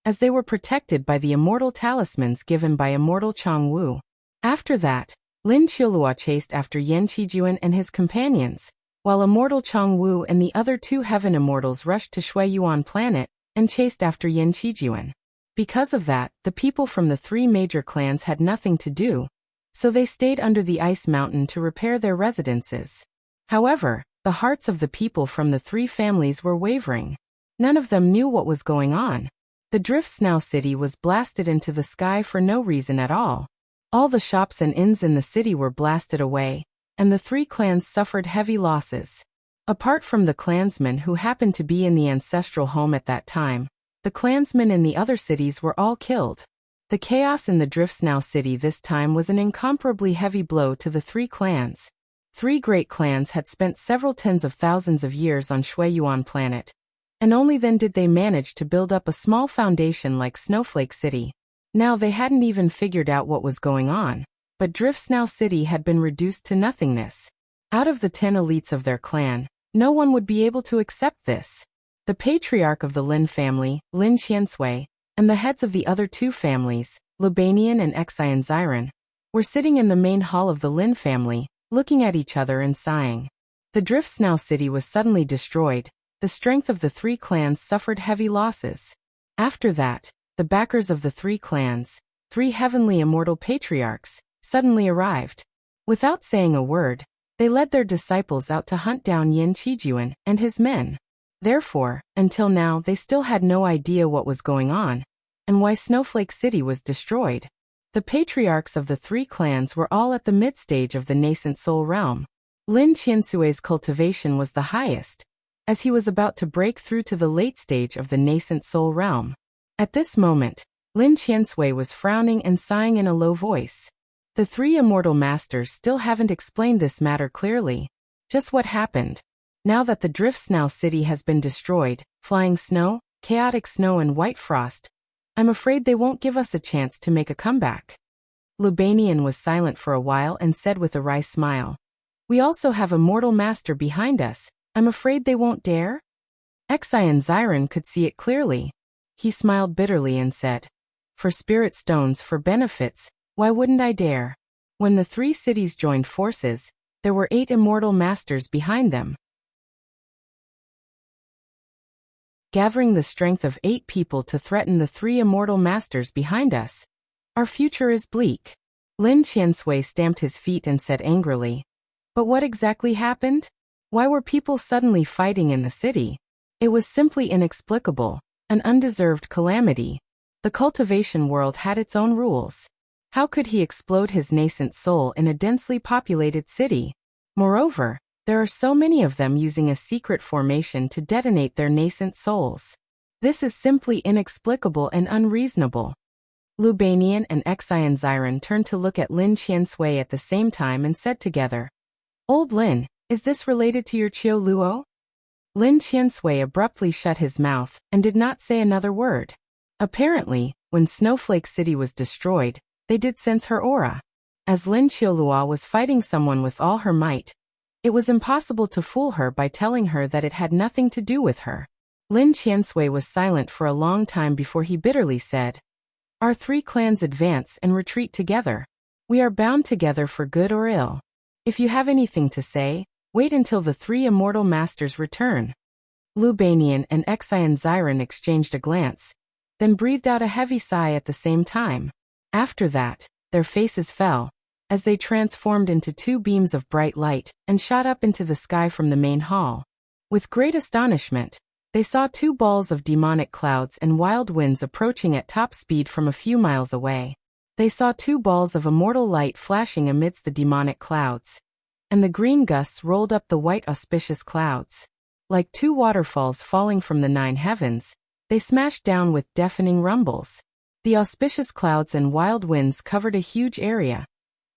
as they were protected by the immortal talismans given by immortal Changwu. After that, Lin Qiulua chased after Yan Qijuan and his companions, while immortal Changwu and the other 2 heaven immortals rushed to Shuiyuan planet and chased after Yan Qijuan. Because of that, the people from the 3 major clans had nothing to do, so they stayed under the ice mountain to repair their residences. However, the hearts of the people from the 3 families were wavering. None of them knew what was going on. The Drift Snow City was blasted into the sky for no reason at all. All the shops and inns in the city were blasted away, and the 3 clans suffered heavy losses. Apart from the clansmen who happened to be in the ancestral home at that time, the clansmen in the other cities were all killed. The chaos in the Drift Snow City this time was an incomparably heavy blow to the 3 clans. 3 great clans had spent several tens of thousands of years on Shuiyuan planet, and only then did they manage to build up a small foundation like Snowflake City. Now they hadn't even figured out what was going on, but Drift Snow City had been reduced to nothingness. Out of the 10 elites of their clan, no one would be able to accept this. The patriarch of the Lin family, Lin Qiansui, and the heads of the other 2 families, Libanian and Xian Ziran, were sitting in the main hall of the Lin family, looking at each other and sighing. The Drift Snow City was suddenly destroyed. The strength of the 3 clans suffered heavy losses. After that, the backers of the 3 clans, 3 heavenly immortal patriarchs, suddenly arrived. Without saying a word, they led their disciples out to hunt down Yan Qijuan and his men. Therefore, until now they still had no idea what was going on, and why Snowflake City was destroyed. The patriarchs of the 3 clans were all at the mid-stage of the nascent soul realm. Lin Qiansui's cultivation was the highest, as he was about to break through to the late stage of the nascent soul realm. At this moment, Lin Qiansui was frowning and sighing in a low voice. The 3 immortal masters still haven't explained this matter clearly. Just what happened? Now that the Drift Snow City has been destroyed, flying snow, chaotic snow and white frost, I'm afraid they won't give us a chance to make a comeback. Libanian was silent for a while and said with a wry smile, "We also have a mortal master behind us. I'm afraid they won't dare? Exian Xiren could see it clearly. He smiled bitterly and said, for spirit stones for benefits, why wouldn't I dare? When the 3 cities joined forces, there were 8 immortal masters behind them, gathering the strength of 8 people to threaten the 3 immortal masters behind us. Our future is bleak. Lin Qiansui stamped his feet and said angrily, but what exactly happened? Why were people suddenly fighting in the city? It was simply inexplicable, an undeserved calamity. The cultivation world had its own rules. How could he explode his nascent soul in a densely populated city? Moreover, there are so many of them using a secret formation to detonate their nascent souls. This is simply inexplicable and unreasonable. Lubanian and Exian Xiren turned to look at Lin Qiansui at the same time and said together, Old Lin, is this related to your Qiu Luo? Lin Qiansui abruptly shut his mouth and did not say another word. Apparently, when Snowflake City was destroyed, they did sense her aura. As Lin Qiulua was fighting someone with all her might, it was impossible to fool her by telling her that it had nothing to do with her. Lin Qiansui was silent for a long time before he bitterly said, Our 3 clans advance and retreat together. We are bound together for good or ill. If you have anything to say, wait until the 3 immortal masters return. Lubanian and Exian Xiren exchanged a glance, then breathed out a heavy sigh at the same time. After that, their faces fell, as they transformed into 2 beams of bright light and shot up into the sky from the main hall. With great astonishment, they saw 2 balls of demonic clouds and wild winds approaching at top speed from a few miles away. They saw 2 balls of immortal light flashing amidst the demonic clouds, and the green gusts rolled up the white auspicious clouds. Like 2 waterfalls falling from the 9 heavens, they smashed down with deafening rumbles. The auspicious clouds and wild winds covered a huge area,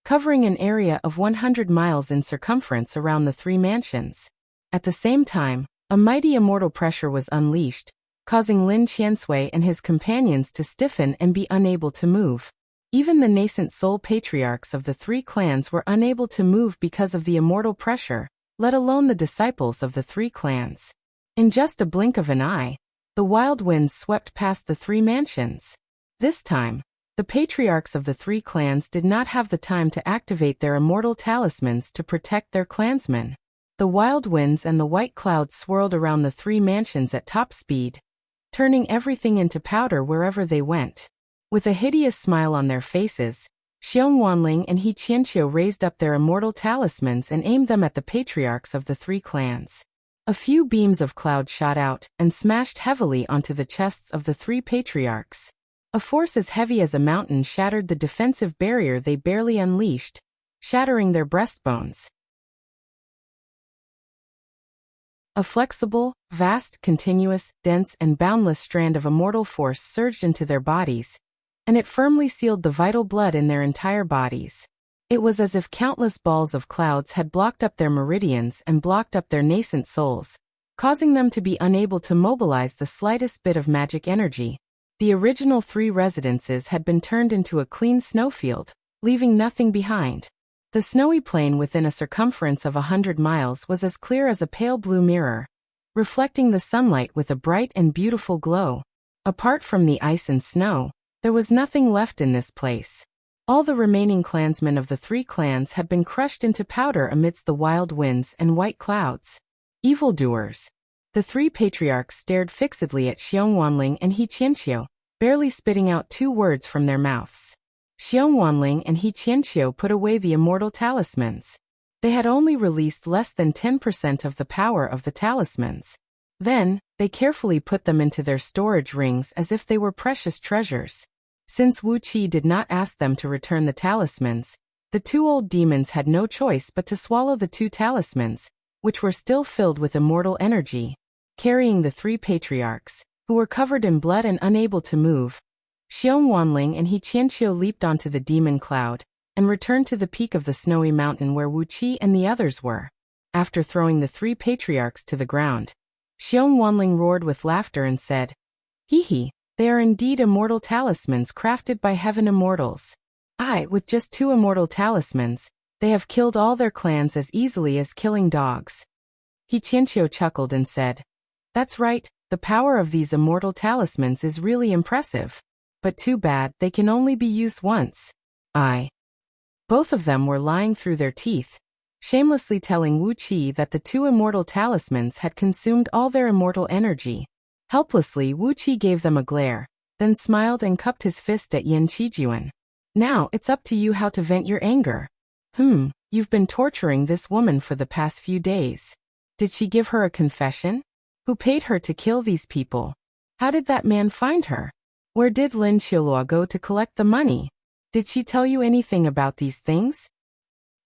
covering an area of 100 miles in circumference around the 3 mansions. At the same time, a mighty immortal pressure was unleashed, causing Lin Qiansui and his companions to stiffen and be unable to move. Even the nascent soul patriarchs of the 3 clans were unable to move because of the immortal pressure, let alone the disciples of the 3 clans. In just a blink of an eye, the wild winds swept past the 3 mansions. This time, the patriarchs of the 3 clans did not have the time to activate their immortal talismans to protect their clansmen. The wild winds and the white clouds swirled around the 3 mansions at top speed, turning everything into powder wherever they went. With a hideous smile on their faces, Xiongwanling and He Qianqiu raised up their immortal talismans and aimed them at the patriarchs of the 3 clans. A few beams of cloud shot out and smashed heavily onto the chests of the 3 patriarchs. A force as heavy as a mountain shattered the defensive barrier they barely unleashed, shattering their breastbones. A flexible, vast, continuous, dense, and boundless strand of immortal force surged into their bodies, and it firmly sealed the vital blood in their entire bodies. It was as if countless balls of clouds had blocked up their meridians and blocked up their nascent souls, causing them to be unable to mobilize the slightest bit of magic energy. The original 3 residences had been turned into a clean snowfield, leaving nothing behind. The snowy plain within a circumference of 100 miles was as clear as a pale blue mirror, reflecting the sunlight with a bright and beautiful glow. Apart from the ice and snow, there was nothing left in this place. All the remaining clansmen of the 3 clans had been crushed into powder amidst the wild winds and white clouds. Evildoers. The 3 patriarchs stared fixedly at Xiongwanling and He Qianqiu, barely spitting out 2 words from their mouths. Xiongwanling and He Qianqiu put away the immortal talismans. They had only released less than 10% of the power of the talismans. Then, they carefully put them into their storage rings as if they were precious treasures. Since Wuxia did not ask them to return the talismans, the 2 old demons had no choice but to swallow the 2 talismans, which were still filled with immortal energy. Carrying the 3 patriarchs, who were covered in blood and unable to move, Xiongwanling and He Qianqiu leaped onto the demon cloud and returned to the peak of the snowy mountain where Wuxia and the others were. After throwing the 3 patriarchs to the ground, Xiongwanling roared with laughter and said, "Hee hee, they are indeed immortal talismans crafted by heaven immortals. With just 2 immortal talismans, they have killed all their clans as easily as killing dogs." He Qianqiu chuckled and said, "That's right, the power of these immortal talismans is really impressive. But too bad, they can only be used once." Both of them were lying through their teeth, shamelessly telling Wuqi that the two immortal talismans had consumed all their immortal energy. Helplessly, Wuqi gave them a glare, then smiled and cupped his fist at Yin Qijuan. "Now, it's up to you how to vent your anger. You've been torturing this woman for the past few days. Did she give her a confession? Who paid her to kill these people? How did that man find her? Where did Lin Qiluo go to collect the money? Did she tell you anything about these things?"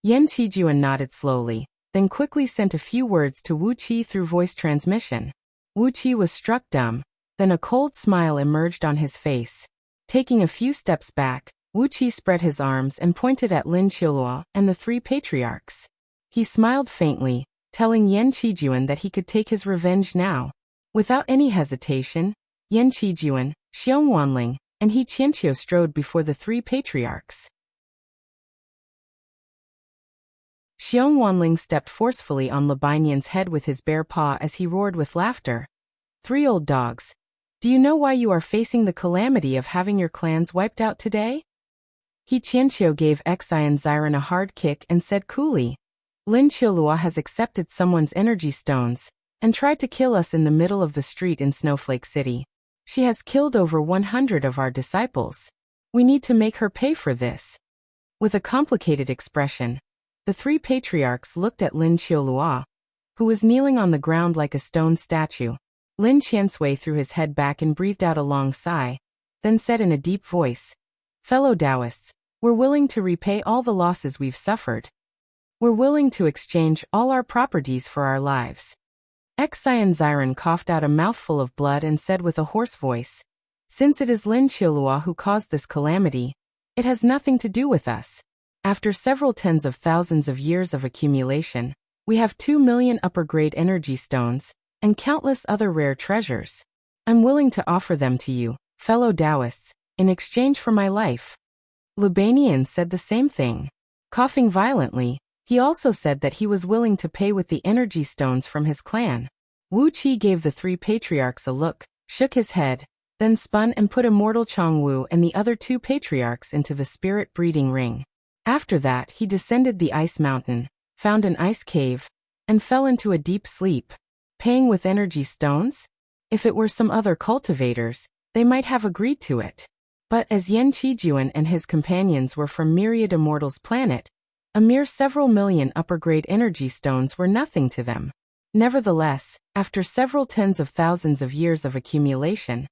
Yin Qijuan nodded slowly, then quickly sent a few words to Wu Qi through voice transmission. Wu Qi was struck dumb, then a cold smile emerged on his face. Taking a few steps back, Wu Qi spread his arms and pointed at Lin Qiluo and the three patriarchs. He smiled faintly, telling Yin Qijuan that he could take his revenge now. Without any hesitation, Yin Qijuan, Xiong Wanling, and He Qianqiu strode before the three patriarchs. Xiong Wanling stepped forcefully on Labainian's head with his bare paw as he roared with laughter. "Three old dogs. Do you know why you are facing the calamity of having your clans wiped out today?" He Qianqiu gave Xian Ziren a hard kick and said coolly, "Lin Qiluo has accepted someone's energy stones and tried to kill us in the middle of the street in Snowflake City. She has killed over 100 of our disciples. We need to make her pay for this." With a complicated expression, the three patriarchs looked at Lin Qiluo, who was kneeling on the ground like a stone statue. Lin Qiansui threw his head back and breathed out a long sigh, then said in a deep voice, "Fellow Taoists, we're willing to repay all the losses we've suffered. We're willing to exchange all our properties for our lives." Xian Ziren coughed out a mouthful of blood and said with a hoarse voice, "Since it is Lin Qiluo who caused this calamity, it has nothing to do with us. After several tens of thousands of years of accumulation, we have 2 million upper-grade energy stones and countless other rare treasures. I'm willing to offer them to you, fellow Taoists, in exchange for my life." Lubanian said the same thing. Coughing violently, he also said that he was willing to pay with the energy stones from his clan. Wu Qi gave the three patriarchs a look, shook his head, then spun and put Immortal Chongwu and the other two patriarchs into the spirit breeding ring. After that, he descended the ice mountain, found an ice cave, and fell into a deep sleep. Paying with energy stones? If it were some other cultivators, they might have agreed to it. But as Yin Qijuan and his companions were from Myriad Immortals' planet, a mere several million upper-grade energy stones were nothing to them. Nevertheless, after several tens of thousands of years of accumulation,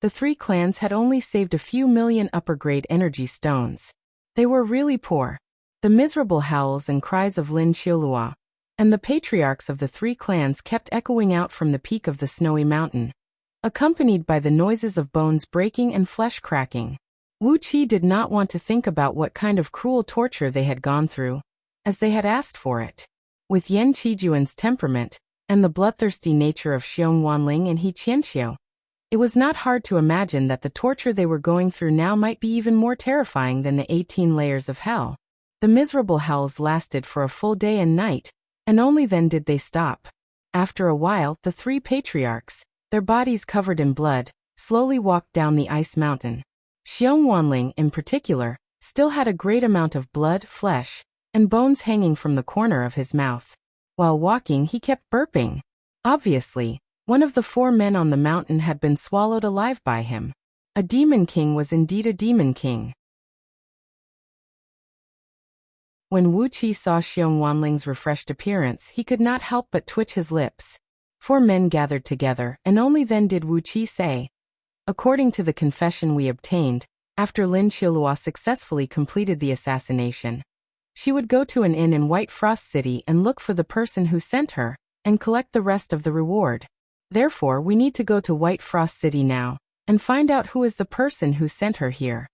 the three clans had only saved a few million upper-grade energy stones. They were really poor. The miserable howls and cries of Lin Qiluo and the patriarchs of the three clans kept echoing out from the peak of the snowy mountain, accompanied by the noises of bones breaking and flesh cracking. Wu Qi did not want to think about what kind of cruel torture they had gone through, as they had asked for it. With Yin Qijuan's temperament and the bloodthirsty nature of Xiong Wanling and He Qianqiu, it was not hard to imagine that the torture they were going through now might be even more terrifying than the 18 layers of hell. The miserable howls lasted for a full day and night, and only then did they stop. After a while, the three patriarchs, their bodies covered in blood, slowly walked down the ice mountain. Xiong Wanling, in particular, still had a great amount of blood, flesh, and bones hanging from the corner of his mouth. While walking, he kept burping. Obviously, one of the 4 men on the mountain had been swallowed alive by him. A demon king was indeed a demon king. When Wu Qi saw Xiong Wanling's refreshed appearance, he could not help but twitch his lips. 4 men gathered together, and only then did Wu Qi say, "According to the confession we obtained, after Lin Qiluo successfully completed the assassination, she would go to an inn in White Frost City and look for the person who sent her, and collect the rest of the reward. Therefore, we need to go to White Frost City now, and find out who is the person who sent her here."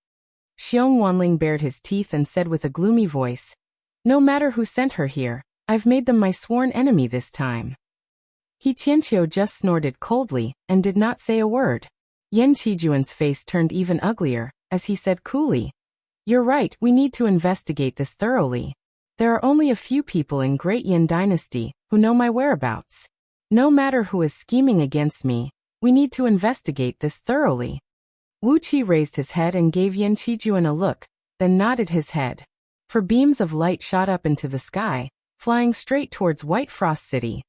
Xiong Wanling bared his teeth and said with a gloomy voice, "No matter who sent her here, I've made them my sworn enemy this time." He Qianqiu just snorted coldly and did not say a word. Yin Qijuan's face turned even uglier, as he said coolly, "You're right, we need to investigate this thoroughly. There are only a few people in Great Yin Dynasty who know my whereabouts. No matter who is scheming against me, we need to investigate this thoroughly. Wuxia raised his head and gave Yan Qijuan a look, then nodded his head. For beams of light shot up into the sky, flying straight towards White Frost City.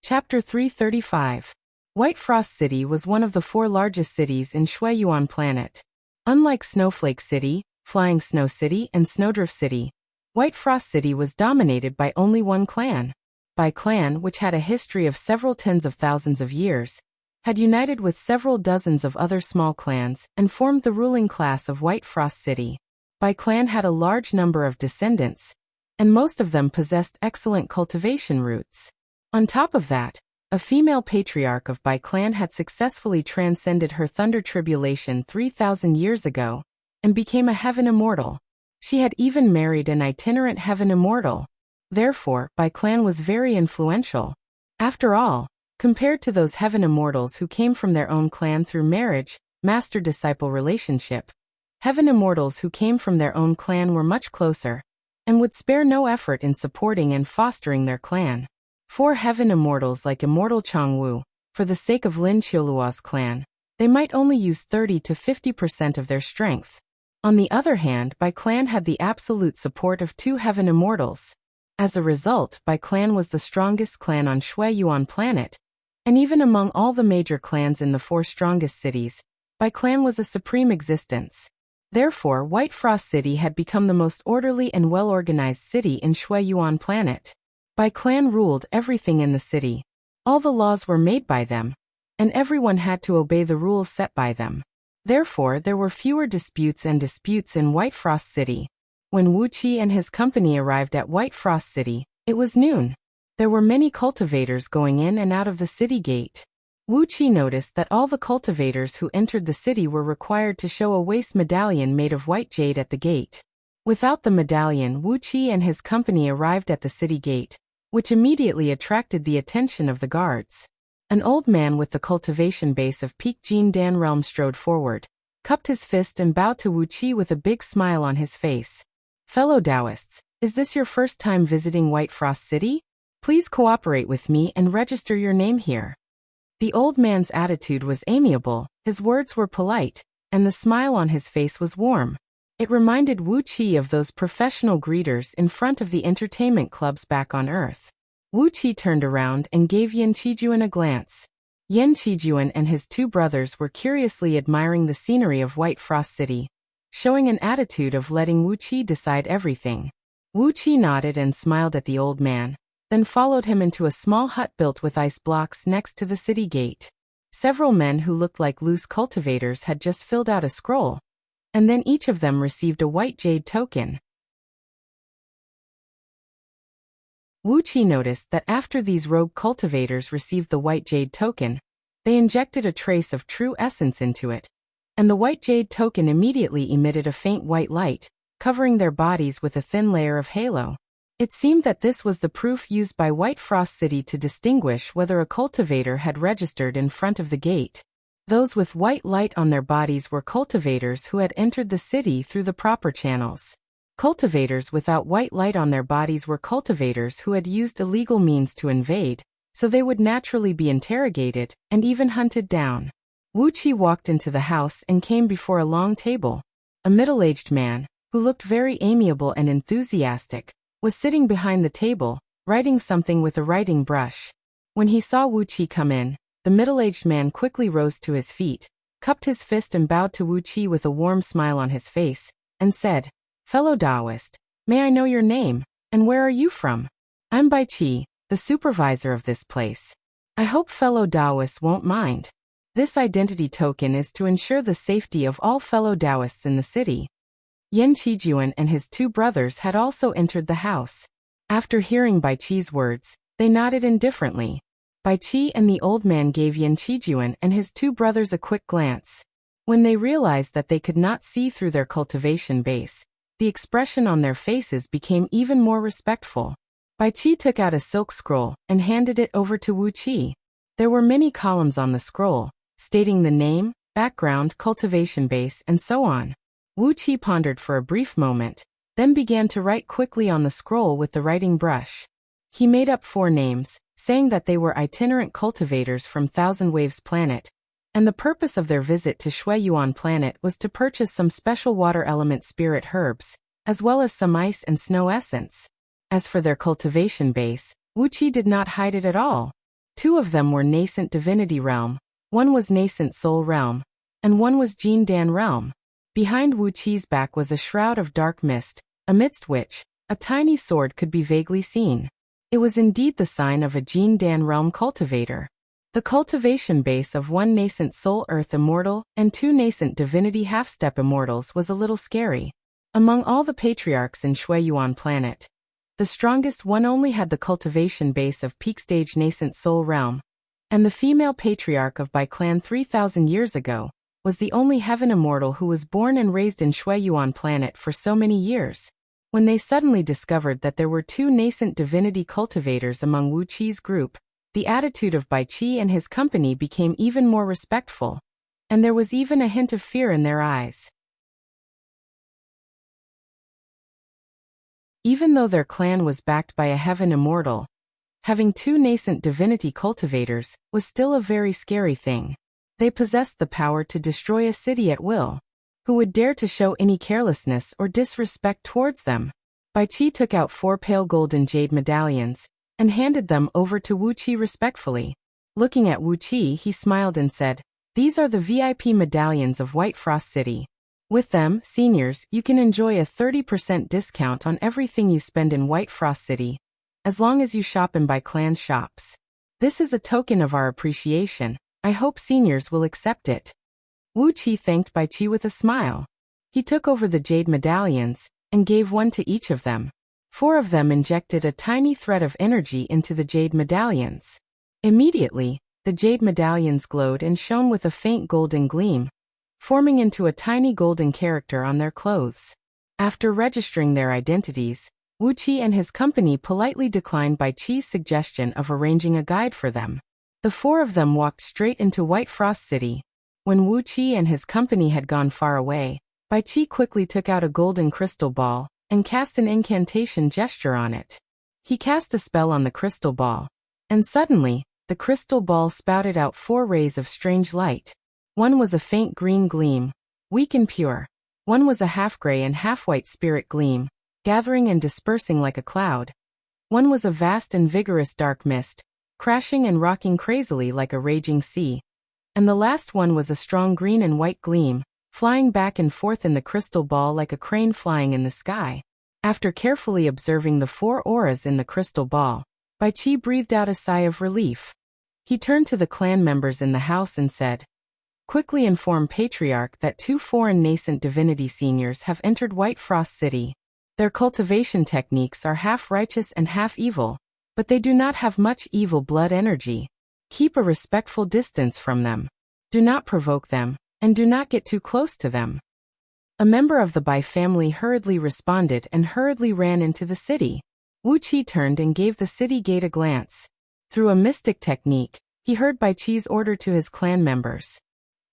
Chapter 335. White Frost City was one of the 4 largest cities in Shuiyuan planet. Unlike Snowflake City, Flying Snow City, and Snowdrift City, White Frost City was dominated by only one clan. Bai clan, which had a history of several tens of thousands of years, had united with several dozens of other small clans and formed the ruling class of White Frost City. Bai clan had a large number of descendants, and most of them possessed excellent cultivation roots. On top of that, a female patriarch of Bai clan had successfully transcended her thunder tribulation 3,000 years ago and became a heaven immortal. She had even married an itinerant heaven immortal. Therefore, Bai clan was very influential. After all, compared to those heaven immortals who came from their own clan through marriage, master-disciple relationship, heaven immortals who came from their own clan were much closer and would spare no effort in supporting and fostering their clan. 4 heaven immortals like Immortal Changwu, for the sake of Lin Qiuluo's clan, they might only use 30 to 50% of their strength. On the other hand, Bai clan had the absolute support of 2 heaven immortals. As a result, Bai clan was the strongest clan on Shuiyuan planet, and even among all the major clans in the 4 strongest cities, Bai clan was a supreme existence. Therefore, White Frost City had become the most orderly and well-organized city in Shuiyuan planet. Bai clan ruled everything in the city. All the laws were made by them, and everyone had to obey the rules set by them. Therefore, there were fewer disputes in White Frost City. When Wuxia and his company arrived at White Frost City, it was noon. There were many cultivators going in and out of the city gate. Wuxia noticed that all the cultivators who entered the city were required to show a waist medallion made of white jade at the gate. Without the medallion, Wuxia and his company arrived at the city gate, which immediately attracted the attention of the guards. An old man with the cultivation base of Peak Jin Dan Realm strode forward, cupped his fist and bowed to Wuxia with a big smile on his face. Fellow Taoists, is this your first time visiting White Frost City? Please cooperate with me and register your name here. The old man's attitude was amiable, his words were polite, and the smile on his face was warm. It reminded Wuxia of those professional greeters in front of the entertainment clubs back on Earth. Wuxia turned around and gave Yan Qijuan a glance. Yan Qijuan and his 2 brothers were curiously admiring the scenery of White Frost City, showing an attitude of letting Wuxia decide everything. Wuxia nodded and smiled at the old man, then followed him into a small hut built with ice blocks next to the city gate. Several men who looked like loose cultivators had just filled out a scroll, and then each of them received a white jade token. Wuxia noticed that after these rogue cultivators received the white jade token, they injected a trace of true essence into it, and the white jade token immediately emitted a faint white light, covering their bodies with a thin layer of halo. It seemed that this was the proof used by White Frost City to distinguish whether a cultivator had registered in front of the gate. Those with white light on their bodies were cultivators who had entered the city through the proper channels. Cultivators without white light on their bodies were cultivators who had used illegal means to invade, so they would naturally be interrogated and even hunted down. Wuxia walked into the house and came before a long table. A middle-aged man, who looked very amiable and enthusiastic, was sitting behind the table, writing something with a writing brush. When he saw Wuxia come in, the middle-aged man quickly rose to his feet, cupped his fist and bowed to Wuxia with a warm smile on his face, and said, "Fellow Taoist, may I know your name, and where are you from? I'm Bai Qi, the supervisor of this place. I hope fellow Taoists won't mind. This identity token is to ensure the safety of all fellow Taoists in the city." Yan Qijuan and his 2 brothers had also entered the house. After hearing Bai Qi's words, they nodded indifferently. Bai Qi and the old man gave Yan Qijuan and his 2 brothers a quick glance. When they realized that they could not see through their cultivation base, the expression on their faces became even more respectful. Bai Qi took out a silk scroll and handed it over to Wuxia. There were many columns on the scroll, stating the name, background, cultivation base, and so on. Wuqi pondered for a brief moment, then began to write quickly on the scroll with the writing brush. He made up 4 names, saying that they were itinerant cultivators from Thousand Waves Planet, and the purpose of their visit to Shuiyuan Planet was to purchase some special water element spirit herbs, as well as some ice and snow essence. As for their cultivation base, Wuqi did not hide it at all. 2 of them were nascent divinity realm, 1 was nascent soul realm, and 1 was Jin Dan realm. Behind Wuqi's back was a shroud of dark mist, amidst which a tiny sword could be vaguely seen. It was indeed the sign of a Jin Dan realm cultivator. The cultivation base of 1 nascent soul earth immortal and 2 nascent divinity half-step immortals was a little scary. Among all the patriarchs in Shuiyuan Planet, the strongest one only had the cultivation base of peak stage nascent soul realm, and the female patriarch of Bai clan 3,000 years ago was the only heaven immortal who was born and raised in Shuiyuan Planet for so many years. When they suddenly discovered that there were 2 nascent divinity cultivators among Wuqi's group, the attitude of Bai Qi and his company became even more respectful, and there was even a hint of fear in their eyes. Even though their clan was backed by a heaven immortal, having 2 nascent divinity cultivators was still a very scary thing. They possessed the power to destroy a city at will. Who would dare to show any carelessness or disrespect towards them? Bai Qi took out 4 pale golden jade medallions and handed them over to Wuqi respectfully. Looking at Wuqi, he smiled and said, "These are the VIP medallions of White Frost City. With them, seniors, you can enjoy a 30% discount on everything you spend in White Frost City, as long as you shop in Bai clan shops. This is a token of our appreciation. I hope seniors will accept it." Wuqi thanked Bai Qi with a smile. He took over the jade medallions and gave 1 to each of them. 4 of them injected a tiny thread of energy into the jade medallions. Immediately, the jade medallions glowed and shone with a faint golden gleam, forming into a tiny golden character on their clothes. After registering their identities, Wuqi and his company politely declined Bai Qi's suggestion of arranging a guide for them. The 4 of them walked straight into White Frost City. When Wuqi and his company had gone far away, Bai Qi quickly took out a golden crystal ball and cast an incantation gesture on it. He cast a spell on the crystal ball, and suddenly, the crystal ball spouted out 4 rays of strange light. 1 was a faint green gleam, weak and pure. 1 was a half-gray and half-white spirit gleam, gathering and dispersing like a cloud. 1 was a vast and vigorous dark mist, crashing and rocking crazily like a raging sea. And the last one was a strong green and white gleam, flying back and forth in the crystal ball like a crane flying in the sky. After carefully observing the 4 auras in the crystal ball, Bai Qi breathed out a sigh of relief. He turned to the clan members in the house and said, "Quickly inform Patriarch that 2 foreign nascent divinity seniors have entered White Frost City. Their cultivation techniques are half righteous and half evil, but they do not have much evil blood energy. Keep a respectful distance from them. Do not provoke them, and do not get too close to them." A member of the Bai family hurriedly responded and hurriedly ran into the city. Wuqi turned and gave the city gate a glance. Through a mystic technique, he heard Bai Qi's order to his clan members.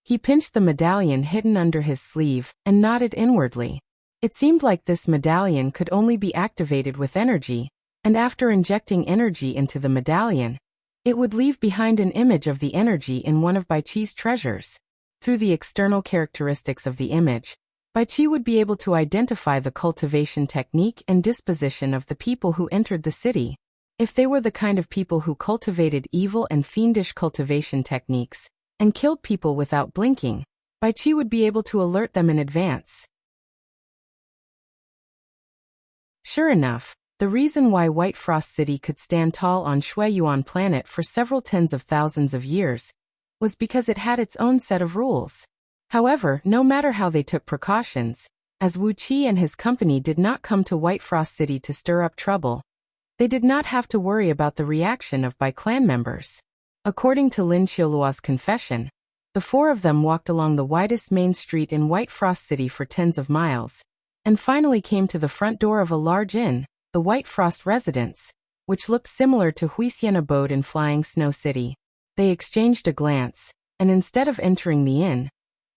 He pinched the medallion hidden under his sleeve and nodded inwardly. It seemed like this medallion could only be activated with energy, and after injecting energy into the medallion, it would leave behind an image of the energy in one of Bai Qi's treasures. Through the external characteristics of the image, Bai Qi would be able to identify the cultivation technique and disposition of the people who entered the city. If they were the kind of people who cultivated evil and fiendish cultivation techniques, and killed people without blinking, Bai Qi would be able to alert them in advance. Sure enough, the reason why White Frost City could stand tall on Shuiyuan Planet for several tens of thousands of years was because it had its own set of rules. However, no matter how they took precautions, as Wuqi and his company did not come to White Frost City to stir up trouble, they did not have to worry about the reaction of Bai clan members. According to Lin Qiuluo's confession, the 4 of them walked along the widest main street in White Frost City for tens of miles, and finally came to the front door of a large inn, the White Frost Residence, which looked similar to Huisian abode in Flying Snow City. They exchanged a glance, and instead of entering the inn,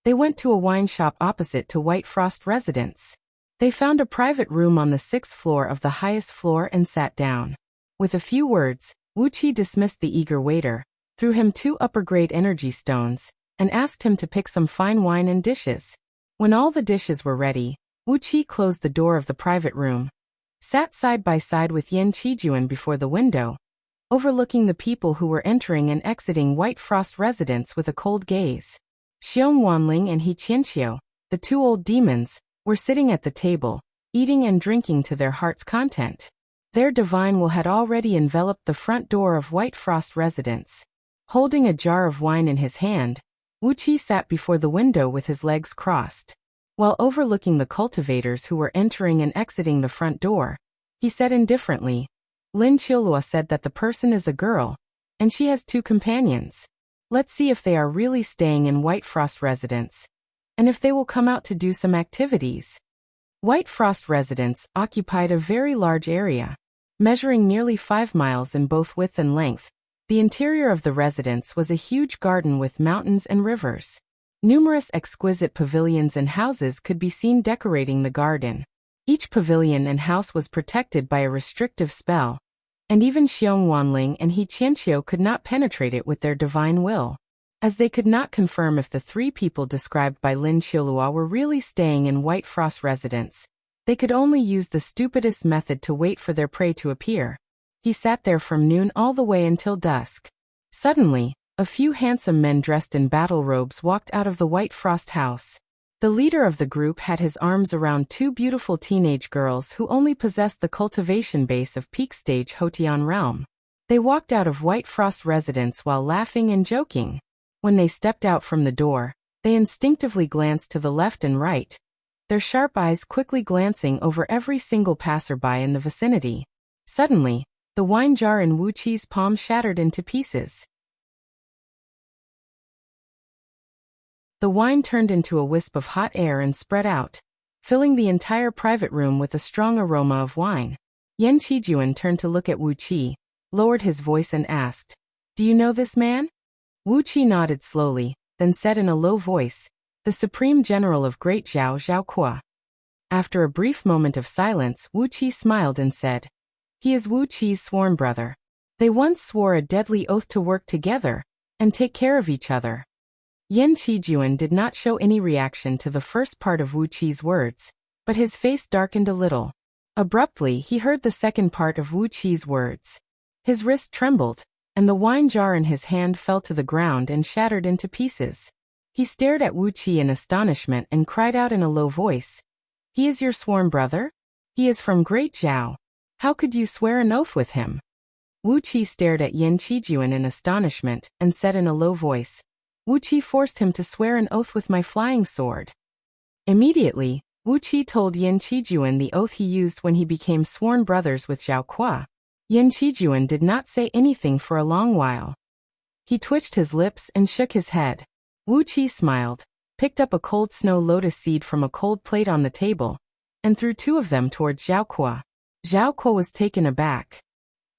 They went to a wine shop opposite to White Frost residence. They found a private room on the 6th floor of the highest floor and sat down. With a few words, Wuqi dismissed the eager waiter, threw him 2 upper-grade energy stones, and asked him to pick some fine wine and dishes. When all the dishes were ready, Wuqi closed the door of the private room, sat side by side with Yin Qijuan before the window, overlooking the people who were entering and exiting White Frost residence with a cold gaze. Xiong Wanling and He Qianqiu, the 2 old demons, were sitting at the table, eating and drinking to their heart's content. Their divine will had already enveloped the front door of White Frost residence. Holding a jar of wine in his hand, Wuqi sat before the window with his legs crossed. While overlooking the cultivators who were entering and exiting the front door, he said indifferently, Lin Qiulua said that the person is a girl, and she has 2 companions. Let's see if they are really staying in White Frost residence, and if they will come out to do some activities. White Frost residence occupied a very large area, measuring nearly 5 miles in both width and length. The interior of the residence was a huge garden with mountains and rivers. Numerous exquisite pavilions and houses could be seen decorating the garden. Each pavilion and house was protected by a restrictive spell, and even Xiong Wanling and He Qianqiu could not penetrate it with their divine will. As they could not confirm if the 3 people described by Lin Qiulua were really staying in White Frost residence, they could only use the stupidest method to wait for their prey to appear. He sat there from noon all the way until dusk. Suddenly, a few handsome men dressed in battle robes walked out of the White Frost house. The leader of the group had his arms around 2 beautiful teenage girls who only possessed the cultivation base of peak stage Hotian realm. They walked out of White Frost residence while laughing and joking. When they stepped out from the door, they instinctively glanced to the left and right, their sharp eyes quickly glancing over every single passerby in the vicinity. Suddenly, the wine jar in Wuqi's palm shattered into pieces. The wine turned into a wisp of hot air and spread out, filling the entire private room with a strong aroma of wine. Yin Qijuan turned to look at Wuqi, lowered his voice and asked, "Do you know this man?" Wuqi nodded slowly, then said in a low voice, "The Supreme General of Great Zhao Zhaoque." After a brief moment of silence, Wuqi smiled and said, "He is Wuqi's sworn brother. They once swore a deadly oath to work together and take care of each other." Yin Qijuan did not show any reaction to the first part of Wuqi's words, but his face darkened a little. Abruptly, he heard the second part of Wuqi's words. His wrist trembled, and the wine jar in his hand fell to the ground and shattered into pieces. He stared at Wuqi in astonishment and cried out in a low voice, "He is your sworn brother? He is from Great Zhao. How could you swear an oath with him?" Wuqi stared at Yin Qijuan in astonishment and said in a low voice, "Wuqi forced him to swear an oath with my flying sword." Immediately, Wuqi told Yin Qijuan the oath he used when he became sworn brothers with Zhao Kuo. Yin Qijuan did not say anything for a long while. He twitched his lips and shook his head. Wuqi smiled, picked up a cold snow lotus seed from a cold plate on the table, and threw 2 of them towards Zhao Kuo. Zhao Kuo was taken aback.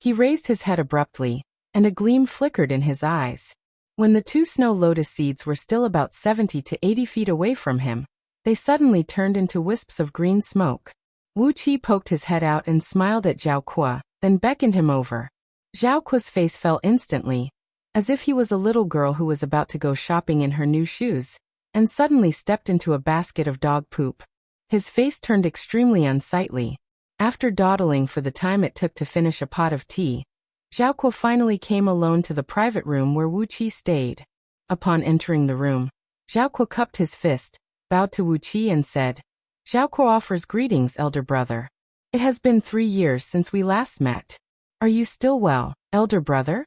He raised his head abruptly, and a gleam flickered in his eyes. When the 2 snow lotus seeds were still about 70 to 80 feet away from him, they suddenly turned into wisps of green smoke. Wuqi poked his head out and smiled at Zhao Kuo, then beckoned him over. Zhao Kuo's face fell instantly, as if he was a little girl who was about to go shopping in her new shoes, and suddenly stepped into a basket of dog poop. His face turned extremely unsightly. After dawdling for the time it took to finish a pot of tea, Zhao Kuo finally came alone to the private room where Wuqi stayed. Upon entering the room, Zhao Kuo cupped his fist, bowed to Wuqi and said, "Zhao Kuo offers greetings, elder brother. It has been 3 years since we last met. Are you still well, elder brother?"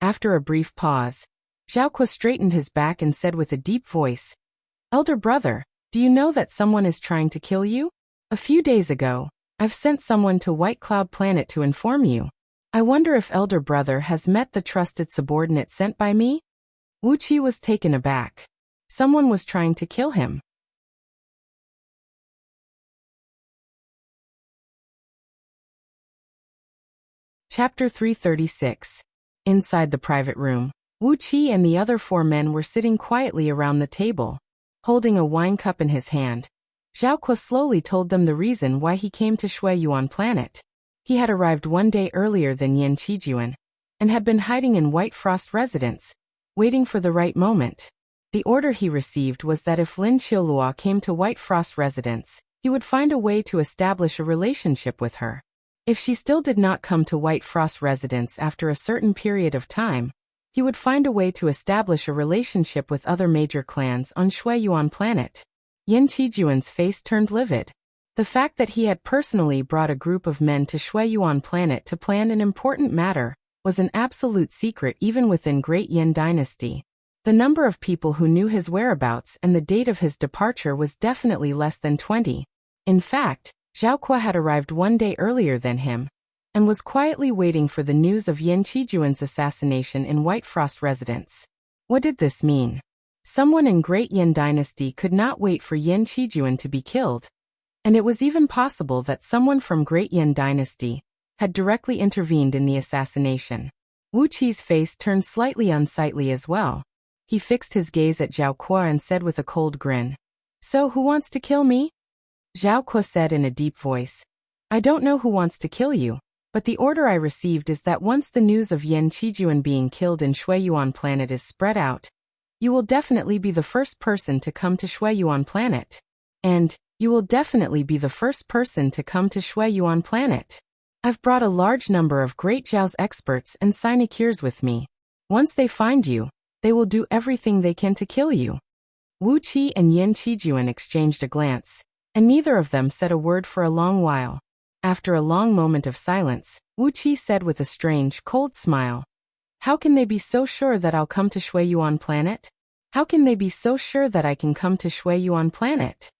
After a brief pause, Zhao Kuo straightened his back and said with a deep voice, "Elder brother, do you know that someone is trying to kill you? A few days ago, I've sent someone to White Cloud Planet to inform you. I wonder if elder brother has met the trusted subordinate sent by me?" Wuqi was taken aback. Someone was trying to kill him. Chapter 336. Inside the private room, Wuqi and the other 4 men were sitting quietly around the table. Holding a wine cup in his hand, Zhao Kuo slowly told them the reason why he came to Shui Yuan planet. He had arrived one day earlier than Yin Qijuan, and had been hiding in White Frost residence, waiting for the right moment. The order he received was that if Lin Qiulua came to White Frost residence, he would find a way to establish a relationship with her. If she still did not come to White Frost residence after a certain period of time, he would find a way to establish a relationship with other major clans on Shui Yuan planet. Yin Qijuan's face turned livid. The fact that he had personally brought a group of men to Shui Yuan planet to plan an important matter was an absolute secret even within Great Yin Dynasty. The number of people who knew his whereabouts and the date of his departure was definitely less than 20. In fact, Zhao Kuo had arrived one day earlier than him, and was quietly waiting for the news of Yin Qijuan's assassination in White Frost residence. What did this mean? Someone in Great Yin Dynasty could not wait for Yin Qijuan to be killed, and it was even possible that someone from Great Yin Dynasty had directly intervened in the assassination. Wu Qi's face turned slightly unsightly as well. He fixed his gaze at Zhao Kuo and said with a cold grin, "So who wants to kill me?" Zhao Kuo said in a deep voice, "I don't know who wants to kill you, but the order I received is that once the news of Yin Qijuan being killed in Shui Yuan planet is spread out, you will definitely be the first person to come to Shui Yuan planet. And you will definitely be the first person to come to Shui Yuan planet. I've brought a large number of Great Zhao's experts and sinecures with me. Once they find you, they will do everything they can to kill you." Wu Qi and Yin Qijuan exchanged a glance, and neither of them said a word for a long while. After a long moment of silence, Wu Qi said with a strange, cold smile, "How can they be so sure that I'll come to Shui Yuan planet? How can they be so sure that I can come to Shui Yuan planet?"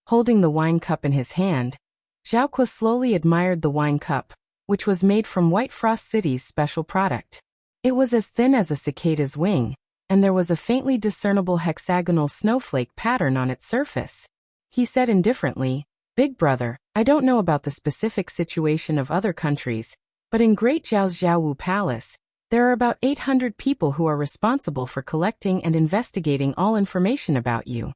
Holding the wine cup in his hand, Zhao Kuo slowly admired the wine cup, which was made from White Frost City's special product. It was as thin as a cicada's wing, and there was a faintly discernible hexagonal snowflake pattern on its surface. He said indifferently, "Big brother, I don't know about the specific situation of other countries, but in Great Zhao's Zhaowu Palace, there are about 800 people who are responsible for collecting and investigating all information about you."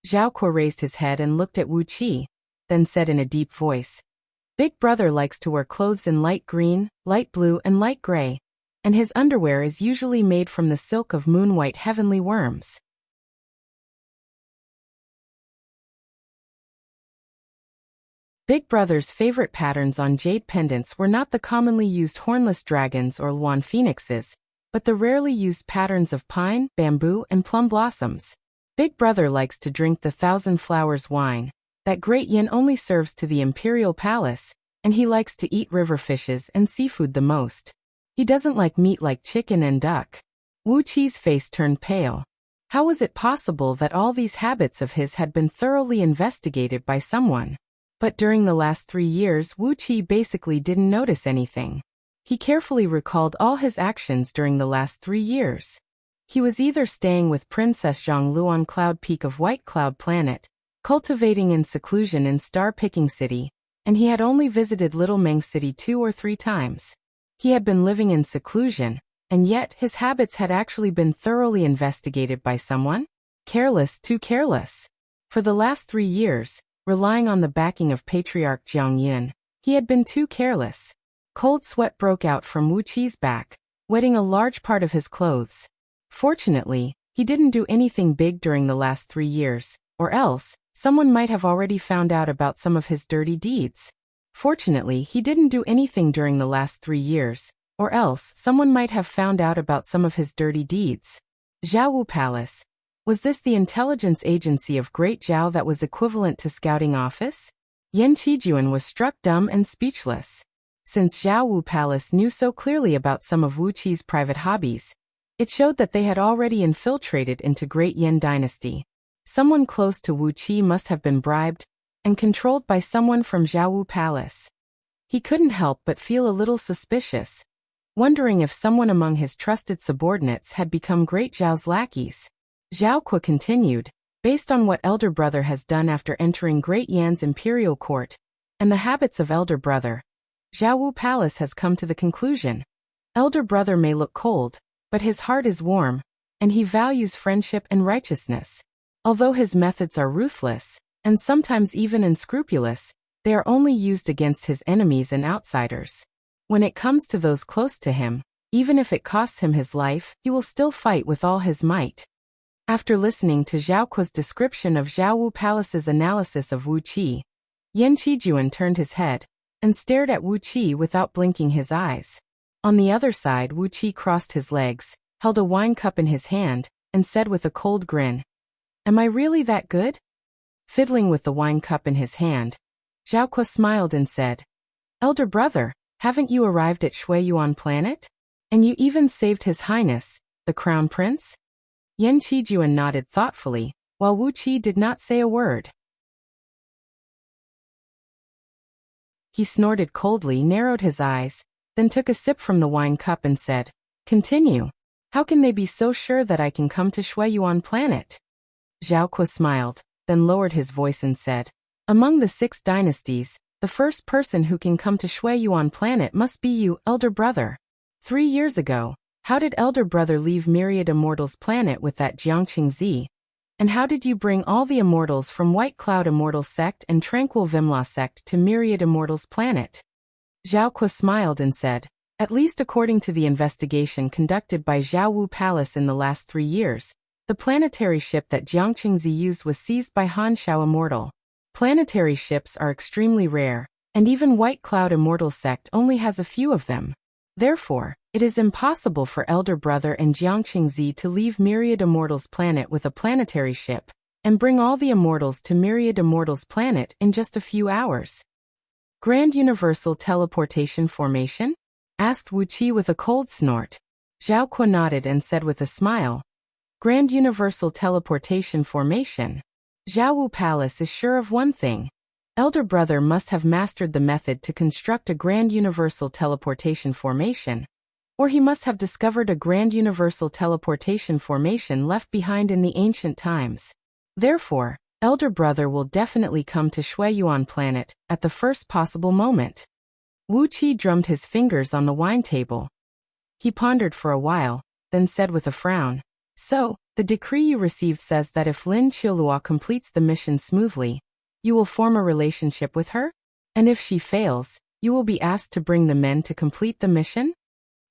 Zhao Kuo raised his head and looked at Wu Qi, then said in a deep voice, "Big brother likes to wear clothes in light green, light blue and light gray, and his underwear is usually made from the silk of moon-white heavenly worms." Big Brother's favorite patterns on jade pendants were not the commonly used hornless dragons or Luan phoenixes, but the rarely used patterns of pine, bamboo, and plum blossoms. Big Brother likes to drink the Thousand Flowers wine that Great Yin only serves to the Imperial Palace, and he likes to eat river fishes and seafood the most. He doesn't like meat like chicken and duck. Wu Qi's face turned pale. How was it possible that all these habits of his had been thoroughly investigated by someone? But during the last 3 years, Wu Qi basically didn't notice anything. He carefully recalled all his actions during the last 3 years. He was either staying with Princess Zhonglu on Cloud Peak of White Cloud Planet, cultivating in seclusion in Star Picking City, and he had only visited Little Meng City 2 or 3 times. He had been living in seclusion, and yet his habits had actually been thoroughly investigated by someone? Careless, too careless. For the last 3 years, relying on the backing of Patriarch Jiang Yin, he had been too careless. Cold sweat broke out from Wu Qi's back, wetting a large part of his clothes. Fortunately, he didn't do anything big during the last 3 years, or else, someone might have already found out about some of his dirty deeds. Fortunately, he didn't do anything during the last 3 years, or else someone might have found out about some of his dirty deeds. Zhaowu Palace. Was this the intelligence agency of Great Zhao that was equivalent to scouting office? Yin Qijuan was struck dumb and speechless. Since Zhaowu Palace knew so clearly about some of Wu Qi's private hobbies, it showed that they had already infiltrated into Great Yin Dynasty. Someone close to Wu Qi must have been bribed and controlled by someone from Zhaowu Palace. He couldn't help but feel a little suspicious, wondering if someone among his trusted subordinates had become Great Zhao's lackeys. Zhao Kuo continued, "Based on what Elder Brother has done after entering Great Yan's imperial court, and the habits of Elder Brother, Zhaowu Palace has come to the conclusion. Elder Brother may look cold, but his heart is warm, and he values friendship and righteousness. Although his methods are ruthless, and sometimes even unscrupulous, they are only used against his enemies and outsiders. When it comes to those close to him, even if it costs him his life, he will still fight with all his might. After listening to Zhao Kuo's description of Zhao Wu Palace's analysis of Wu Qi, Yan Qijuan turned his head and stared at Wu Qi without blinking his eyes. On the other side, Wu Qi crossed his legs, held a wine cup in his hand, and said with a cold grin, "Am I really that good?" Fiddling with the wine cup in his hand, Zhao Kuo smiled and said, "Elder brother, haven't you arrived at Shuiyuan planet? And you even saved His Highness, the Crown Prince?" Yan Qijuan nodded thoughtfully, while Wu Qi did not say a word. He snorted coldly, narrowed his eyes, then took a sip from the wine cup and said, "Continue. How can they be so sure that I can come to Shuiyuan planet?" Zhao Kuo smiled, then lowered his voice and said, "Among the 6 dynasties, the first person who can come to Shuiyuan planet must be you, elder brother. 3 years ago, how did elder brother leave Myriad Immortals planet with that Jiangqing Zi? And how did you bring all the immortals from White Cloud Immortal Sect and Tranquil Vimla Sect to Myriad Immortals planet?" Zhao Kuo smiled and said, "At least according to the investigation conducted by Zhao Wu Palace in the last 3 years, the planetary ship that Jiangqing Zi used was seized by Han Shao Immortal. Planetary ships are extremely rare, and even White Cloud Immortal Sect only has a few of them. Therefore, it is impossible for Elder Brother and Jiangqing Zi to leave Myriad Immortals planet with a planetary ship, and bring all the immortals to Myriad Immortals planet in just a few hours." "Grand Universal Teleportation Formation?" asked Wu Qi with a cold snort. Zhao Kuo nodded and said with a smile, "Grand Universal Teleportation Formation. Zhao Wu Palace is sure of one thing. Elder Brother must have mastered the method to construct a Grand Universal Teleportation Formation, or he must have discovered a Grand Universal Teleportation Formation left behind in the ancient times. Therefore, Elder Brother will definitely come to Shuiyuan planet at the first possible moment." Wu Qi drummed his fingers on the wine table. He pondered for a while, then said with a frown, "So, the decree you received says that if Lin Qiulua completes the mission smoothly, you will form a relationship with her? And if she fails, you will be asked to bring the men to complete the mission?"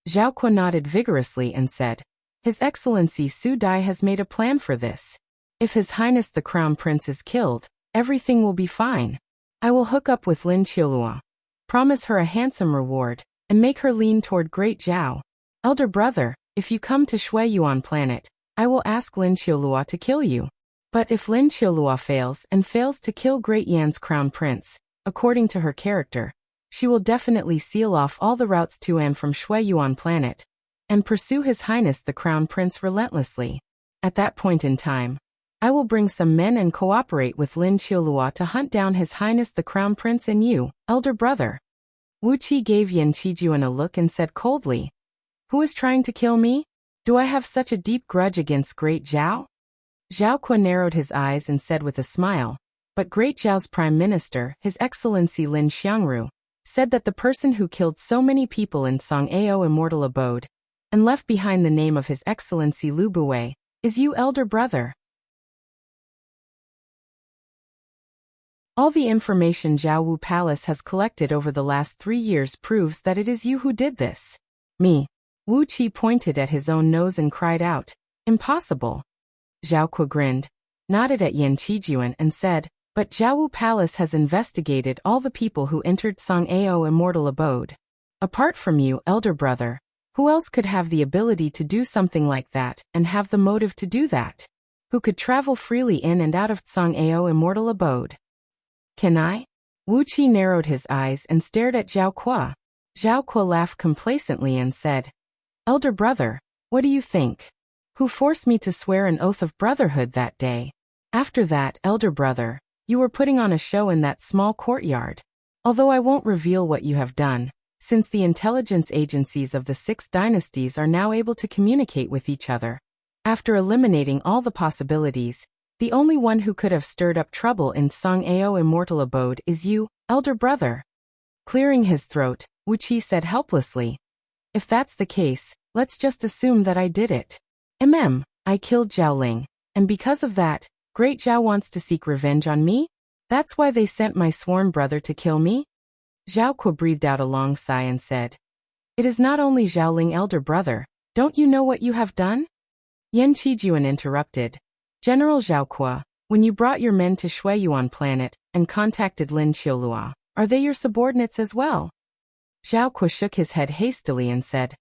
Zhao Kuo nodded vigorously and said, "His Excellency Su Dai has made a plan for this. If His Highness the Crown Prince is killed, everything will be fine. I will hook up with Lin Qiulua, promise her a handsome reward, and make her lean toward Great Zhao. Elder brother, if you come to Shuiyuan planet, I will ask Lin Qiulua to kill you. But if Lin Qiulua fails to kill Great Yan's Crown Prince, according to her character, she will definitely seal off all the routes to and from Shuiyuan planet, and pursue His Highness the Crown Prince relentlessly. At that point in time, I will bring some men and cooperate with Lin Qiulua to hunt down His Highness the Crown Prince and you, elder brother." Wu Qi gave Yan Qijuan a look and said coldly, "Who is trying to kill me? Do I have such a deep grudge against Great Zhao?" Zhao Kuo narrowed his eyes and said with a smile, "But Great Zhao's Prime Minister, His Excellency Lin Xiangru, said that the person who killed so many people in Songao Immortal Abode, and left behind the name of His Excellency Lu Buwei, is you, elder brother. All the information Zhao Wu Palace has collected over the last 3 years proves that it is you who did this." "Me." Wu Qi pointed at his own nose and cried out, "Impossible." Zhao Kuo grinned, nodded at Yan Qijuan and said, "But Zhao Wu Palace has investigated all the people who entered Songao Immortal Abode. Apart from you, elder brother, who else could have the ability to do something like that and have the motive to do that? Who could travel freely in and out of Songao Immortal Abode?" "Can I?" Wu Qi narrowed his eyes and stared at Zhao Kuo. Zhao Kuo laughed complacently and said, "Elder brother, what do you think? Who forced me to swear an oath of brotherhood that day? After that, elder brother, you were putting on a show in that small courtyard. Although I won't reveal what you have done, since the intelligence agencies of the 6 dynasties are now able to communicate with each other. After eliminating all the possibilities, the only one who could have stirred up trouble in Songao Immortal Abode is you, elder brother." Clearing his throat, Wu Qi said helplessly, "If that's the case, let's just assume that I did it. I killed Zhao Ling, and because of that, Great Zhao wants to seek revenge on me? That's why they sent my sworn brother to kill me? Zhao Kuo breathed out a long sigh and said, It is not only Zhao Ling elder brother. Don't you know what you have done? Yan Qijuan interrupted. General Zhao Kuo, when you brought your men to Shuiyuan planet and contacted Lin Qiulua, are they your subordinates as well? Zhao Kuo shook his head hastily and said,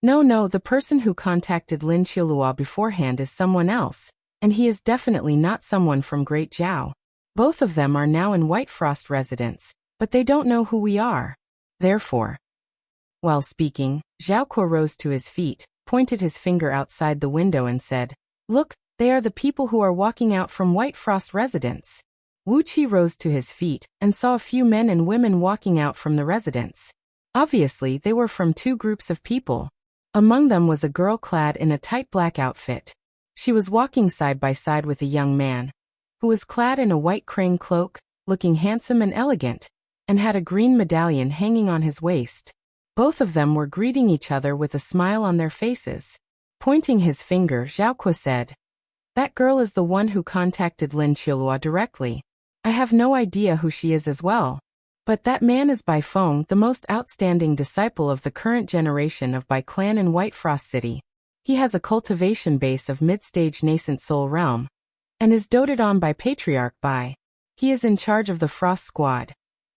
No, the person who contacted Lin Qiulua beforehand is someone else, and he is definitely not someone from Great Zhao. Both of them are now in White Frost residence, but they don't know who we are. Therefore. While speaking, Zhao Kuo rose to his feet, pointed his finger outside the window and said, Look, they are the people who are walking out from White Frost residence. Wu Qi rose to his feet and saw a few men and women walking out from the residence. Obviously, they were from two groups of people. Among them was a girl clad in a tight black outfit. She was walking side by side with a young man, who was clad in a white crane cloak, looking handsome and elegant, and had a green medallion hanging on his waist. Both of them were greeting each other with a smile on their faces. Pointing his finger, Zhao Kuo said, That girl is the one who contacted Lin Qiulua directly. I have no idea who she is as well. But that man is Bai Feng, the most outstanding disciple of the current generation of Bai clan in White Frost City. He has a cultivation base of mid-stage nascent soul realm, and is doted on by Patriarch Bai. He is in charge of the Frost Squad,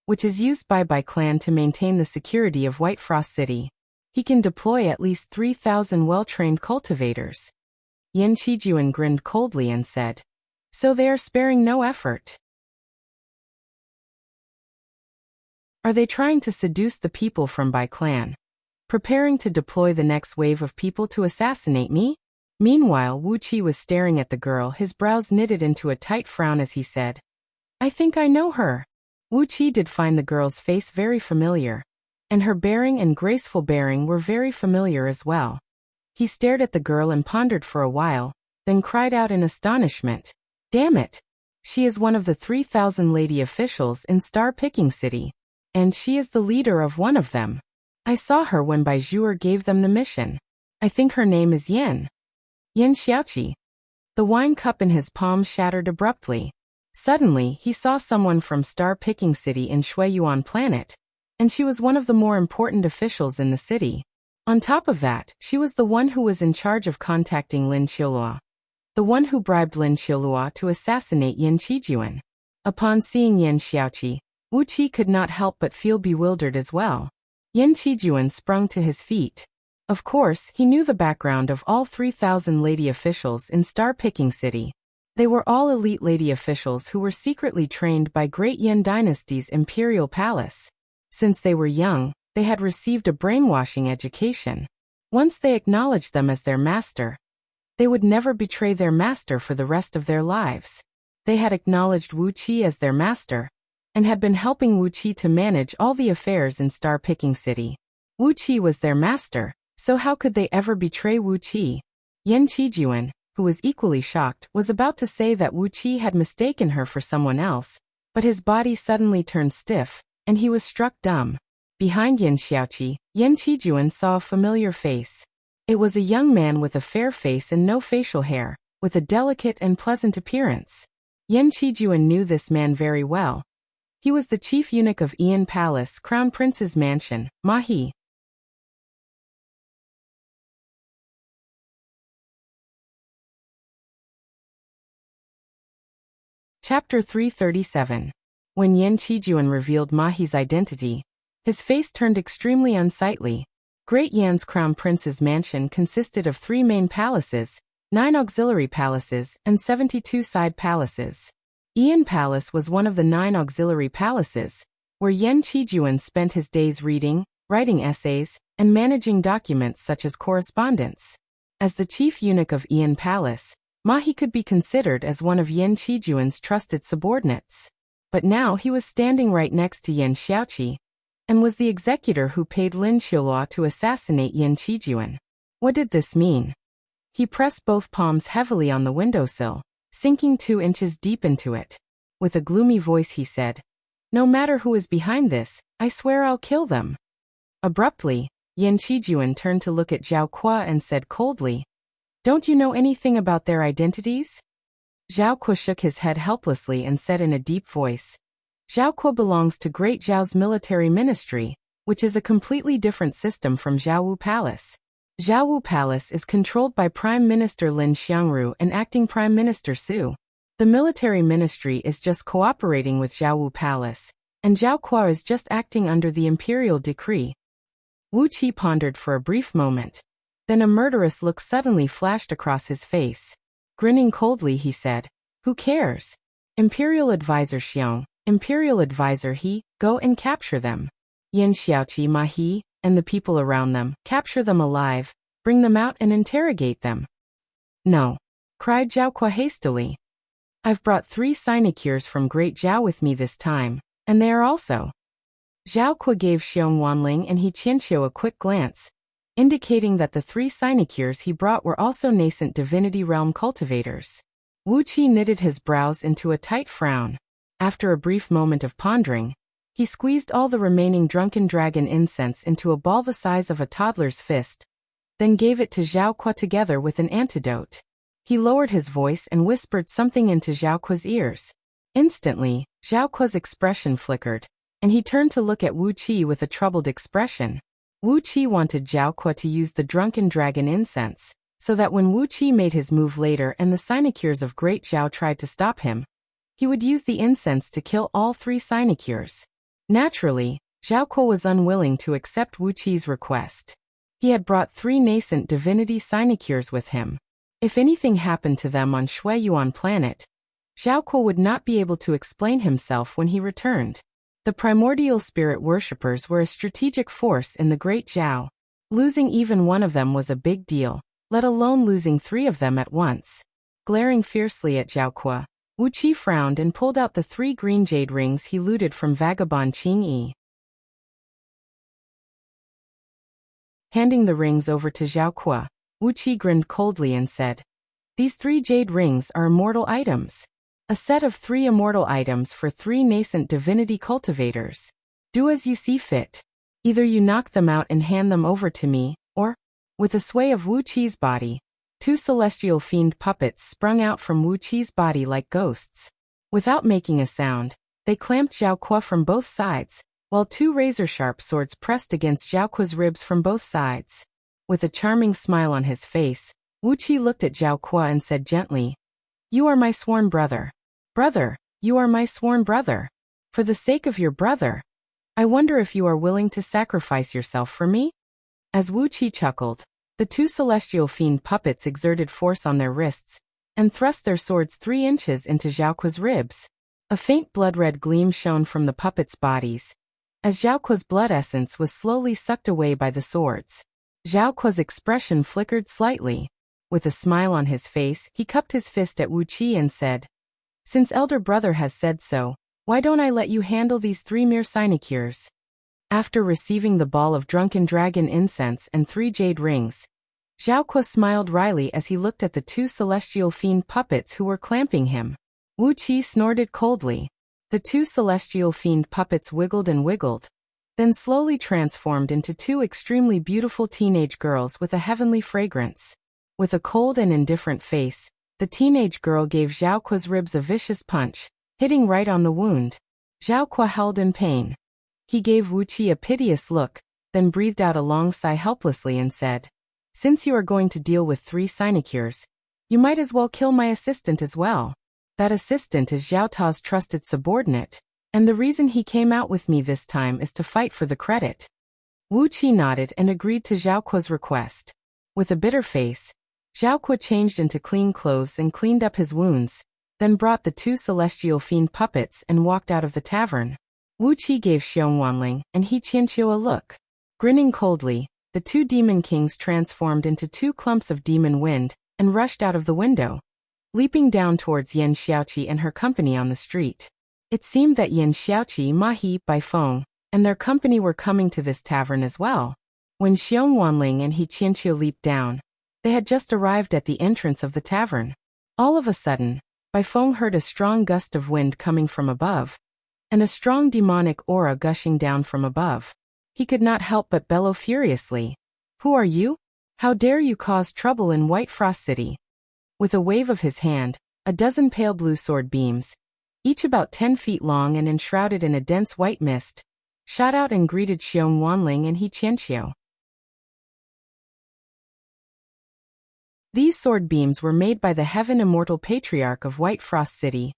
which is used by Bai clan to maintain the security of White Frost City. He can deploy at least 3,000 well-trained cultivators. Yan Qijuan grinned coldly and said, So they are sparing no effort. Are they trying to seduce the people from Bai clan? Preparing to deploy the next wave of people to assassinate me? Meanwhile, Wu Qi was staring at the girl, his brows knitted into a tight frown as he said, I think I know her. Wu Qi did find the girl's face very familiar, and her bearing and graceful bearing were very familiar as well. He stared at the girl and pondered for a while, then cried out in astonishment, Damn it! She is one of the 3,000 lady officials in Star Picking City, and she is the leader of one of them. I saw her when Bai Zhuer gave them the mission. I think her name is Yen Xiaoqi. The wine cup in his palm shattered abruptly. Suddenly, he saw someone from Star Picking City in Shuiyuan planet, and she was one of the more important officials in the city. On top of that, she was the one who was in charge of contacting Lin Qiulua, the one who bribed Lin Qiulua to assassinate Yan Qijuan. Upon seeing Yan Xiaoqi, Wu Qi could not help but feel bewildered as well. Yan Qijuan sprung to his feet. Of course, he knew the background of all 3,000 lady officials in Star Picking City. They were all elite lady officials who were secretly trained by Great Yan Dynasty's imperial palace. Since they were young, they had received a brainwashing education. Once they acknowledged them as their master, they would never betray their master for the rest of their lives. They had acknowledged Wu Qi as their master, and had been helping Wu Qi to manage all the affairs in Star Picking City. Wu Qi was their master, so how could they ever betray Wu Qi? Yan Qijuan, who was equally shocked, was about to say that Wu Qi had mistaken her for someone else, but his body suddenly turned stiff, and he was struck dumb. Behind Yan Xiaoqi, Yan Qijuan saw a familiar face. It was a young man with a fair face and no facial hair, with a delicate and pleasant appearance. Yan Qijuan knew this man very well. He was the chief eunuch of Ian Palace, Crown Prince's mansion, Mahi. Chapter 337. When Yan Qijuan revealed Mahi's identity, his face turned extremely unsightly. Great Yan's Crown Prince's mansion consisted of 3 main palaces, 9 auxiliary palaces, and 72 side palaces. Ian Palace was one of the 9 auxiliary palaces, where Yan Qijuan spent his days reading, writing essays, and managing documents such as correspondence. As the chief eunuch of Ian Palace, Mahi could be considered as one of Yan Qijuan's trusted subordinates. But now he was standing right next to Yan Xiaoqi, and was the executor who paid Lin Qiulua to assassinate Yan Qijuan. What did this mean? He pressed both palms heavily on the windowsill, sinking 2 inches deep into it. With a gloomy voice he said, No matter who is behind this, I swear I'll kill them. Abruptly, Yan Qijuan turned to look at Zhao Kuo and said coldly, Don't you know anything about their identities? Zhao Kuo shook his head helplessly and said in a deep voice, Zhao Kuo belongs to Great Zhao's military ministry, which is a completely different system from Zhaowu Palace. Zhaowu Palace is controlled by Prime Minister Lin Xiangru and Acting Prime Minister Su. The military ministry is just cooperating with Zhaowu Palace, and Zhao Kuo is just acting under the imperial decree. Wu Qi pondered for a brief moment. Then a murderous look suddenly flashed across his face. Grinning coldly, he said, Who cares? Imperial Advisor Xiong, Imperial Advisor He, go and capture them. Yan Xiaoqi Ma He, and the people around them, capture them alive, bring them out and interrogate them. No, cried Zhao Kuo hastily. I've brought 3 sinecures from Great Zhao with me this time, and they are also. Zhao Kuo gave Xiong Wanling and He Qianqiu a quick glance, indicating that the 3 sinecures he brought were also nascent divinity realm cultivators. Wu Qi knitted his brows into a tight frown. After a brief moment of pondering, he squeezed all the remaining drunken dragon incense into a ball the size of a toddler's fist, then gave it to Zhao Kuo together with an antidote. He lowered his voice and whispered something into Zhao Kuo's ears. Instantly, Zhao Kuo's expression flickered, and he turned to look at Wu Qi with a troubled expression. Wu Qi wanted Zhao Kuo to use the drunken dragon incense, so that when Wu Qi made his move later and the sinecures of Great Zhao tried to stop him, he would use the incense to kill all 3 sinecures. Naturally, Zhao Kuo was unwilling to accept Wu Qi's request. He had brought 3 nascent divinity sinecures with him. If anything happened to them on Shui Yuan planet, Zhao Kuo would not be able to explain himself when he returned. The primordial spirit worshippers were a strategic force in the Great Zhao. Losing even one of them was a big deal, let alone losing 3 of them at once. Glaring fiercely at Zhao Kuo, Wu Qi frowned and pulled out the 3 green jade rings he looted from vagabond Qing Yi. Handing the rings over to Zhao Kuo, Wu Qi grinned coldly and said, These 3 jade rings are immortal items. A set of 3 immortal items for 3 nascent divinity cultivators. Do as you see fit. Either you knock them out and hand them over to me, or, with a sway of Wu Qi's body, 2 celestial fiend puppets sprung out from Wu Qi's body like ghosts. Without making a sound, they clamped Zhao Kuo from both sides, while 2 razor-sharp swords pressed against Zhao Kuo's ribs from both sides. With a charming smile on his face, Wu Qi looked at Zhao Kuo and said gently, You are my sworn brother. Brother, you are my sworn brother. For the sake of your brother, I wonder if you are willing to sacrifice yourself for me? As Wu Qi chuckled, the 2 celestial fiend puppets exerted force on their wrists, and thrust their swords 3 inches into Zhao Kuo's ribs. A faint blood-red gleam shone from the puppets' bodies, as Zhao Kuo's blood essence was slowly sucked away by the swords. Zhao Kuo's expression flickered slightly. With a smile on his face, he cupped his fist at Wu Qi and said, Since elder brother has said so, why don't I let you handle these 3 mere sinecures? After receiving the ball of drunken dragon incense and 3 jade rings, Zhao Kuo smiled wryly as he looked at the 2 celestial fiend puppets who were clamping him. Wu Qi snorted coldly. The 2 celestial fiend puppets wiggled and wiggled, then slowly transformed into 2 extremely beautiful teenage girls with a heavenly fragrance. With a cold and indifferent face, the teenage girl gave Zhao Kuo's ribs a vicious punch, hitting right on the wound. Zhao Kuo howled in pain. He gave Wu Qi a piteous look, then breathed out a long sigh helplessly and said, Since you are going to deal with 3 sinecures, you might as well kill my assistant as well. That assistant is Zhao Tao's trusted subordinate, and the reason he came out with me this time is to fight for the credit. Wu Qi nodded and agreed to Zhao Kuo's request. With a bitter face, Zhao Kuo changed into clean clothes and cleaned up his wounds, then brought the 2 celestial fiend puppets and walked out of the tavern. Wu Qi gave Xiong Wanling and He Qianqiu a look. Grinning coldly, the 2 demon kings transformed into 2 clumps of demon wind and rushed out of the window, leaping down towards Yan Xiaoqi and her company on the street. It seemed that Yan Xiaoqi, Ma He, Bai Feng, and their company were coming to this tavern as well. When Xiong Wanling and He Qianqiu leaped down, they had just arrived at the entrance of the tavern. All of a sudden, Bai Feng heard a strong gust of wind coming from above, and a strong demonic aura gushing down from above. He could not help but bellow furiously. Who are you? How dare you cause trouble in White Frost City? With a wave of his hand, A dozen pale blue sword beams, each about 10 feet long and enshrouded in a dense white mist, shot out and greeted Xiong Wanling and He Qianqiu. These sword beams were made by the Heaven Immortal Patriarch of White Frost City,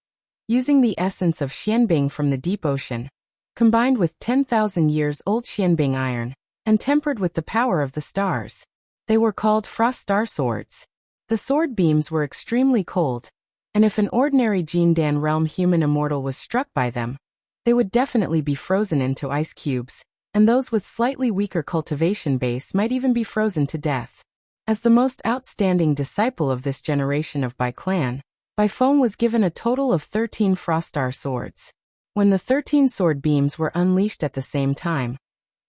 using the essence of xianbing from the deep ocean, combined with 10,000 years old xianbing iron, and tempered with the power of the stars. They were called Frost Star Swords. The sword beams were extremely cold, and if an ordinary Jindan realm human immortal was struck by them, they would definitely be frozen into ice cubes, and those with slightly weaker cultivation base might even be frozen to death. As the most outstanding disciple of this generation of Bai clan, Bai Feng was given a total of 13 Frost Star Swords. When the 13 sword beams were unleashed at the same time,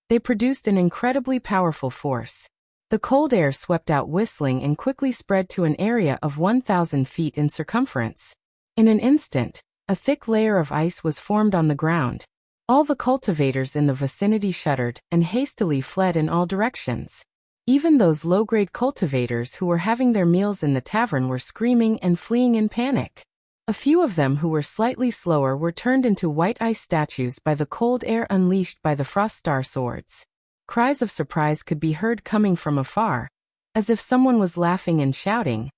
they produced an incredibly powerful force. The cold air swept out whistling and quickly spread to an area of 1,000 feet in circumference. In an instant, a thick layer of ice was formed on the ground. All the cultivators in the vicinity shuddered and hastily fled in all directions. Even those low-grade cultivators who were having their meals in the tavern were screaming and fleeing in panic. A few of them who were slightly slower were turned into white ice statues by the cold air unleashed by the Frost Star Swords. Cries of surprise could be heard coming from afar, as if someone was laughing and shouting.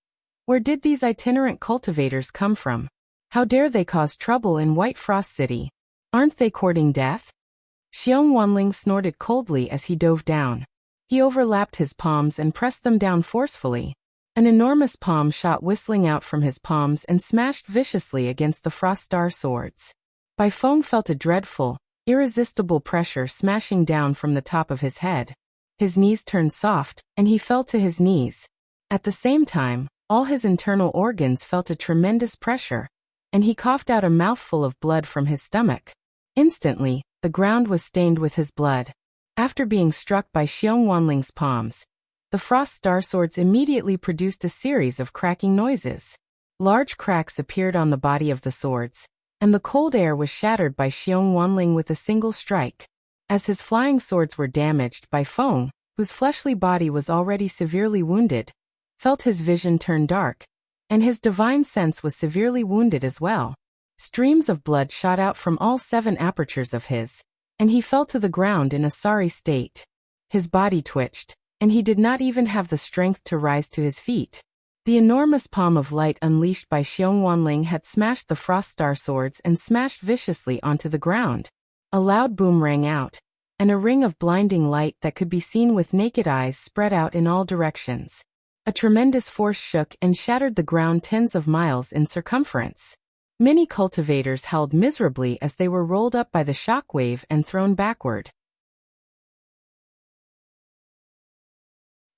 Where did these itinerant cultivators come from? How dare they cause trouble in White Frost City? Aren't they courting death? Xiong Wanling snorted coldly as he dove down. He overlapped his palms and pressed them down forcefully. An enormous palm shot whistling out from his palms and smashed viciously against the Frost Star Swords. Bai Feng felt a dreadful, irresistible pressure smashing down from the top of his head. His knees turned soft, and he fell to his knees. At the same time, all his internal organs felt a tremendous pressure, and he coughed out a mouthful of blood from his stomach. Instantly, the ground was stained with his blood. After being struck by Xiong Wanling's palms, the Frost Star Swords immediately produced a series of cracking noises. Large cracks appeared on the body of the swords, and the cold air was shattered by Xiong Wanling with a single strike. As his flying swords were damaged, Bai Feng, whose fleshly body was already severely wounded, felt his vision turn dark, and his divine sense was severely wounded as well. Streams of blood shot out from all 7 apertures of his, and he fell to the ground in a sorry state. His body twitched, and he did not even have the strength to rise to his feet. The enormous palm of light unleashed by Xiong Wanling had smashed the Frost Star Swords and smashed viciously onto the ground. A loud boom rang out, and a ring of blinding light that could be seen with naked eyes spread out in all directions. A tremendous force shook and shattered the ground tens of miles in circumference. Many cultivators howled miserably as they were rolled up by the shock wave and thrown backward.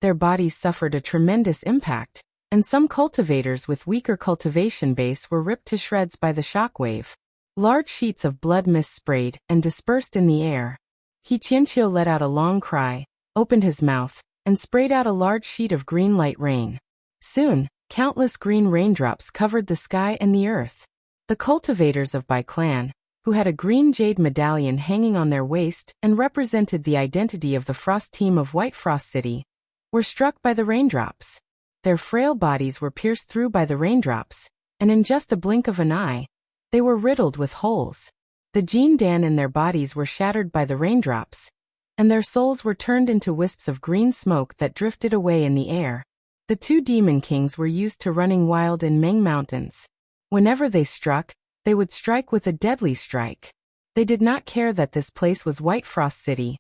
Their bodies suffered a tremendous impact, and some cultivators with weaker cultivation base were ripped to shreds by the shock wave. Large sheets of blood mist sprayed and dispersed in the air. He Qianqiu let out a long cry, opened his mouth, and sprayed out a large sheet of green light rain. Soon, countless green raindrops covered the sky and the earth. The cultivators of Bai clan, who had a green jade medallion hanging on their waist and represented the identity of the Frost team of White Frost City, were struck by the raindrops. Their frail bodies were pierced through by the raindrops, and in just a blink of an eye, they were riddled with holes. The Jindan in their bodies were shattered by the raindrops, and their souls were turned into wisps of green smoke that drifted away in the air. The 2 demon kings were used to running wild in Meng Mountains. Whenever they struck, they would strike with a deadly strike. They did not care that this place was White Frost City,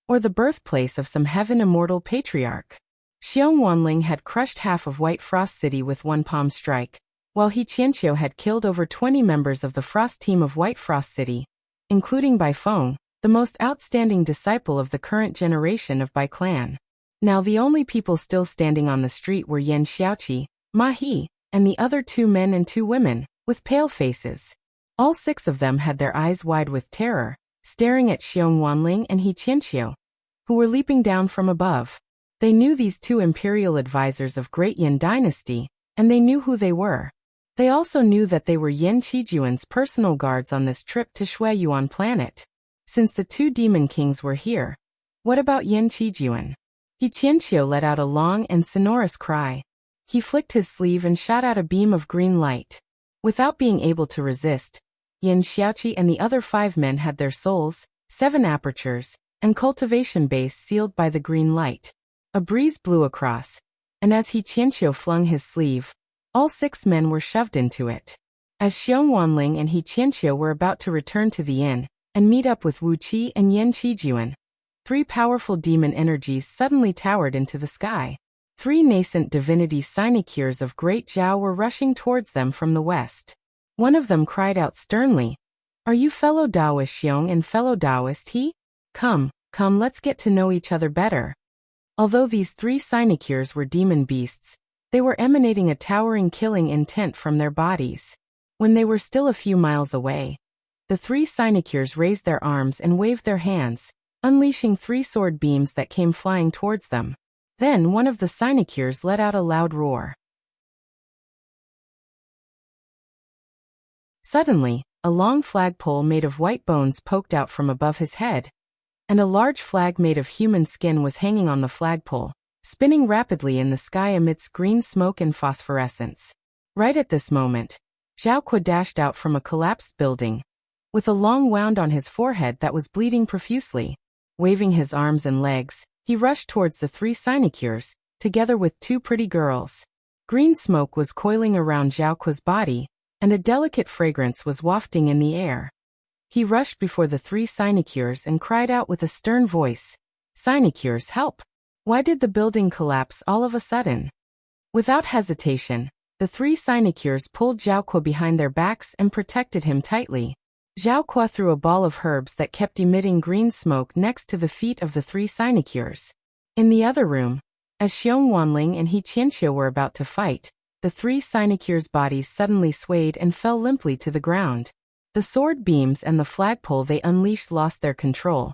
or the birthplace of some heaven immortal patriarch. Xiong Wanling had crushed half of White Frost City with one palm strike, while He Qianqiu had killed over 20 members of the Frost team of White Frost City, including Bai Feng, the most outstanding disciple of the current generation of Bai clan. Now the only people still standing on the street were Yan Xiaoqi, Ma He, and the other 2 men and 2 women, with pale faces. All 6 of them had their eyes wide with terror, staring at Xiong Wanling and He Qianqiu, who were leaping down from above. They knew these 2 imperial advisors of Great Yan Dynasty, and they knew who they were. They also knew that they were Yan Qijuan's personal guards on this trip to Shuiyuan planet. Since the 2 demon kings were here, what about Yan Qijuan? He Qianqiu let out a long and sonorous cry. He flicked his sleeve and shot out a beam of green light. Without being able to resist, Yin Xiaoqi and the other 5 men had their souls, 7 apertures, and cultivation base sealed by the green light. A breeze blew across, and as He Qianqiu flung his sleeve, all 6 men were shoved into it. As Xiong Wanling and He Qianqiu were about to return to the inn and meet up with Wu Qi and Yan Qijuan, 3 powerful demon energies suddenly towered into the sky. 3 nascent divinity sinecures of Great Zhao were rushing towards them from the west. One of them cried out sternly, "Are you fellow Taoist Xiong and fellow Taoist He? Come, let's get to know each other better." Although these 3 sinecures were demon beasts, they were emanating a towering killing intent from their bodies. When they were still a few miles away, the 3 sinecures raised their arms and waved their hands, unleashing 3 sword beams that came flying towards them. Then one of the sinecures let out a loud roar. Suddenly, a long flagpole made of white bones poked out from above his head, and a large flag made of human skin was hanging on the flagpole, spinning rapidly in the sky amidst green smoke and phosphorescence. Right at this moment, Zhao Kuo dashed out from a collapsed building, with a long wound on his forehead that was bleeding profusely. Waving his arms and legs, he rushed towards the 3 sinecures, together with 2 pretty girls. Green smoke was coiling around Zhao Kuo's body, and a delicate fragrance was wafting in the air. He rushed before the 3 sinecures and cried out with a stern voice, "Sinecures, help! Why did the building collapse all of a sudden?" Without hesitation, the 3 sinecures pulled Zhao Kuo behind their backs and protected him tightly. Zhao Kuo threw a ball of herbs that kept emitting green smoke next to the feet of the 3 sinecures. In the other room, as Xiong Wanling and He Qianqiu were about to fight, the 3 sinecures' bodies suddenly swayed and fell limply to the ground. The sword beams and the flagpole they unleashed lost their control,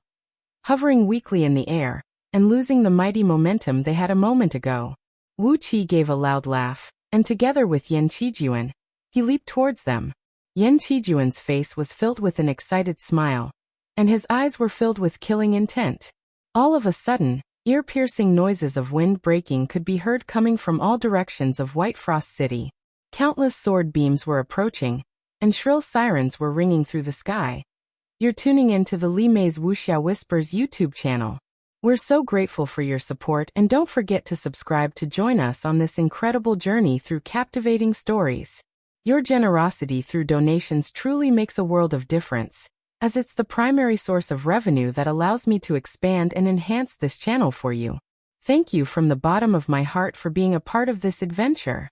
hovering weakly in the air, and losing the mighty momentum they had a moment ago. Wu Qi gave a loud laugh, and together with Yan Qijuan, he leaped towards them. Yan Qijuan's face was filled with an excited smile, and his eyes were filled with killing intent. All of a sudden, ear-piercing noises of wind breaking could be heard coming from all directions of White Frost City. Countless sword beams were approaching, and shrill sirens were ringing through the sky. You're tuning in to the Li Mei's Wuxia Whispers YouTube channel. We're so grateful for your support, and don't forget to subscribe to join us on this incredible journey through captivating stories. Your generosity through donations truly makes a world of difference, as it's the primary source of revenue that allows me to expand and enhance this channel for you. Thank you from the bottom of my heart for being a part of this adventure.